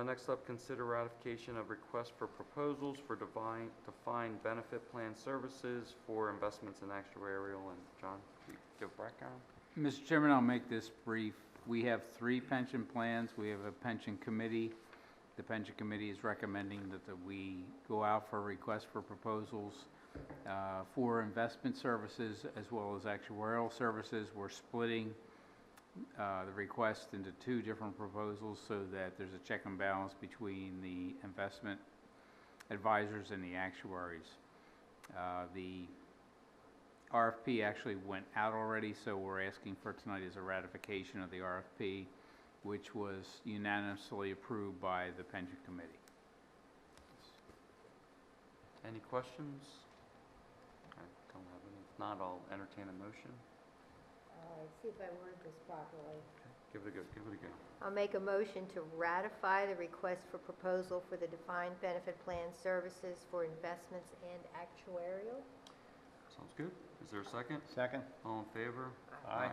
Next up, consider ratification of request for proposals for defined benefit plan services for investments in actuarial. And John, can you give background? Mr. Chairman, I'll make this brief. We have 3 pension plans. We have a pension committee. The pension committee is recommending that we go out for requests for proposals for investment services as well as actuarial services. We're splitting the request into 2 different proposals so that there's a check and balance between the investment advisors and the actuaries. The RFP actually went out already, so we're asking for tonight is a ratification of the RFP, which was unanimously approved by the pension committee. Any questions? I don't have any. If not, I'll entertain a motion. See if I word this properly. Give it a go. Give it a go. I'll make a motion to ratify the request for proposal for the defined benefit plan services for investments and actuarial. Sounds good. Is there a second? Second. All in favor? Aye.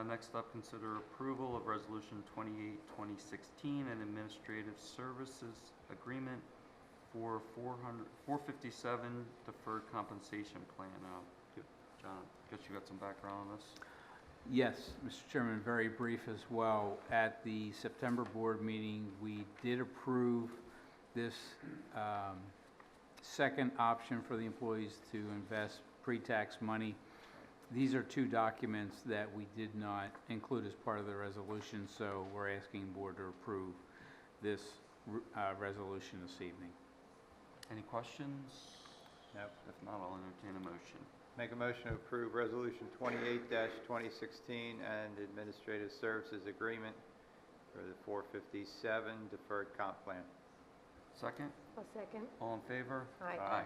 Next up, consider approval of Resolution 28, 2016, an administrative services agreement for 457 deferred compensation plan. John, I guess you got some background on this? Yes, Mr. Chairman, very brief as well. At the September board meeting, we did approve this second option for the employees to invest pre-tax money. These are 2 documents that we did not include as part of the resolution, so we're asking the board to approve this resolution this evening. Any questions? Nope. If not, I'll entertain a motion. Make a motion to approve Resolution 28-2016 and Administrative Services Agreement for the 457 Deferred Comp Plan. Second? I'll second. All in favor? Aye.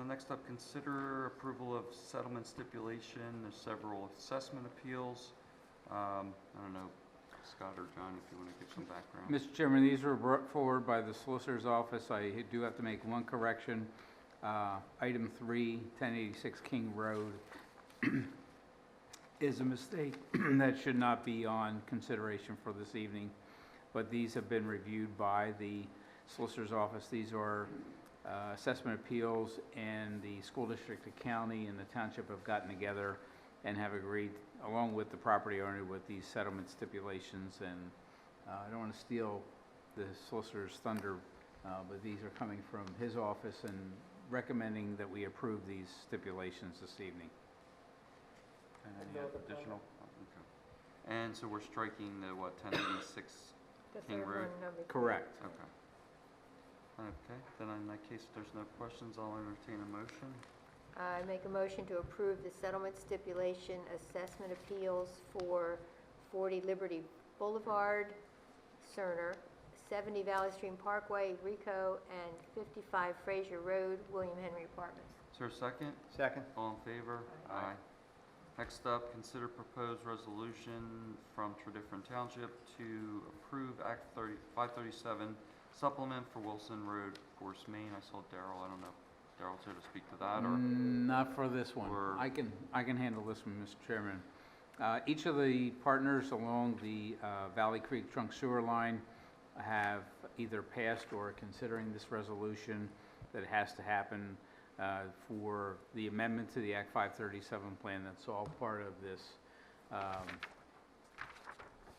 Next up, consider approval of settlement stipulation. There's several assessment appeals. I don't know, Scott or John, if you want to give some background. Mr. Chairman, these were brought forward by the Solicitor's Office. I do have to make one correction. Item 3, 1086 King Road. is a mistake that should not be on consideration for this evening, but these have been reviewed by the Solicitor's Office. These are assessment appeals, and the school district, the county, and the township have gotten together and have agreed, along with the property owner, with these settlement stipulations. And I don't want to steal the solicitor's thunder, but these are coming from his office and recommending that we approve these stipulations this evening. Any additional? Okay. And so we're striking the, what, 1086 The King third Road? one, number three. Correct. Okay. Okay, then in that case, if there's no questions, I'll entertain a motion. I make a motion to approve the settlement stipulation assessment appeals for 40 Liberty Boulevard, Cerner, 70 Valley Stream Parkway, Rico, and 55 Fraser Road, William Henry Apartments. Is there a second? Second. All in favor? Aye. Next up, consider proposed resolution from Tradifferent Township to approve Act 537 supplement for Wilson Road, Force Main. I saw Daryl, I don't know if Daryl's here to speak to that, or? Not for this one. Or- I can handle this one, Mr. Chairman. Each of the partners along the Valley Creek trunk sewer line have either passed or are considering this resolution that it has to happen for the amendment to the Act 537 plan. That's all part of this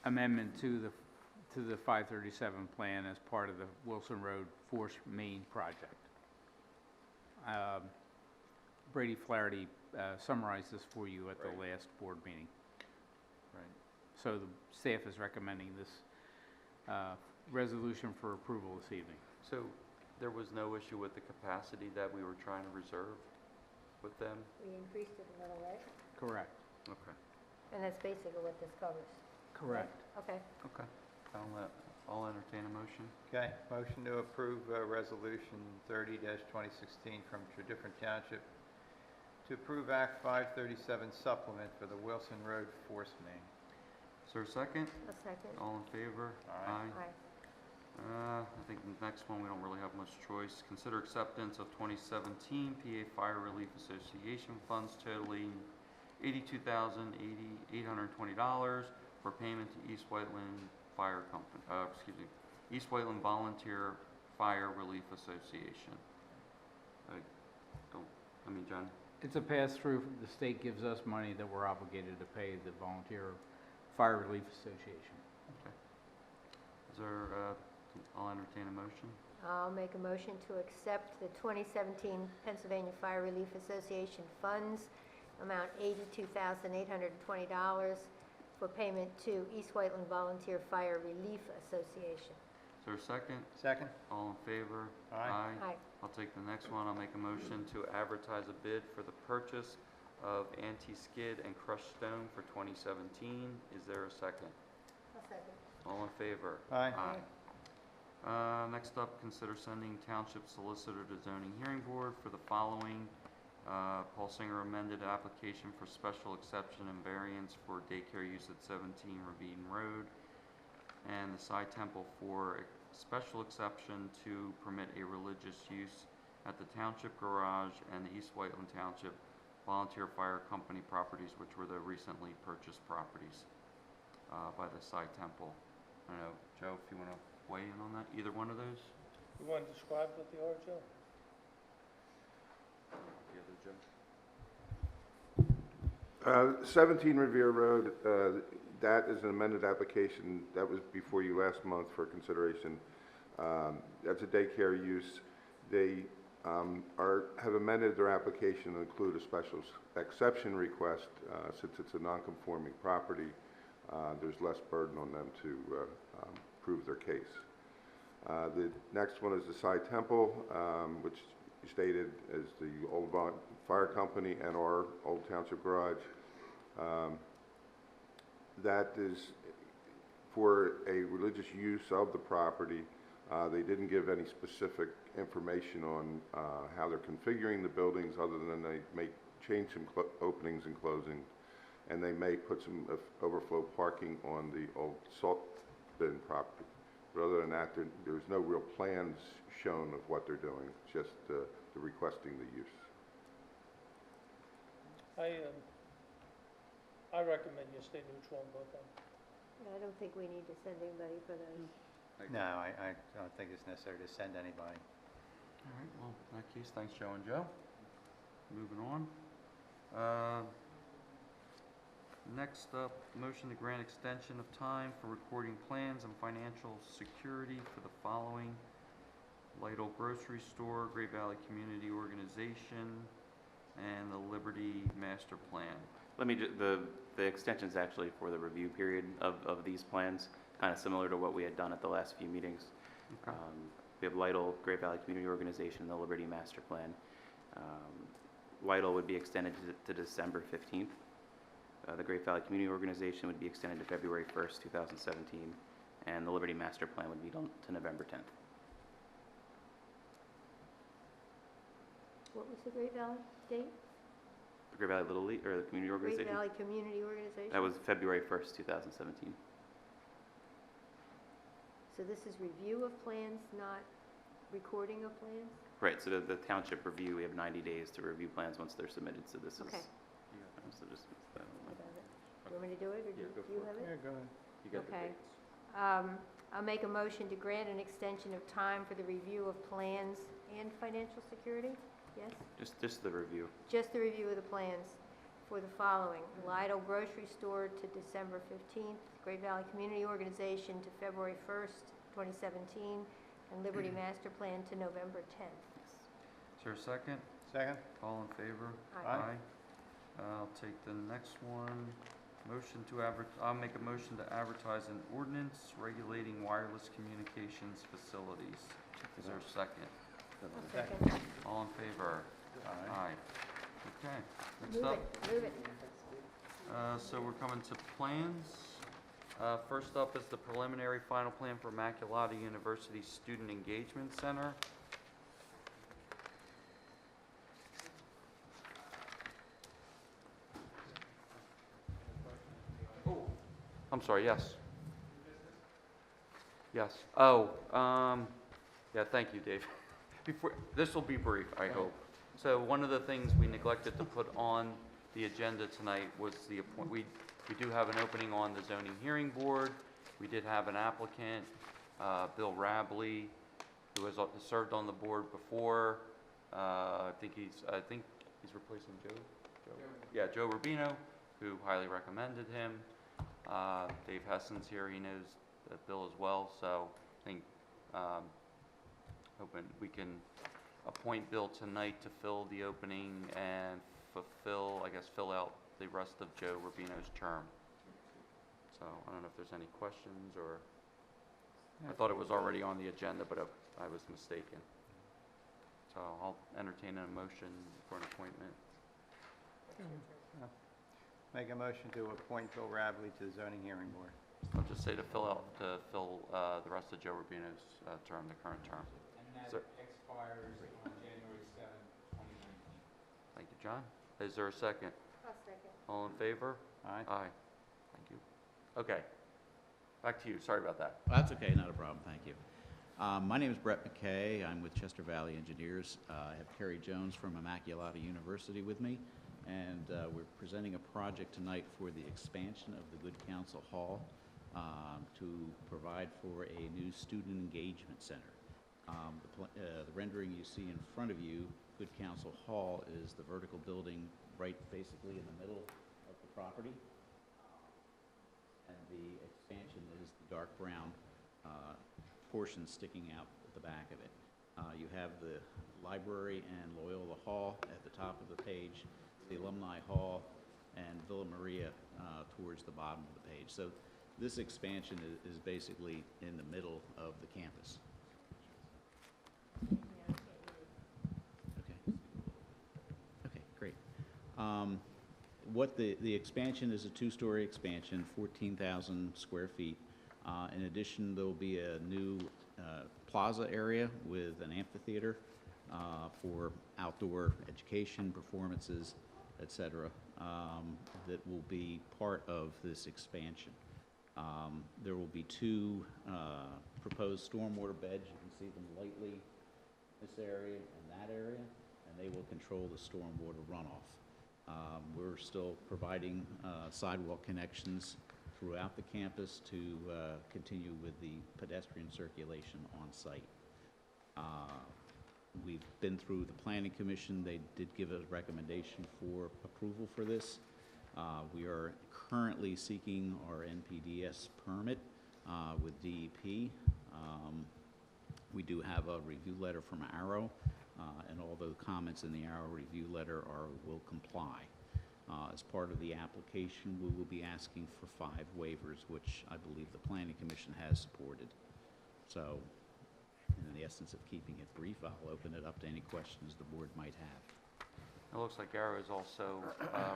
amendment to the 537 plan as part of the Wilson Road Force Main project. Brady Flaherty summarized this for you at the last board meeting. Right. So the staff is recommending this resolution for approval this evening. So there was no issue with the capacity that we were trying to reserve with them? We increased it a little, right? Correct. Okay. And that's basically what this covers. Correct. Okay. Okay. I'll entertain a motion. Okay, motion to approve Resolution 30-2016 from Tradifferent Township to approve Act 537 supplement for the Wilson Road Force Main. Is there a second? A second. All in favor? Aye. Aye. I think the next one, we don't really have much choice. Consider acceptance of 2017 PA Fire Relief Association funds totaling $82,820 for payment to East Whiteland Fire Company, East Whiteland Volunteer Fire Relief Association. John? It's a pass-through. The state gives us money that we're obligated to pay the Volunteer Fire Relief Association. Okay. Is there, I'll entertain a motion. I'll make a motion to accept the 2017 Pennsylvania Fire Relief Association funds, amount $82,820 for payment to East Whiteland Volunteer Fire Relief Association. Is there a second? Second. All in favor? Aye. Aye. I'll take the next one. I'll make a motion to advertise a bid for the purchase of anti-skid and crushed stone for 2017. Is there a second? A second. All in favor? Aye. Next up, consider sending Township Solicitor to Zoning Hearing Board for the following. Paul Singer amended application for special exception and variance for daycare use at 17 Ravine Road, and the Sai Temple for special exception to permit a religious use at the Township Garage and the East Whiteland Township Volunteer Fire Company properties, which were the recently purchased properties by the Sai Temple. I don't know, Joe, if you want to weigh in on that, either one of those? You want to describe what they are, Joe? The other Joe? 17 Revere Road, that is an amended application that was before you last month for consideration. That's a daycare use. They have amended their application to include a special exception request. Since it's a non-conforming property, there's less burden on them to prove their case. The next one is the Sai Temple, which you stated as the old fire company and our old township garage. That is for a religious use of the property. They didn't give any specific information on how they're configuring the buildings, other than they may change some openings and closings, and they may put some overflow parking on the old salt bin property. But other than that, there's no real plans shown of what they're doing, just the requesting the use. I recommend you stay neutral on both ends. Yeah, I don't think we need to send anybody for those. No, I don't think it's necessary to send anybody. All right, well, in that case, thanks, Joe and Joe. Moving on. Next up, motion to grant extension of time for recording plans and financial security for the following: Lytle Grocery Store, Great Valley Community Organization, and the Liberty Master Plan. The extension's actually for the review period of these plans, kind of similar to what we had done at the last few meetings. Okay. We have Lytle, Great Valley Community Organization, and the Liberty Master Plan. Lytle would be extended to December 15th. The Great Valley Community Organization would be extended to February 1st, 2017, and the Liberty Master Plan would be to November 10th. What was the Great Valley date? The Great Valley Little League, or the Community Organization? Great Valley Community Organization? That was February 1st, 2017. So this is review of plans, not recording of plans? Right, so the township review, we have 90 days to review plans once they're submitted, so this is... Okay. So just, I got it. You want me to do it, or do go you for have it. it? go ahead. You got the Okay. dates. I'll make a motion to grant an extension of time for the review of plans and financial security, yes? Just the review. Just the review of the plans for the following: Lytle Grocery Store to December 15th, Great Valley Community Organization to February 1st, 2017, and Liberty Master Plan to November 10th. Is there a second? Second? All in favor? Aye. I'll take the next one. I'll make a motion to advertise an ordinance regulating wireless communications facilities. Is there a second? I'll second. All in favor? Aye. Okay, next Move up, it, move it. so we're coming to plans. First up is the preliminary final plan for Immaculata University Student Engagement Center. I'm sorry, yes. Yes. Oh, yeah, thank you, Dave. This will be brief, I hope. So one of the things we neglected to put on the agenda tonight was we do have an opening on the zoning hearing board. We did have an applicant, Bill Rabley, who has served on the board before. I think he's replacing Joe? Yeah, Joe Rubino, who highly recommended him. Dave Hessen's here, he knows Bill as well, so I think, hoping we can appoint Bill tonight to fill the opening and fill out the rest of Joe Rubino's term. So I don't know if there's any questions, or, I thought it was already on the agenda, but I was mistaken. So I'll entertain a motion for an appointment. Make a motion to appoint Bill Rabley to the zoning hearing board. I'll just say to fill the rest of Joe Rubino's term, the current term. And that Sir. expires on January 7th, 2019. Thank you, John. Is there a second? I'll second. All in favor? Aye. Aye. Thank you. Okay. Back to you. Sorry about that. That's okay, not a problem, thank you. My name is Brett McKay. I'm with Chester Valley Engineers. I have Kerry Jones from Immaculata University with me, and we're presenting a project tonight for the expansion of the Good Counsel Hall to provide for a new student engagement center. The rendering you see in front of you, Good Counsel Hall, is the vertical building right basically in the middle of the property. And the expansion is the dark brown portion sticking out at the back of it. You have the library and Loyola Hall at the top of the page, the Alumni Hall, and Villa Maria towards the bottom of the page. So this expansion is basically in the middle of the campus. Okay. Okay, great. What the expansion is, a two-story expansion, 14,000 square feet. In addition, there will be a new plaza area with an amphitheater for outdoor education, performances, etc., that will be part of this expansion. There will be two proposed stormwater beds. You can see them lightly in this area and that area, and they will control the stormwater runoff. We're still providing sidewalk connections throughout the campus to continue with the pedestrian circulation on site. We've been through the Planning Commission. They did give a recommendation for approval for this. We are currently seeking our NPDS permit with DEP. We do have a review letter from Arrow, and all the comments in the Arrow review letter will comply. As part of the application, we will be asking for 5 waivers, which I believe the Planning Commission has supported. So, in the essence of keeping it brief, I'll open it up to any questions the board might have. It looks like Arrow has also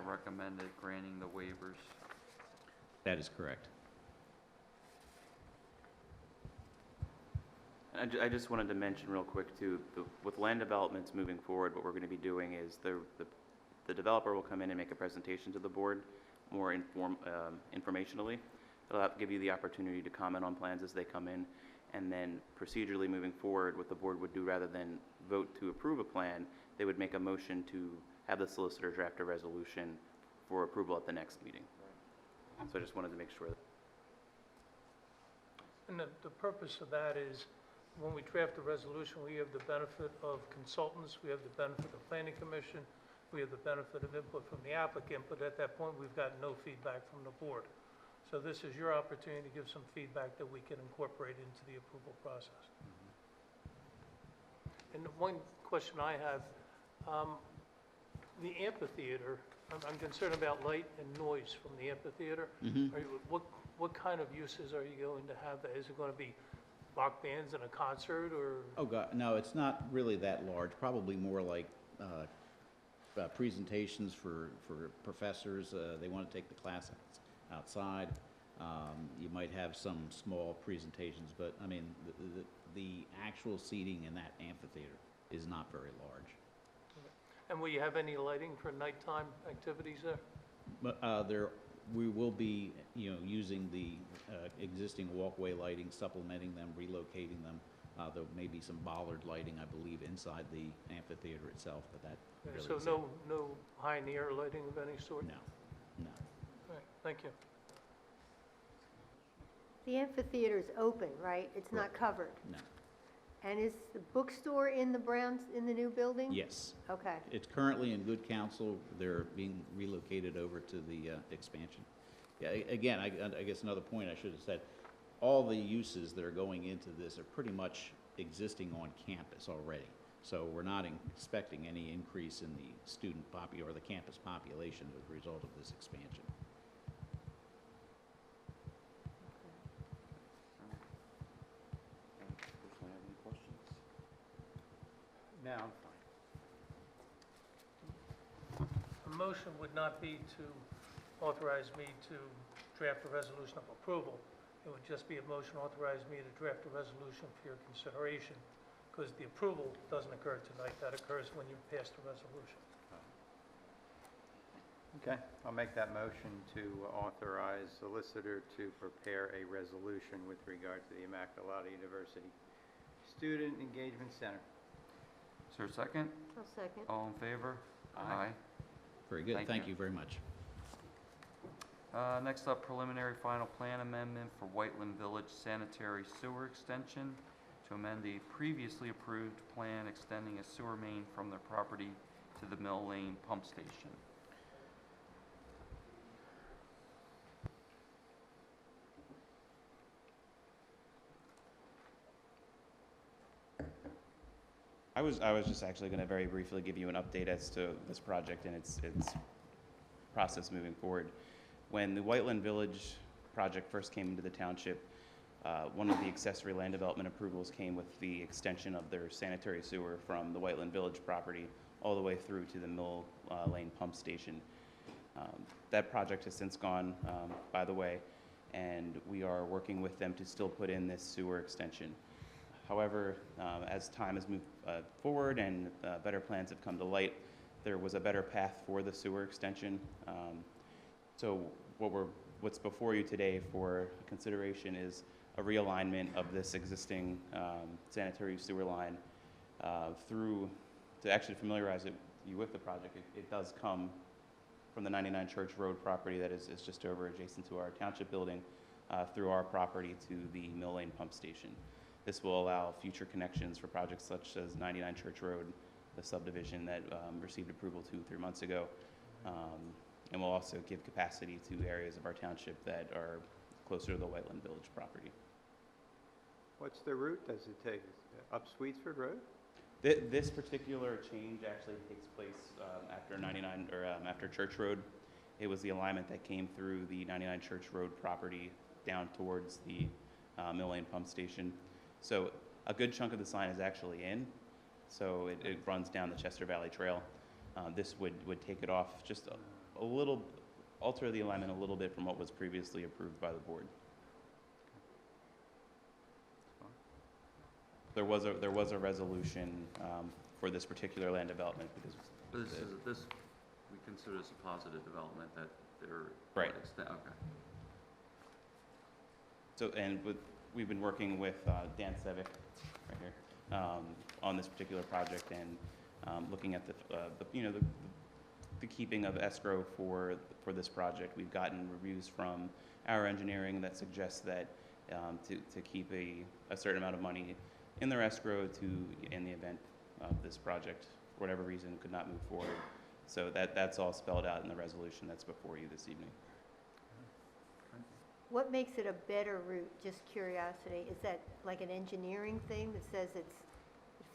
recommended granting the waivers. That is correct. And I just wanted to mention real quick too, with land developments moving forward, what we're going to be doing is the developer will come in and make a presentation to the board more informationally. It'll give you the opportunity to comment on plans as they come in, and then procedurally moving forward, what the board would do rather than vote to approve a plan, they would make a motion to have the solicitor draft a resolution for approval at the next meeting. So I just wanted to make sure. And the purpose of that is, when we draft a resolution, we have the benefit of consultants, we have the benefit of planning commission, we have the benefit of input from the applicant, but at that point, we've got no feedback from the board. So this is your opportunity to give some feedback that we can incorporate into the approval process. And one question I have, the amphitheater, I'm concerned about light and noise from the amphitheater. Mm-hmm. What kind of uses are you going to have there? Is it going to be rock bands and a concert, or? Oh, God, no, it's not really that large, probably more like presentations for professors. They want to take the class outside. You might have some small presentations, but I mean, the actual seating in that amphitheater is not very large. And will you have any lighting for nighttime activities there? But we will be, using the existing walkway lighting, supplementing them, relocating them. There may be some bollard lighting, I believe, inside the amphitheater itself, but that really So is no high in the air lighting of any sort? No, no. All right, thank you. The amphitheater's open, right? It's not covered? No. And is the bookstore in the new building? Yes. Okay. It's currently in good counsel. They're being relocated over to the expansion. Yeah, again, I guess another point I should have said, all the uses that are going into this are pretty much existing on campus already. So we're not expecting any increase in the student or the campus population as a result of this expansion. Any questions? No, I'm fine. A motion would not be to authorize me to draft a resolution of approval. It would just be a motion authorizing me to draft a resolution for your consideration, because the approval doesn't occur tonight. That occurs when you pass the resolution. Okay, I'll make that motion to authorize solicitor to prepare a resolution with regard to the Immaculata University Student Engagement Center. Is there a second? I'll second. All in favor? Aye. Very good. Thank Thank you. you very much. Next up, preliminary final plan amendment for Whiteland Village Sanitary Sewer Extension to amend the previously approved plan extending a sewer main from the property to the Mill Lane Pump Station. I was just actually going to very briefly give you an update as to this project and its process moving forward. When the Whiteland Village project first came into the township, one of the accessory land development approvals came with the extension of their sanitary sewer from the Whiteland Village property all the way through to the Mill Lane Pump Station. That project has since gone by the way, and we are working with them to still put in this sewer extension. However, as time has moved forward and better plans have come to light, there was a better path for the sewer extension. So what's before you today for consideration is a realignment of this existing sanitary sewer line through, to actually familiarize you with the project. It does come from the 99 Church Road property that is just over adjacent to our township building through our property to the Mill Lane pump station. This will allow future connections for projects such as 99 Church Road, the subdivision that received approval 2-3 months ago, and will also give capacity to areas of our township that are closer to the Whiteland Village property. What's the route does it take? Up Sweetsford Road? This particular change actually takes place after 99 or after Church Road. It was the alignment that came through the 99 Church Road property down towards the Mill Lane pump station. So a good chunk of the sign is actually in. So it runs down the Chester Valley Trail. This would take it off just a little, alter the alignment a little bit from what was previously approved by the board. There was a resolution for this particular land development because This, we consider this a positive development that they're. Right. Okay. So, and we've been working with Dan Sevick, right here, on this particular project and looking at the keeping of escrow for this project. We've gotten reviews from our engineering that suggests that to keep a certain amount of money in their escrow in the event of this project, for whatever reason, could not move forward. So that's all spelled out in the resolution that's before you this evening. What makes it a better route, just curiosity? Is that like an engineering thing that says it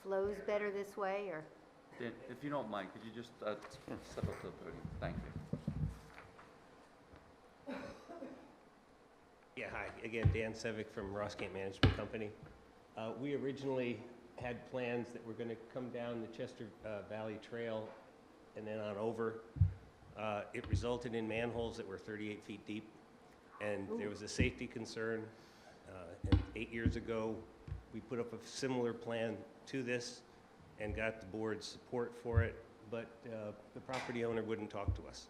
flows better this way, or? Dan, if you don't mind, could you just step up to the podium? Thank you. Yeah, hi. Again, Dan Sevick from Rossgate Management Company. We originally had plans that were going to come down the Chester Valley Trail and then on over. It resulted in manholes that were 38 feet deep, and there was a safety concern. And 8 years ago, we put up a similar plan to this and got the board's support for it, but the property owner wouldn't talk to us,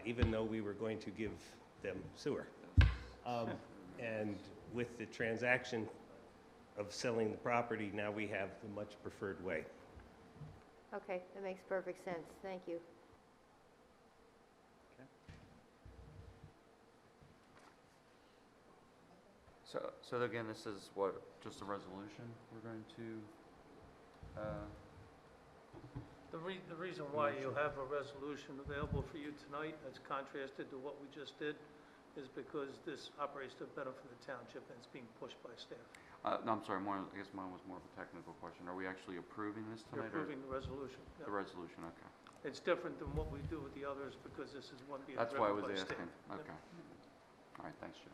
even though we were going to give them sewer. And with the transaction of selling the property, now we have the much preferred way. Okay, that makes perfect sense. Thank you. So again, this is what, just a resolution we're going to, The reason why you have a resolution available for you tonight, that's contrasted to what we just did, is because this operates to the benefit of the township and it's being pushed by staff. no, I'm sorry, I guess mine was more of a technical question. Are we actually approving this You're tonight? or- approving the resolution. The resolution, okay. It's different than what we do with the others because this is one being That's why I driven was by staff. asking, okay. All right, thanks, Joe.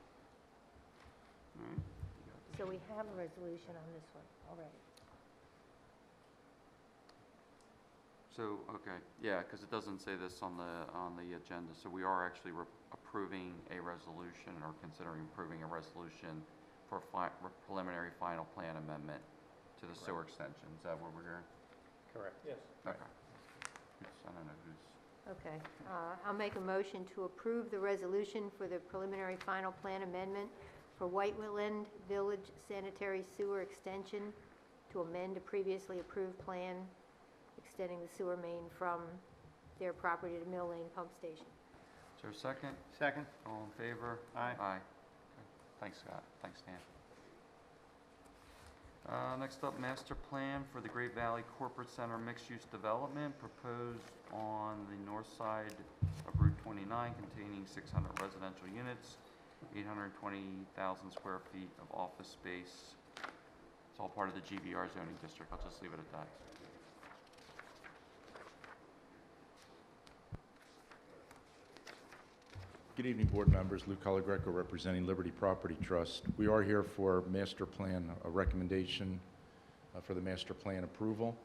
All right. So we have a resolution on this one already. So, okay, yeah, because it doesn't say this on the agenda, so we are actually approving a resolution or considering approving a resolution for preliminary final plan amendment to the sewer extension. Is that what we're hearing? Correct. Yes. Okay. I don't know who's, Okay, I'll make a motion to approve the resolution for the preliminary final plan amendment for Whiteland Village Sanitary Sewer Extension to amend a previously approved plan extending the sewer main from their property to Mill Lane Pump Station. is there a second? Second? All in favor? Aye. Aye. Okay. Thanks, Scott. Thanks, Dan. Next up, master plan for the Great Valley Corporate Center mixed-use development proposed on the north side of Route 29 containing 600 residential units, 820,000 square feet of office space. It's all part of the GVR zoning district. I'll just leave it at that. Good evening, board members. Lou Colagreco representing Liberty Property Trust. We are here for master plan, a recommendation for the master plan approval.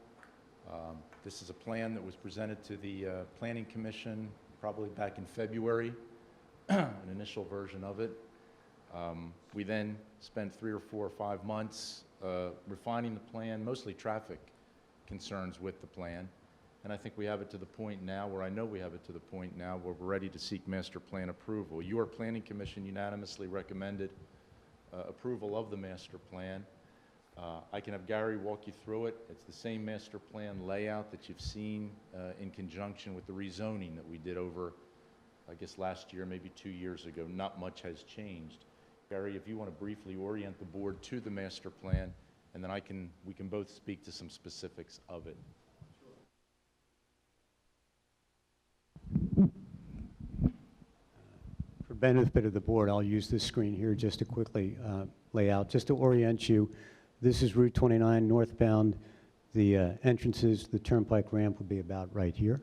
This is a plan that was presented to the Planning Commission probably back in February, an initial version of it. We then spent 3 or 4 or 5 months refining the plan, mostly traffic concerns with the plan. And I think we have it to the point now where I know we have it to the point now where we're ready to seek master plan approval. Your Planning Commission unanimously recommended approval of the master plan. I can have Gary walk you through it. It's the same master plan layout that you've seen in conjunction with the rezoning that we did over, I guess, last year, maybe 2 years ago. Not much has changed. Gary, if you want to briefly orient the board to the master plan, and then we can both speak to some specifics of it. For benefit of the board, I'll use this screen here just to quickly lay out, just to orient you. This is Route 29 northbound. The entrances, the turnpike ramp will be about right here.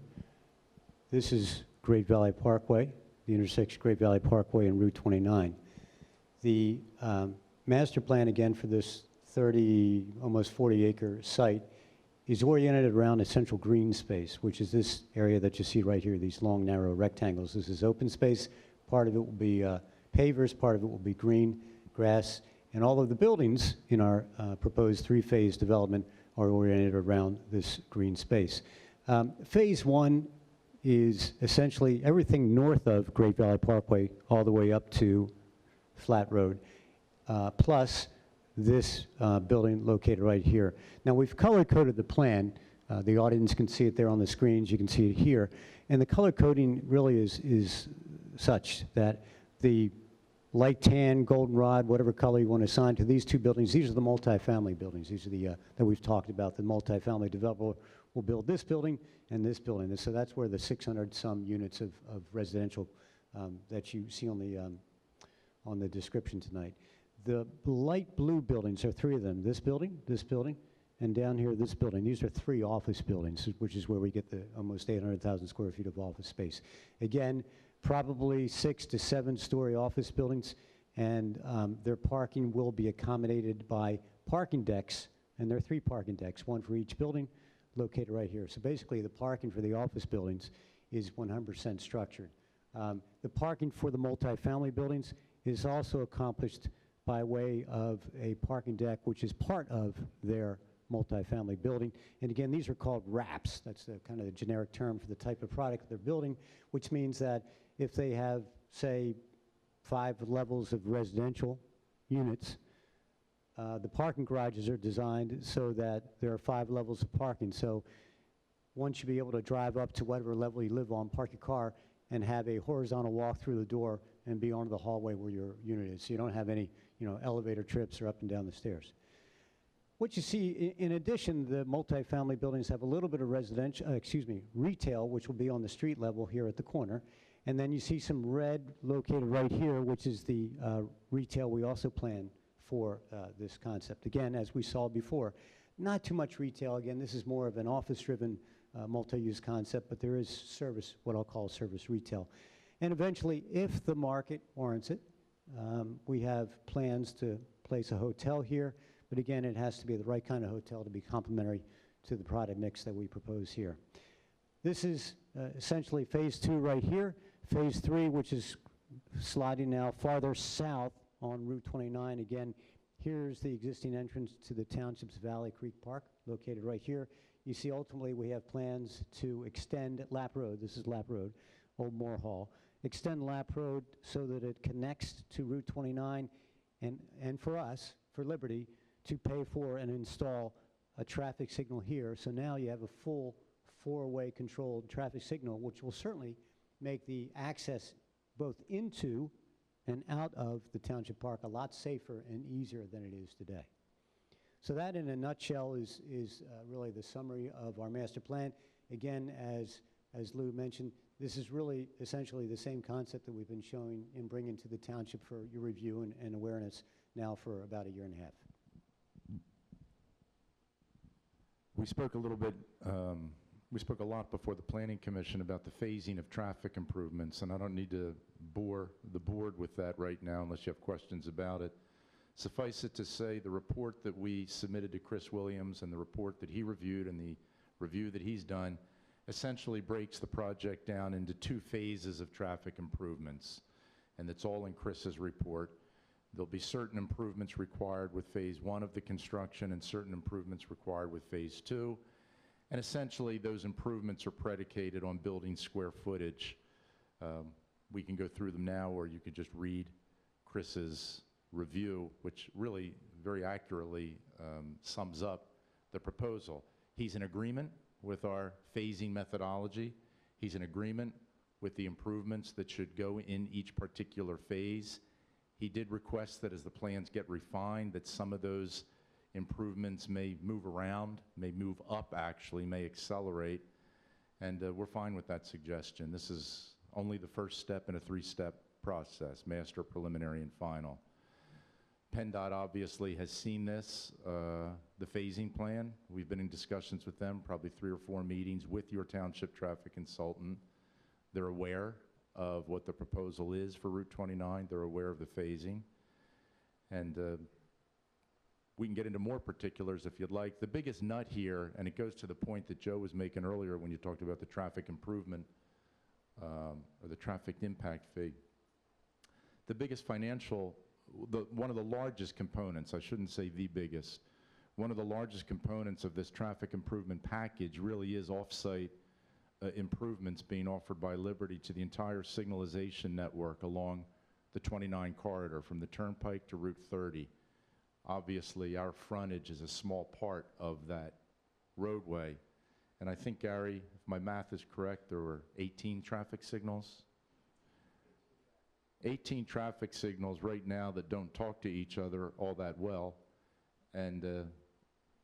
This is Great Valley Parkway, the intersection Great Valley Parkway and Route 29. The master plan, again, for this 30, almost 40-acre site is oriented around a central green space, which is this area that you see right here, these long, narrow rectangles. This is open space. Part of it will be pavers, part of it will be green, grass, and all of the buildings in our proposed three-phase development are oriented around this green space. Phase one is essentially everything north of Great Valley Parkway all the way up to Flat Road, plus this building located right here. Now, we've color-coded the plan. The audience can see it there on the screens. You can see it here. And the color coding really is such that the light tan, goldenrod, whatever color you want to assign to these two buildings, these are the multifamily buildings. These are the that we've talked about. The multifamily developer will build this building and this building. So that's where the 600-some units of residential that you see on the description tonight. The light blue buildings are three of them. This building, and down here, this building. These are three office buildings, which is where we get the almost 800,000 square feet of office space. Again, probably 6 to 7 story office buildings, and their parking will be accommodated by parking decks, and there are 3 parking decks, one for each building, located right here. So basically, the parking for the office buildings is 100% structured. The parking for the multifamily buildings is also accomplished by way of a parking deck, which is part of their multifamily building. And again, these are called wraps. That's the kind of the generic term for the type of product they're building, which means that if they have, say, 5 levels of residential units, the parking garages are designed so that there are 5 levels of parking. So once you be able to drive up to whatever level you live on, park your car, and have a horizontal walk through the door and be onto the hallway where your unit is. So you don't have any, elevator trips or up and down the stairs. What you see, in addition, the multifamily buildings have a little bit of retail, which will be on the street level here at the corner. And then you see some red located right here, which is the retail we also plan for this concept. Again, as we saw before, not too much retail. Again, this is more of an office-driven multi-use concept, but there is service, what I'll call service retail. And eventually, if the market warrants it, we have plans to place a hotel here, but again, it has to be the right kind of hotel to be complementary to the product mix that we propose here. This is essentially phase 2 right here. Phase 3, which is sliding now farther south on Route 29. Again, here's the existing entrance to the township's Valley Creek Park, located right here. You see, ultimately, we have plans to extend Lap Road. This is Lap Road, Old Moore Hall. Extend Lap Road so that it connects to Route 29, and for us, for Liberty, to pay for and install a traffic signal here. So now you have a full 4-way controlled traffic signal, which will certainly make the access both into and out of the township park a lot safer and easier than it is today. So that, in a nutshell, is really the summary of our master plan. Again, as Lou mentioned, this is really essentially the same concept that we've been showing and bringing to the township for your review and awareness now for about 1.5 years. We spoke a little bit, we spoke a lot before the Planning Commission about the phasing of traffic improvements, and I don't need to bore the board with that right now unless you have questions about it. Suffice it to say, the report that we submitted to Chris Williams and the report that he reviewed and the review that he's done essentially breaks the project down into 2 phases of traffic improvements, and it's all in Chris's report. There'll be certain improvements required with phase 1 of the construction and certain improvements required with phase 2. And essentially, those improvements are predicated on building square footage. We can go through them now, or you could just read Chris's review, which really very accurately sums up the proposal. He's in agreement with our phasing methodology. He's in agreement with the improvements that should go in each particular phase. He did request that as the plans get refined, that some of those improvements may move around, may move up actually, may accelerate, and we're fine with that suggestion. This is only the first step in a three-step process, master, preliminary, and final. PennDOT obviously has seen this, the phasing plan. We've been in discussions with them, probably 3 or 4 meetings with your township traffic consultant. They're aware of what the proposal is for Route 29. They're aware of the phasing. And we can get into more particulars if you'd like. The biggest nut here, and it goes to the point that Joe was making earlier when you talked about the traffic improvement or the traffic impact fee. The biggest financial, one of the largest components, I shouldn't say the biggest, one of the largest components of this traffic improvement package really is off-site improvements being offered by Liberty to the entire signalization network along the 29 corridor from the Turnpike to Route 30. Obviously, our frontage is a small part of that roadway. And I think, Gary, if my math is correct, there were 18 traffic signals. 18 traffic signals right now that don't talk to each other all that well. And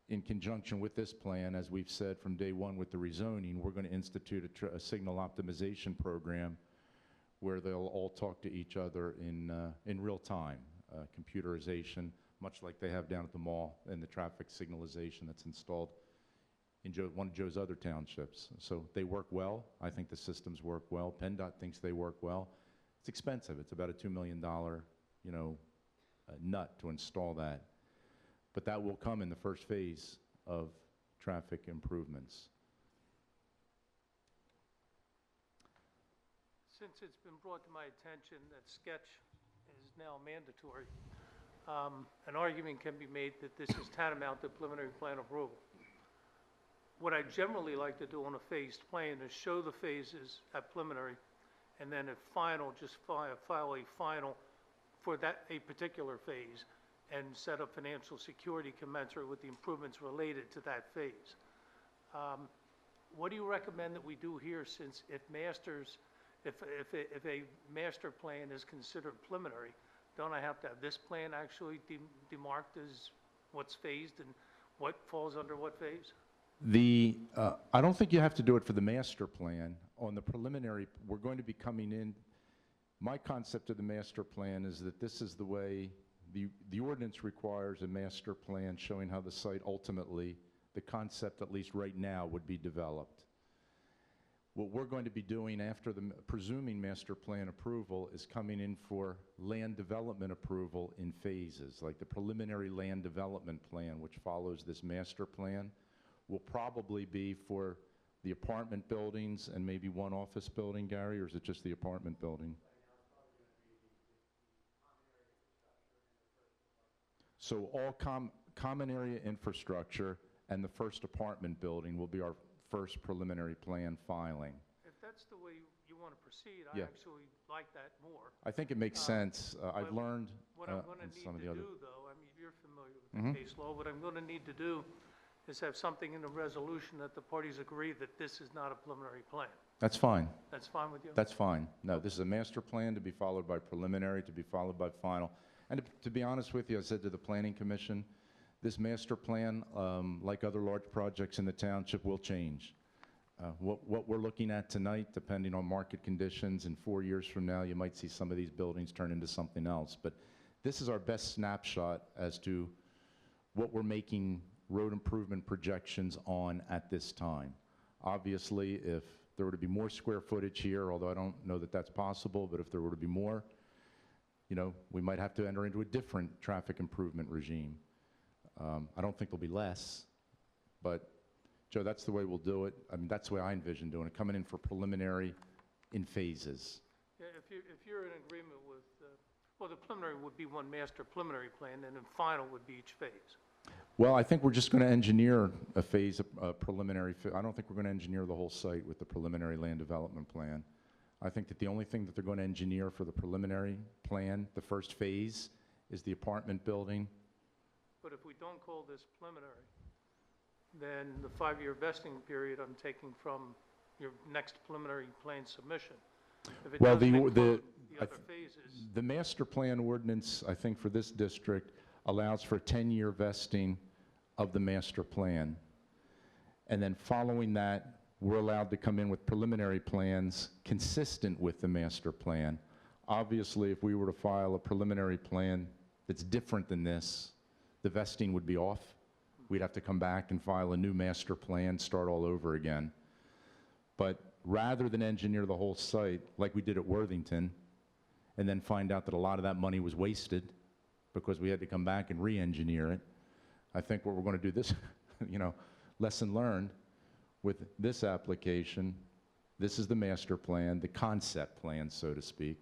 in conjunction with this plan, as we've said from day one with the rezoning, we're going to institute a signal optimization program where they'll all talk to each other in real time, computerization, much like they have down at the mall and the traffic signalization that's installed in one of Joe's other townships. So they work well. I think the systems work well. PennDOT thinks they work well. It's expensive. It's about a $2 million, nut to install that. But that will come in the first phase of traffic improvements. Since it's been brought to my attention that sketch is now mandatory, an argument can be made that this is tantamount to preliminary plan approval. What I generally like to do on a phased plan is show the phases at preliminary, and then at final, just file a final for a particular phase, and set up financial security commensurate with the improvements related to that phase. What do you recommend that we do here, since if a master plan is considered preliminary, don't I have to have this plan actually demarked as what's phased and what falls under what phase? I don't think you have to do it for the master plan. On the preliminary, we're going to be coming in. My concept of the master plan is that this is the way the ordinance requires a master plan showing how the site ultimately, the concept at least right now, would be developed. What we're going to be doing after the presuming master plan approval is coming in for land development approval in phases, like the preliminary land development plan, which follows this master plan, will probably be for the apartment buildings and maybe one office building, Gary, or is it just the apartment building? So all common area infrastructure and the first apartment building will be our first preliminary plan filing. If that's the way you want to proceed, I Yeah. actually like that more. I think it makes sense. I've But learned What I'm going to need some of to the other. do, though, I mean, you're familiar with the case law, what I'm going to need to do is have something in the resolution that the parties agree that this is not a preliminary plan. That's fine. That's fine with you? That's fine. No, this is a master plan to be followed by preliminary, to be followed by final. And to be honest with you, I said to the Planning Commission, this master plan, like other large projects in the township, will change. What we're looking at tonight, depending on market conditions, in 4 years from now, you might see some of these buildings turn into something else. But this is our best snapshot as to what we're making road improvement projections on at this time. Obviously, if there were to be more square footage here, although I don't know that that's possible, but if there were to be more, we might have to enter into a different traffic improvement regime. I don't think there'll be less, but Joe, that's the way we'll do it. I mean, that's the way I envision doing it, coming in for preliminary in phases. Yeah, if you're in agreement with, well, the preliminary would be one master preliminary plan, and then final would be each phase. Well, I think we're just going to engineer a phase, a preliminary. I don't think we're going to engineer the whole site with the preliminary land development plan. I think that the only thing that they're going to engineer for the preliminary plan, the first phase, is the apartment building But if we don't call this preliminary, then the 5-year vesting period I'm taking from your next preliminary plan submission. If it Well, doesn't the include the other phases, the master plan ordinance, I think for this district, allows for 10-year vesting of the master plan. And then following that, we're allowed to come in with preliminary plans consistent with the master plan. Obviously, if we were to file a preliminary plan that's different than this, the vesting would be off. We'd have to come back and file a new master plan, start all over again. But rather than engineer the whole site like we did at Worthington, and then find out that a lot of that money was wasted because we had to come back and re-engineer it, I think what we're going to do this, lesson learned with this application, this is the master plan, the concept plan, so to speak.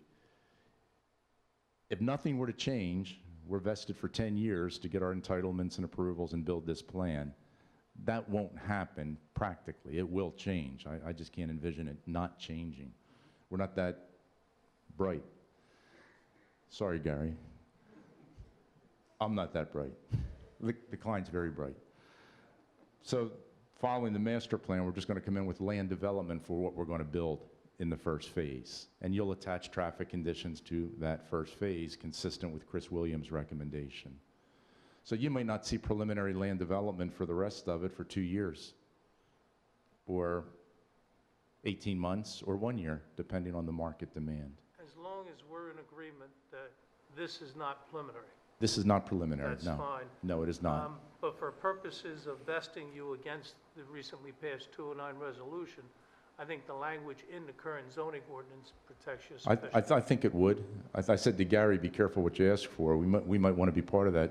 If nothing were to change, we're vested for 10 years to get our entitlements and approvals and build this plan. That won't happen practically. It will change. I just can't envision it not changing. We're not that bright. Sorry, Gary. I'm not that bright. The client's very bright. So following the master plan, we're just going to come in with land development for what we're going to build in the first phase. And you'll attach traffic conditions to that first phase consistent with Chris Williams' recommendation. So you may not see preliminary land development for the rest of it for 2 years, or 18 months, or 1 year, depending on the market demand. as long as we're in agreement that this is not preliminary. This is not preliminary, That's no. fine. No, it is not. But for purposes of vesting you against the recently passed 209 resolution, I think the language in the current zoning ordinance protects you sufficiently. I think it would. I said to Gary, be careful what you ask for. We might want to be part of that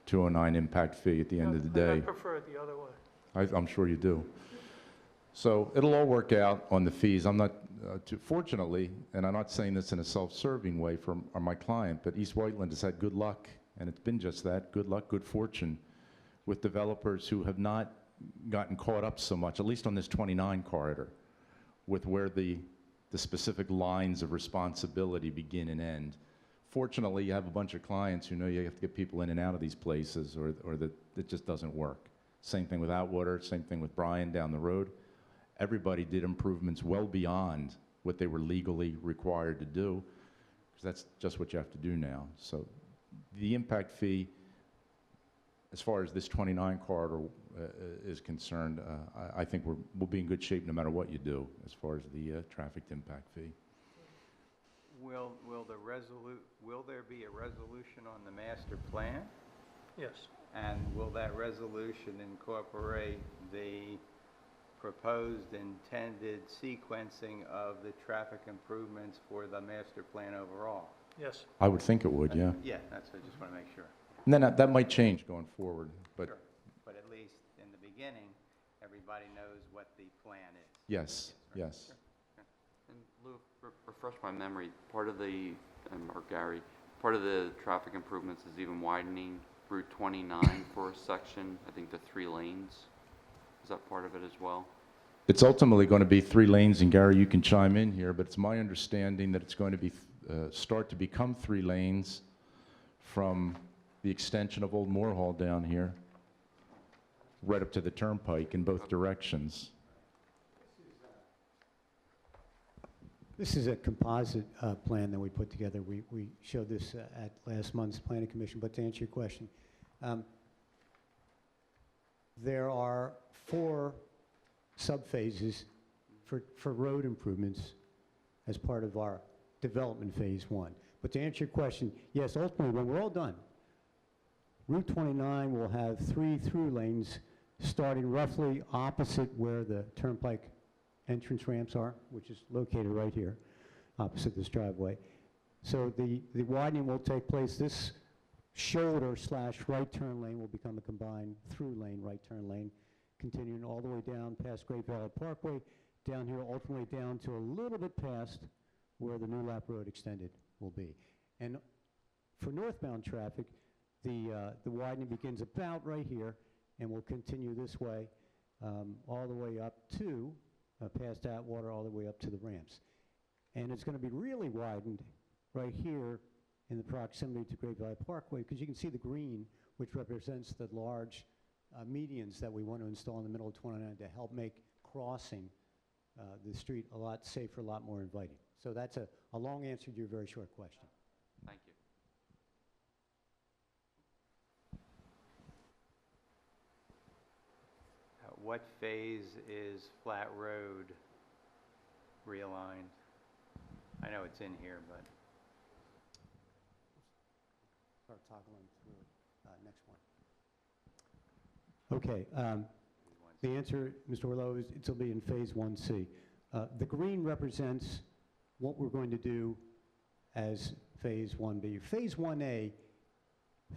209 impact fee at the end of the day. I prefer it the other way. I'm sure you do. So it'll all work out on the fees. I'm not, fortunately, and I'm not saying this in a self-serving way for my client, but East Whiteland has had good luck, and it's been just that, good luck, good fortune, with developers who have not gotten caught up so much, at least on this 29 corridor, with where the specific lines of responsibility begin and end. Fortunately, you have a bunch of clients who know you have to get people in and out of these places, or that it just doesn't work. Same thing with Outwater, same thing with Bryan down the road. Everybody did improvements well beyond what they were legally required to do, because that's just what you have to do now. So the impact fee, as far as this 29 corridor is concerned, I think we'll be in good shape no matter what you do as far as the traffic impact fee. Will there be a resolution on the master plan? Yes. And will that resolution incorporate the proposed intended sequencing of the traffic improvements for the master plan overall? Yes. I would think it would, yeah. Yeah, that's what I just want to make sure. And then that might change going forward, but Sure. But at least in the beginning, everybody knows what the plan is. yes, yes. And Lou, refresh my memory, part of the, or Gary, part of the traffic improvements is even widening Route 29 for a section, I think the 3 lanes. Is that part of it as well? It's ultimately going to be 3 lanes, and Gary, you can chime in here, but it's my understanding that it's going to be start to become 3 lanes from the extension of Old Moore Hall down here, right up to the Turnpike in both directions. This is a composite plan that we put together. We showed this at last month's Planning Commission, but to answer your question, there are 4 subphases for road improvements as part of our development phase 1. But to answer your question, yes, ultimately, when we're all done, Route 29 will have 3 through lanes starting roughly opposite where the Turnpike entrance ramps are, which is located right here, opposite this driveway. So the widening will take place. This shoulder/right turn lane will become a combined through lane, right turn lane, continuing all the way down past Great Valley Parkway, down here ultimately down to a little bit past where the new lap road extended will be. And for northbound traffic, the widening begins about right here and will continue this way all the way up to past Atwater, all the way up to the ramps. And it's going to be really widened right here in the proximity to Great Valley Parkway, because you can see the green which represents the large medians that we want to install in the middle of 29 to help make crossing the street a lot safer, a lot more inviting. So that's a long answer to your very short question. Thank you. What phase is Flat Road realigned? I know it's in here, but Start toggling through it. Next one. Okay. The answer, Mr. Orlow, is it'll be in Phase 1C. The green represents what we're going to do as Phase 1B. Phase 1A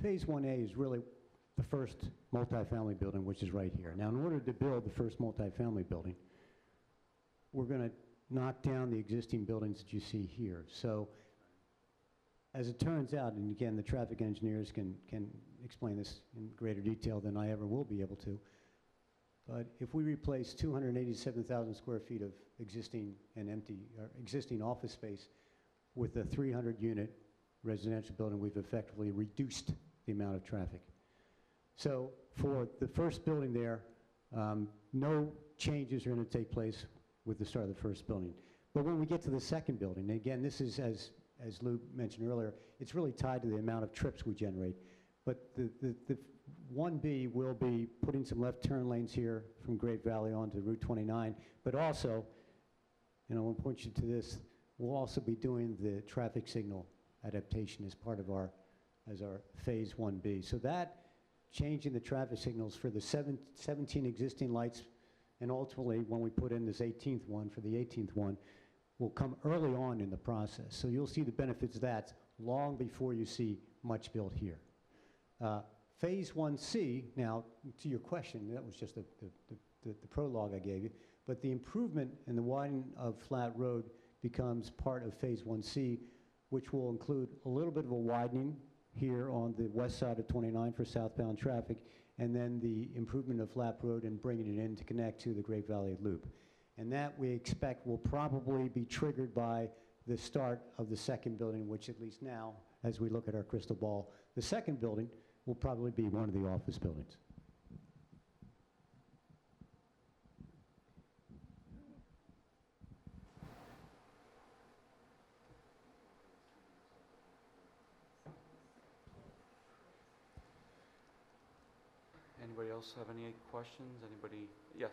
is really the first multifamily building, which is right here. Now, in order to build the first multifamily building, we're going to knock down the existing buildings that you see here. So, as it turns out, and again, the traffic engineers can explain this in greater detail than I ever will be able to, but if we replace 287,000 square feet of existing and empty, or existing office space with a 300-unit residential building, we've effectively reduced the amount of traffic. So for the first building there, no changes are going to take place with the start of the first building. But when we get to the second building, and again, this is, as Lou mentioned earlier, it's really tied to the amount of trips we generate. But the 1B will be putting some left turn lanes here from Great Valley onto Route 29, but also, and I want to point you to this, we'll also be doing the traffic signal adaptation as part of our Phase 1B. So that, changing the traffic signals for the 17 existing lights, and ultimately, when we put in this 18th one, for the 18th one, will come early on in the process. So you'll see the benefits of that long before you see much built here. Phase 1C, now, to your question, that was just the prologue I gave you, but the improvement in the widening of Flat Road becomes part of Phase 1C, which will include a little bit of a widening here on the west side of 29 for southbound traffic, and then the improvement of Flat Road and bringing it in to connect to the Great Valley Loop. And that we expect will probably be triggered by the start of the second building, which at least now, as we look at our crystal ball, the second building will probably be one of the office buildings. Anybody else have any questions? Anybody? Yes.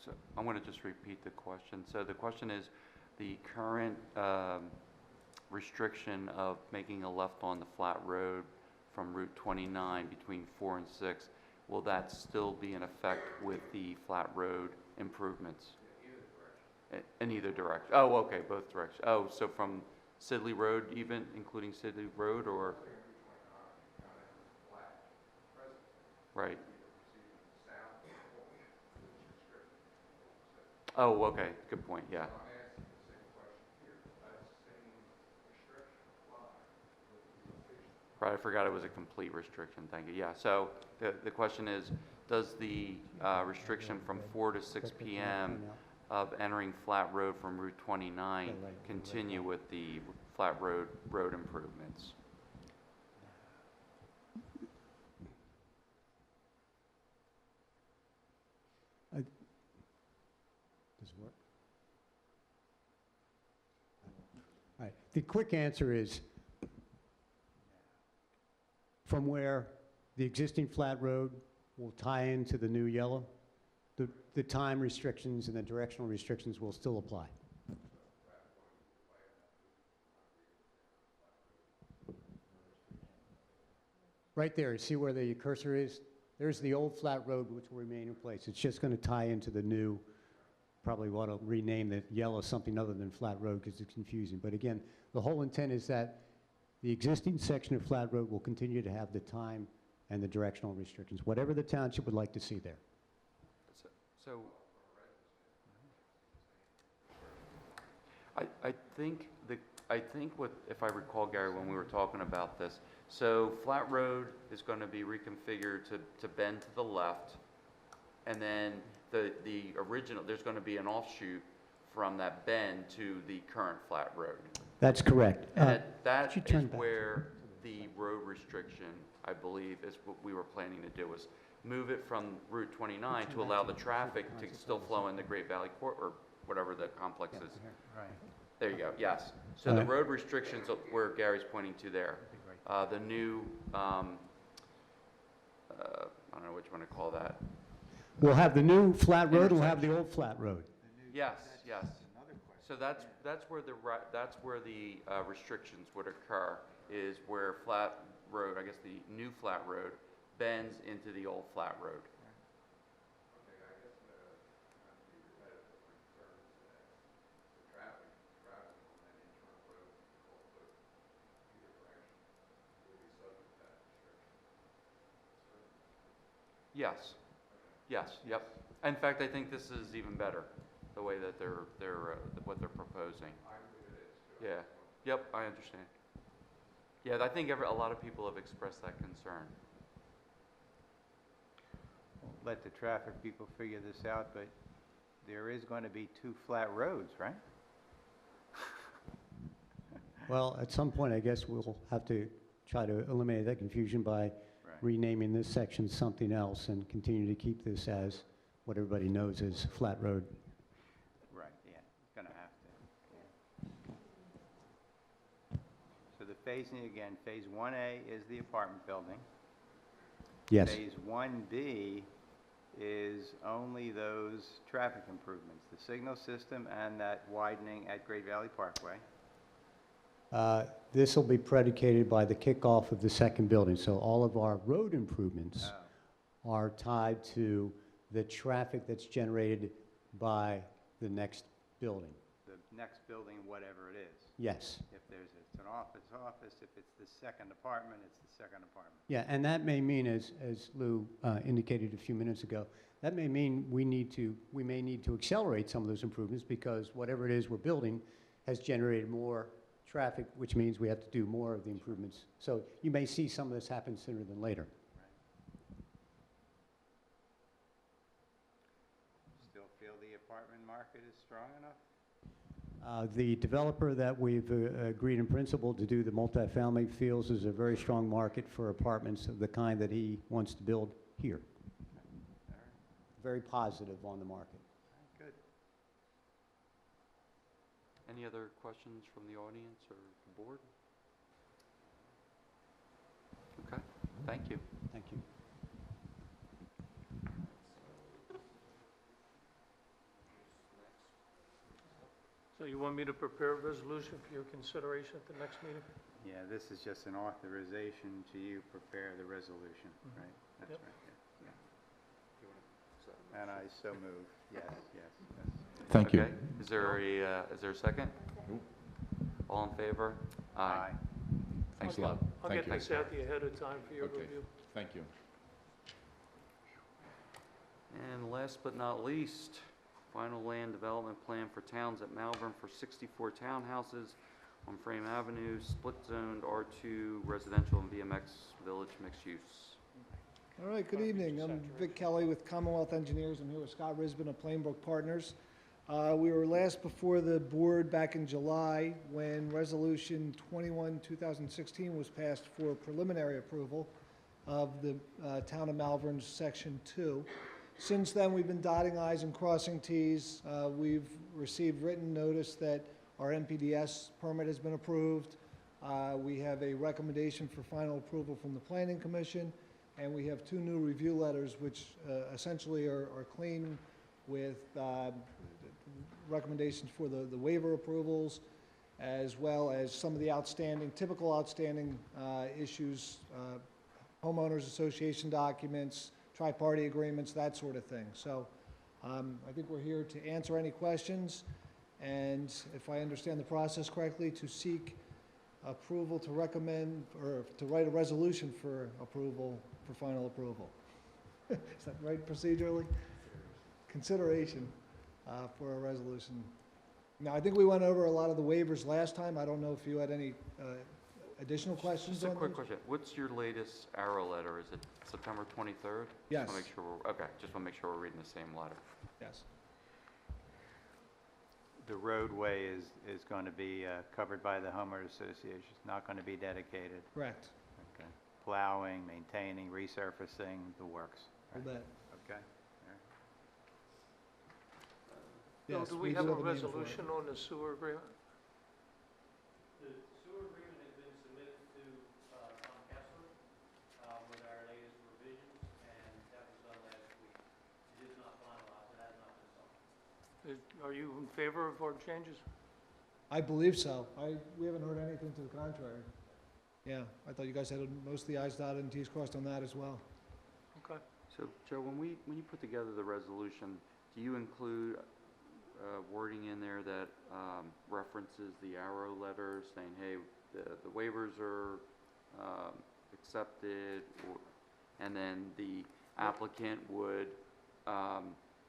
So I'm going to just repeat the question. So the question is, the current restriction of making a left on the Flat Road from Route 29 between 4 and 6, will that still be in effect with the Flat Road improvements? In either direction. Oh, okay, both directions. Oh, so from Sidley Road even, including Sidley Road, or? Right. Oh, okay, good point, yeah. Right, I forgot it was a complete restriction, thank you. Yeah, so the question is, does the restriction from 4 to 6 p.m. of entering Flat Road from Route 29 continue with the Flat Road improvements? Does it work? All right. The quick answer is, from where the existing Flat Road will tie into the new yellow, the time restrictions and the directional restrictions will still apply. Right there, see where the cursor is? There's the old flat road which will remain in place. It's just going to tie into the new, probably want to rename the yellow something other than flat road because it's confusing. But again, the whole intent is that the existing section of flat road will continue to have the time and the directional restrictions, whatever the township would like to see there. So, I think what, if I recall, Gary, when we were talking about this, so flat road is going to be reconfigured to bend to the left, and then the original, there's going to be an offshoot from that bend to the current flat road. That's correct. And that could you is turn back? where the road restriction, I believe, is what we were planning to do, was move it from Route 29 to allow the traffic to still flow in the Great Valley Court, or whatever the complex is. Right. There you go, yes. So the road restrictions are where Gary's pointing to there. The new, I don't know which one to call that. We'll have the new flat road, we'll have the old flat road. Yes, yes. So that's where the restrictions would occur, is where flat road, I guess the new flat road, bends into the old flat road. Yes, yes, yep. In fact, I think this is even better, the way that what they're proposing. Yeah, yep, I understand. Yeah, I think a lot of people have expressed that concern. Let the traffic people figure this out, but there is going to be 2 flat roads, right? Well, at some point, I guess we'll have to try to eliminate that confusion by renaming this section something else and continue to keep this as what everybody knows as flat road. Right, yeah, it's going to have to. So the phasing, again, Phase 1A is the apartment building. Yes. Phase 1B is only those traffic improvements, the signal system and that widening at Great Valley Parkway. This will be predicated by the kickoff of the second building. So all of our road improvements are tied to the traffic that's generated by the next building. The next building, whatever it is. Yes. If it's an office, if it's the second apartment, it's the second apartment. Yeah, and that may mean, as Lou indicated a few minutes ago, that may mean we may need to accelerate some of those improvements because whatever it is we're building has generated more traffic, which means we have to do more of the improvements. So you may see some of this happen sooner than later. Still feel the apartment market is strong enough? The developer that we've agreed in principle to do the multifamily feels is a very strong market for apartments of the kind that he wants to build here. Very positive on the market. Good. Any other questions from the audience or the board? Okay, thank you. Thank you. So you want me to prepare a resolution for your consideration at the next meeting? Yeah, this is just an authorization to you prepare the resolution, right? That's Yep. right, yeah. And I so move, yes, yes, yes. Thank you. Okay, is there a second? All in favor? Aye. Thanks a lot. I'll Thank get you. this out to you ahead of time for your Okay. review. Thank you. And last but not least, final land development plan for towns at Malvern for 64 townhouses on Frame Avenue, split zoned R2 residential and VMX village mixed use. All right, good evening. I'm Vic Kelly with Commonwealth Engineers. I'm here with Scott Risbin of Plainbrook Partners. We were last before the board back in July when Resolution 21-2016 was passed for preliminary approval of the Town of Malvern's Section 2. Since then, we've been dotting i's and crossing t's. We've received written notice that our NPDS permit has been approved. We have a recommendation for final approval from the Planning Commission, and we have 2 new review letters which essentially are clean with recommendations for the waiver approvals, as well as some of the typical outstanding issues homeowners association documents, tri-party agreements, that sort of thing. So I think we're here to answer any questions, and if I understand the process correctly, to seek approval to recommend, or to write a resolution for approval, for final approval. Is that right procedurally? Consideration for a resolution. Now, I think we went over a lot of the waivers last time. I don't know if you had any additional questions Just a on quick those? question. What's your latest arrow letter? Is it September 23rd? Yes. Just want to make sure okay, just want to make sure we're reading the same letter. Yes. The roadway is going to be covered by the homeowners association, it's not going to be dedicated. Correct. Okay. Plowing, maintaining, resurfacing, the works. All that. Okay. So Yes, do we we have do a have a meeting for it. resolution on the sewer agreement? The sewer agreement has been submitted to Tom Kessler with our latest revisions, and that was done last week. It is not finalized, it has not been signed. Are you in favor of our changes? I believe so. We haven't heard anything to the contrary. Yeah, I thought you guys had most of the i's dotted and t's crossed on that as well. Okay. So, Joe, when you put together the resolution, do you include wording in there that references the arrow letter saying, hey, the waivers are accepted, and then the applicant would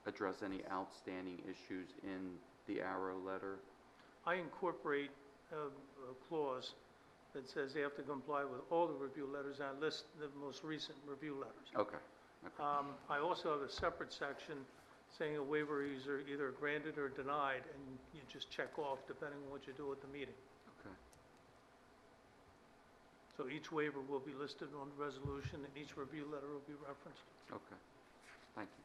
address any outstanding issues in the arrow letter? I incorporate a clause that says they have to comply with all the review letters, and I list the most recent review letters. Okay. I also have a separate section saying a waiver is either granted or denied, and you just check off depending on what you do at the meeting. Okay. So each waiver will be listed on the resolution, and each review letter will be referenced. Okay. Thank you.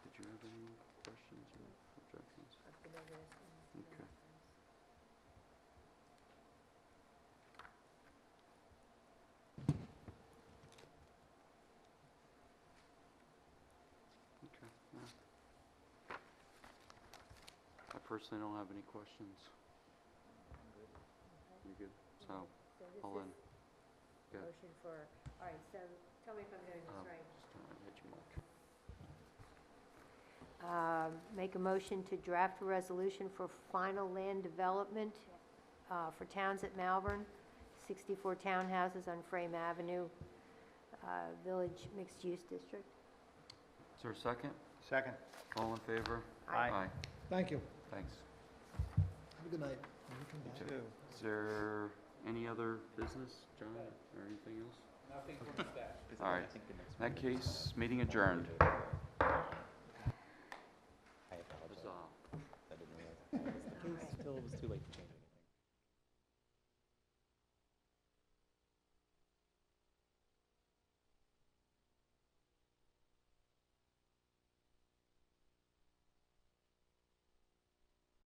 Did you have any questions or objections? Okay. Okay. No. I personally don't have any questions. You good? So, all in. Good. Motion for, all right, so tell me if I'm doing this right. Just trying to hit you, Mark. Make a motion to draft a resolution for final land development for towns at Malvern, 64 townhouses on Frame Avenue, Village Mixed Use District. Is there a second? Second. All in favor? Aye. Thank you. Thanks. Have a good night. When you come back. Is there any other business, John, or anything else? Nothing from staff. All right. In that case, meeting adjourned. I apologize. Huzzah. I didn't realize. It was too late to change.